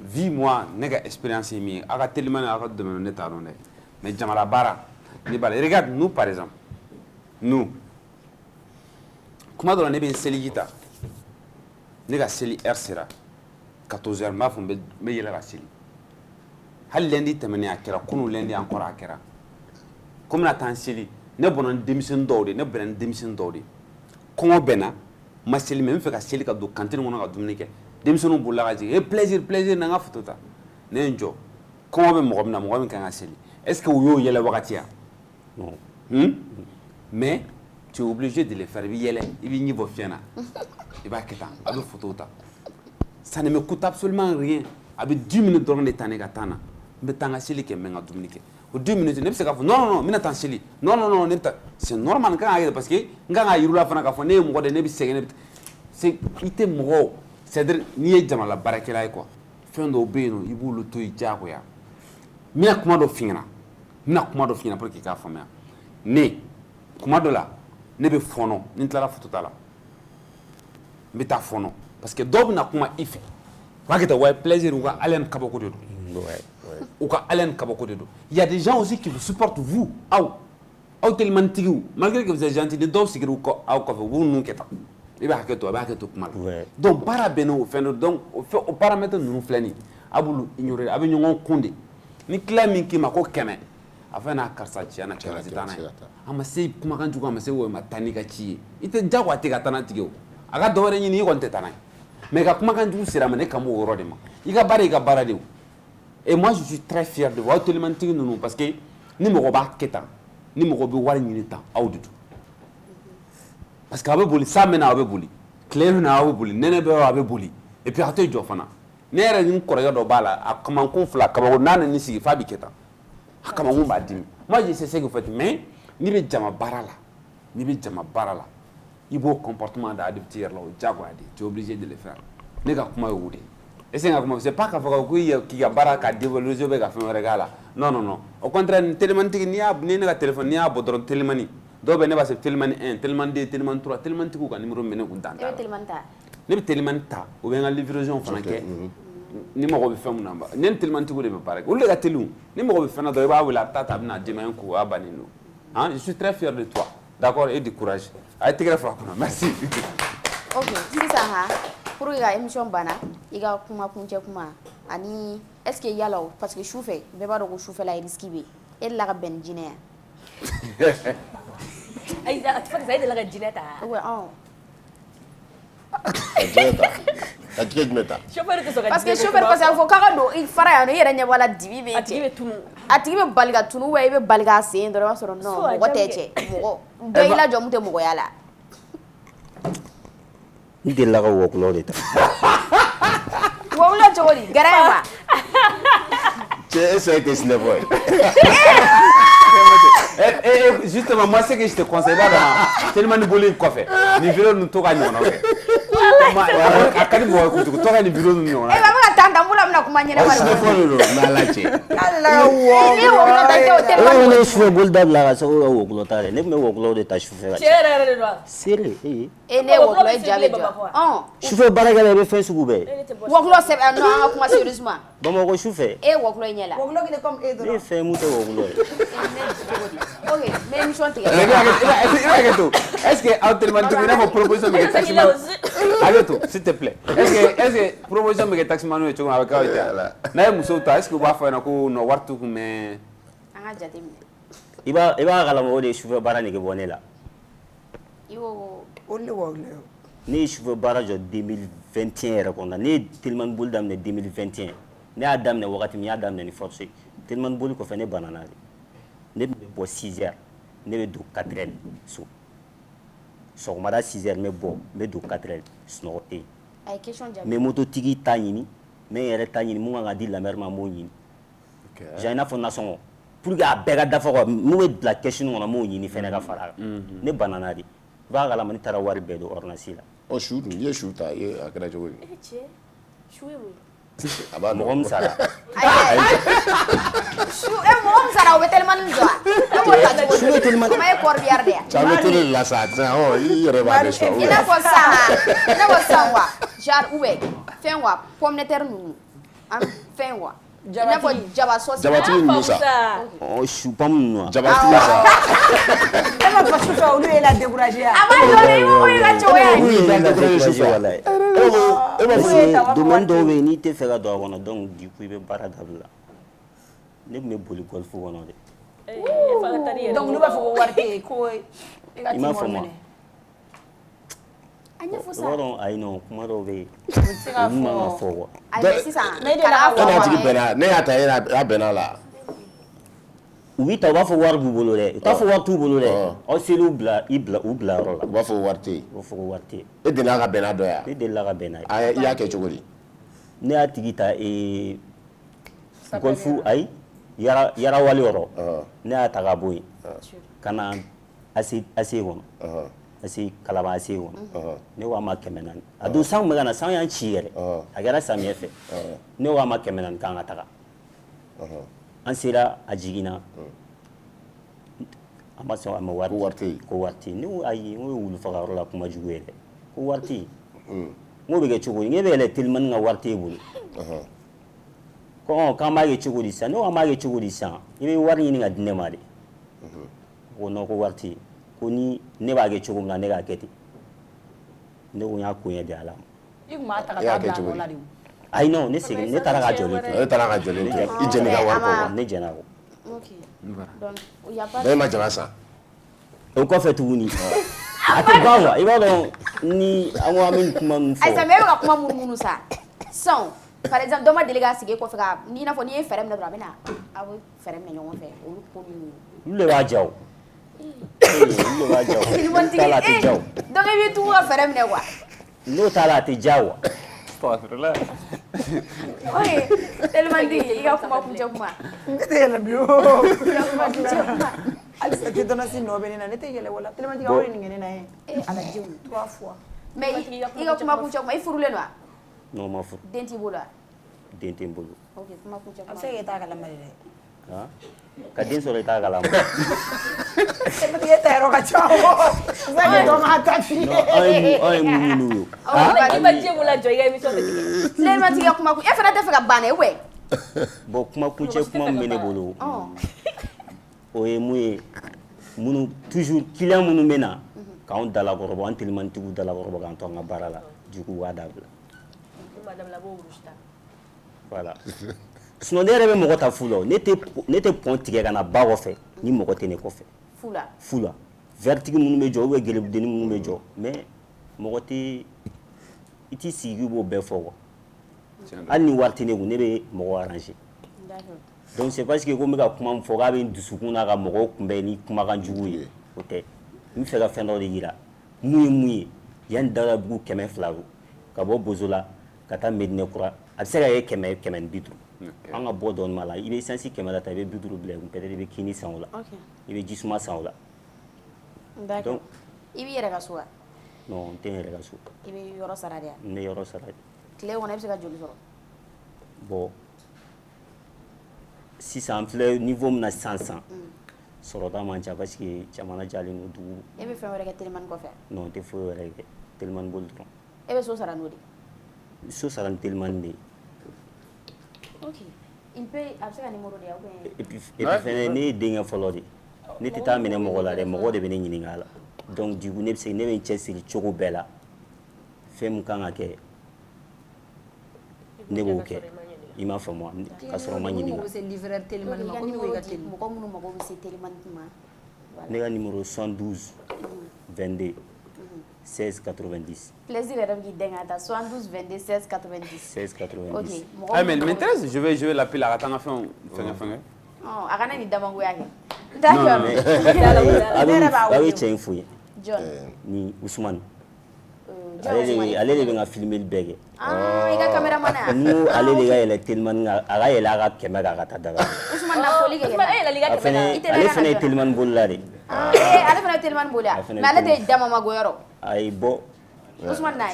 Vie moi ne ka expérience ye min ye a ka telimani a ka domaine ne t'a dɔn dɛ mais jamana baara ne b'a la regarde nous par exemple nous kuma dɔ la ne bɛ n seliji ta ne ka seli heure sera 14h n b'a fɔ n bɛ yɛlɛ ka seli hali lundi tɛmɛnen a kɛra kunun lundi encore a kɛra ko n bɛna taa n seli ne bɔnna ni denmisɛnnin dɔw de ne bɛnna ni denmisɛnnin dɔw de kɔngɔ bɛ n na n ma seli mais n bɛ fɛ ka seli ka don cantine kɔnɔ ka dumuni kɛ denmisɛnninw bolila ka jigin plaisir na n ka photo ta ne ye n jɔ kɔngɔ bɛ mɔgɔ min na mɔgɔ min kan ka seli est-ce que u y'o yɛlɛ wagati ya non mais tu es obligé de le faire i bɛ yɛlɛ i bɛ ɲi bɔ fiɲɛ na i b'a kɛ tan a bɛ photo ta ça ne me coûte absolument rien a bɛ 10 minutes dɔrɔn de ta ne ka temps na n bɛ taa n ka seli kɛ n bɛ n ka dumuni kɛ o 10 minutes ne bɛ se k'a fɔ non n bɛna taa n seli non ne bɛ taa c'est normal n kan ka kɛ parce que n kan ka yir'u la fana k'a fɔ ne ye mɔgɔ de ne bɛ sɛgɛn ne bɛ c'est i tɛ mɔgɔw c'est-à-dire n'i ye jamana baarakɛla ye quoi fɛn dɔw bɛ yen nɔ i b'olu to yen diyagoya n bɛna kuma dɔ f'i ɲɛna pour que i k'a faamuya ne kuma dɔ la ne bɛ fɔɔnɔ ni n tilala photo ta la n bɛ taa fɔɔnɔ parce que dɔw bɛna kuma i fɛ u b'a kɛ tan ouais plaisir u ka haleine kabako de don u ka haleine kabako de don il y a des gens aussi qui vous supportent vous aw telimanigiw malgré que vous êtes gentil ni dɔw sigira aw kɔfɛ u b'u nun kɛ tan i bɛ hakɛ to a bɛ hakɛ to kuma la donc baara bɛɛ n'o fɛn dɔ donc o paramètre ninnu filɛ nin ye a b'olu ignorer a bɛ ɲɔgɔn kun de ni client min k'i ma ko 100 a fɛ n'a karisa ci na kɛmɛ tɛ taa n'a ye a ma se kumakan jugu a ma se o ma taa n'i ka ci ye i tɛ jago a tɛ ka taa n'a tigi o a ka dɔwɛrɛ ɲini i kɔni tɛ taa n'a ye mais ka kumakan jugu sera ma ne kan b'o yɔrɔ de ma i ka baara i ka baara de o et moi je suis très fier de vous aw telimantigi ninnu parce que ni mɔgɔ b'a kɛ tan ni mɔgɔ bɛ wari ɲini tan aw de don parce que a bɛ boli san bɛ na a bɛ boli tile bɛ na a bɛ boli nɛnɛ bɛ a bɛ boli et puis a tɛ jɔ fana ne yɛrɛ ni kɔrɔkɛ dɔ b'a la a kamankun fila kabako n'a nana sigi f'a bɛ kɛ tan a kamankun b'a dimi moi je sais ce que vous faites mais n'i bɛ jama baara la i b'o comportement da adopter yɛrɛ la o diyagoya de tu es obligé de le faire ne ka kuma ye o de ye est ce que n ka kuma c'est pas k'a fɔ k'i ka baara ka dévaloriser bɛ ka fɛn wɛrɛ k'a la non au contraire ni telimantigi ni ne ka téléphone n'i y'a bɔ dɔrɔn telimani dɔw bɛ ne b'a se telimani 1 telimani 2 telimani 3 telimanigiw ka numéro bɛ ne kun tan ne bɛ telimani ta o bɛ n ka livraison fana kɛ ni mɔgɔ bɛ fɛn mun na ne ni telimanigiw de bɛ baara kɛ olu de ka teliw ni mɔgɔ bɛ fɛn na dɔrɔn i b'a wele a bɛ taa ta a bɛ na dɛmɛ ko o y'a bannen don je suis très fier de toi d'accord et du courage a ye tɛgɛrɛ fara kunna merci. ok sisan ha pour que ka émission banna i ka kuma kuncɛ kuma ani est ce que yala o parce que su fɛ bɛɛ b'a dɔn ko sufɛla ye risque bɛ e delila ka bɛn ni jinɛ yan. ayi a tɛ fɔ que ça e delila ka jinɛ ta. ouais jinɛ ta. ka tigɛ jumɛn ta parce que chauffeur parce que a fɔ k'a ka don i fara yan i yɛrɛ ɲɛ b'a la dibi bɛ a tigi bɛ bali ka tunu i bɛ bali k'a sen dɔrɔn i b'a sɔrɔ non mɔgɔ tɛ cɛ mɔgɔ dɔ i lajɔ mun tɛ mɔgɔya la n delila ka wɔkulɔ de ta wɔkulɔ cogo di gɛrɛ ye wa cɛ essaye que ce n'est pas justement moi ce que je te conseille pas tellement ni boli kɔfɛ ni vidéo ninnu to ka ɲɔgɔnna kɛ a ka di mɔgɔ kojugu to ka ni vidéo ninnu ɲɔgɔnna e b'a fɛ ka tan tan bula bɛna kuma ɲɛnɛma ce n'est pas le n'ala cɛ ne ye sufɛ boli dabila ka sago ka wɔkulɔ ta dɛ ne tun bɛ wɔkulɔw de ta sufɛ ka cɛ seere e ne ye wɔkulɔ ye jaabi jɔ sufɛ baarakɛla i bɛ fɛn sugu bɛɛ wɔkulɔ sɛbɛn non an ka kuma sérieusement bamakɔ sufɛ e ye wɔkulɔ ɲɛ la ne ye fɛn mun tɛ wɔkulɔ ye ok mais émission tigɛ est-ce que aw tellement i n'a fɔ proposition bɛ kɛ taximan hakɛ to s'il te plaît est-ce que proposition bɛ kɛ taximan ye cogo min a bɛ k'aw ye ten n'a ye musow ta est-ce que u b'a fɔ ɲɛna ko non wari t'u kun mais an ka jateminɛ i b'a kalama o de ye sufɛ baara nege bɔ ne la i y'o ne ye sufɛ baara jɔ 2021 yɛrɛ kɔnɔ ne ye telimani boli daminɛ 2021 ne y'a daminɛ wagati min n y'a daminɛ ni force telimani boli kɔfɛ ne banana de ne bɛ bɔ 6 heures ne bɛ don 4 heures so sɔgɔmada 6 heures n bɛ don 4 heures sunɔgɔ tɛ yen n bɛ mototigi ta ɲini n bɛ n yɛrɛ ta ɲini mun kan ka di lamɛri ma n b'o ɲini genre i n'a fɔ nasɔngɔ pour que a bɛɛ ka dafa quoi mun bɛ bila caisse kɔnɔ n b'o ɲini fɛnɛ ka fara a kan ne banana de i b'a kalama ne taara wari bɛɛ don ordonnance la ɔ su dun i ye su ta a kɛra cogo di a b'a mɔgɔ min sara mɔgɔ min sara o bɛ telimani jɔ wa su bɛ telimani kuma ye corbillard de ye ca bɛ tele la sa sisan ɔ i yɛrɛ b'a de sɔrɔ i n'a fɔ sisan wa genre ou bien fɛn wa pomme de terre ninnu an fɛn wa i n'a fɔ jaba sɔsi jabatigi ninnu sa ɔ su pomme ninnu wa jabatigi sa e ma fɔ sufɛ olu ye la découragé a b'a dɔn i b'o ye ka cogoya ye olu ye la découragé walayi parce que domaine dɔw bɛ yen n'i tɛ fɛ ka don a kɔnɔ donc du coup i bɛ baara dabila ne tun bɛ boli golf kɔnɔ de donc n'u b'a fɔ ko wari tɛ yen ko i ka i m'a fɔ ma a ɲɛfɔ sa i b'a dɔn ayi non kuma dɔw bɛ yen olu man ka fɔ quoi sisan e n'a tigi bɛnna ne y'a ta e n'a bɛnna la u b'i ta u b'a fɔ wari b'u bolo dɛ u t'a fɔ wari t'u bolo dɛ aw ser'u bila u bila yɔrɔ la u b'a fɔ wari tɛ yen u b'a fɔ ko wari tɛ yen e delila ka bɛnna dɔ yan ne delila ka bɛnna ye i y'a kɛ cogo di ne y'a tigi ta golf ayi yarawali yɔrɔ ne y'a ta ka bɔ yen ka na ase kɔnɔ ase kalaban ase kɔnɔ ne ko a ma 400 a don san bɛ ka na san y'an ci yɛrɛ a kɛra samiyɛ fɛ ne ko a ma 400 k'an ka taga an sera a jiginna an ma sɔn a ma wari tɛ yen ko wari tɛ yen ne ko ayi n ko ye wulu faga yɔrɔ la kuma jugu ye dɛ ko wari tɛ yen n ko bɛ kɛ cogo di ne bɛ yɛlɛ telimani ka wari tɛ e bolo ko k'an b'a kɛ cogo di sisan ne ko an b'a kɛ cogo di sisan i bɛ wari ɲini ka di ne ma de ko non ko wari tɛ yen ko ni ne b'a kɛ cogo min na ne k'a kɛ ten ne ko n y'a ko ɲɛ di ala ma i kun b'a ta ka taa bila a nɔ la de ayi non ne segin ne taara ka jɔlen to e taara ka jɔlen to i jɛn'i ka wari kɔ ne jɛn'a kɔ e ma jaba san o kɔfɛ tuguni a tɛ ban wa i b'a dɔn ni an ko an bɛ kuma min fɔ ayisa mais e bɛ ka kuma munumunu sa sisan par exemple dɔ ma deli k'a sigi e kɔfɛ ka i n'a fɔ n'i ye fɛɛrɛ minɛ dɔrɔn a bɛ na aw bɛ fɛɛrɛ minɛ ɲɔgɔn fɛ olu ko ninnu olu de b'a ja o olu de b'a ja o n'o t'a la a tɛ ja o donc i b'i tugu ka fɛɛrɛ minɛ quoi n'o t'a la a tɛ ja wa oye telimani i ka kuma kuncɛ kuma n tɛ yɛlɛ bilen halisa tétanos nɔ bɛ ne na ne tɛ yɛlɛ wala telimani ka wari nin kɛ ne na ye alajiw 3 fois mais i ka kuma kuncɛ kuma i furulen don wa non ma furu den t'i bolo wa den tɛ n bolo ok kuma kuncɛ kuma a bɛ se k'e t'a kalama de dɛ ka den sɔrɔ i t'a kalama telimani e ta yɔrɔ ka ca o sani dɔ k'a ta f'i ye an ye mun ɲini u ye i ma diɲɛ mun lajɔ i ka émission tɛ tigɛ telimani ka kuma e fana tɛ fɛ ka banna ou bien bon kuma kuncɛ kuma min bɛ ne bolo o ye mun ye minnu toujours client minnu bɛ na k'anw dalakɔrɔbɔ an telimanitigiw dalakɔrɔbɔ k'an to an ka baara la du coup u b'a dabila voilà sinon ne yɛrɛ bɛ mɔgɔ ta fu la ne tɛ pɔn tigɛ ka na ba kɔfɛ ni mɔgɔ tɛ ne kɔfɛ fu la vertigi minnu bɛ jɔ ou bien gɛrɛbudenni minnu bɛ jɔ mais mɔgɔ tɛ i t'i sigi b'o bɛɛ fɔ quoi hali ni wari tɛ ne kun ne bɛ mɔgɔ arranger donc c'est parce que ko n bɛ ka kuma min fɔ k'a bɛ n dusukun na ka mɔgɔw kunbɛn ni kumakan jugu ye o tɛ n bɛ fɛ ka fɛn dɔ de yira mun ye mun ye yanni Dadabugu 200 ka bɔ Bozo la ka taa Medina Kura a bɛ se ka kɛ 100 150 an ka bɔ dɔɔnin ma la i bɛ essence 100 la ta i bɛ 50 bila i kun peut-être i bɛ kini san o la i bɛ jisuma san o la donc i b'i yɛrɛ ka so wa non n tɛ n yɛrɛ ka so i bɛ yɔrɔ sara de wa n bɛ yɔrɔ sara de tile kɔnɔ i bɛ se ka joli sɔrɔ bon sisan an filɛ niveau min na sisan sɔrɔta man ca parce que jamana jalen don dugu e bɛ fɛn wɛrɛ kɛ telimani kɔfɛ non n tɛ foyi wɛrɛ kɛ telimani boli dɔrɔn e bɛ so sara n'o de so sara ni telimani de ye ok il peut a bɛ se ka numéro de yan et puis fɛnɛ ne ye denkɛ fɔlɔ de ne tɛ taa minɛ mɔgɔ la dɛ mɔgɔ de bɛ ne ɲininka a la donc du coup ne bɛ n cɛsiri cogo bɛɛ la fɛn min kan ka kɛ ne b'o kɛ i m'a faamu ka sɔrɔ n ma ɲininka mɔgɔ minnu mago bɛ se telimani ma ne ka numéro 72 22 16 90 plaisir yɛrɛ bɛ k'i dɛn ka taa 72 22 16 90 16 90 ok mais il m'intéresse je vais l'appeler la ka taa n ka fɛnw fɛngɛ a kana nin damangoya kɛ a bɛ cɛ in fo ye ni Usumani ale de bɛ n ka filmeli bɛɛ kɛ i ka caméraman ya n'o ale de ka yɛlɛ telimani kan a ka yɛlɛ a ka 100 kan ka taa Dakar Usumani na foli kɛ ale fana ye telimani bolila de ale fana ye telimani boli ya mais ale tɛ damamagoyɔrɔ ayi bɔ Usumani na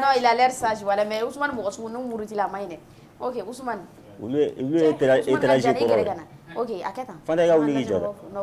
non il a l'air sage voilà mais Usumani mɔgɔ sugu n'u murutila a ma ɲi dɛ ok Usumani olu ye étranger kɔrɔ ok a kɛ tan Fanta i ka wuli k'i jɔ dɛ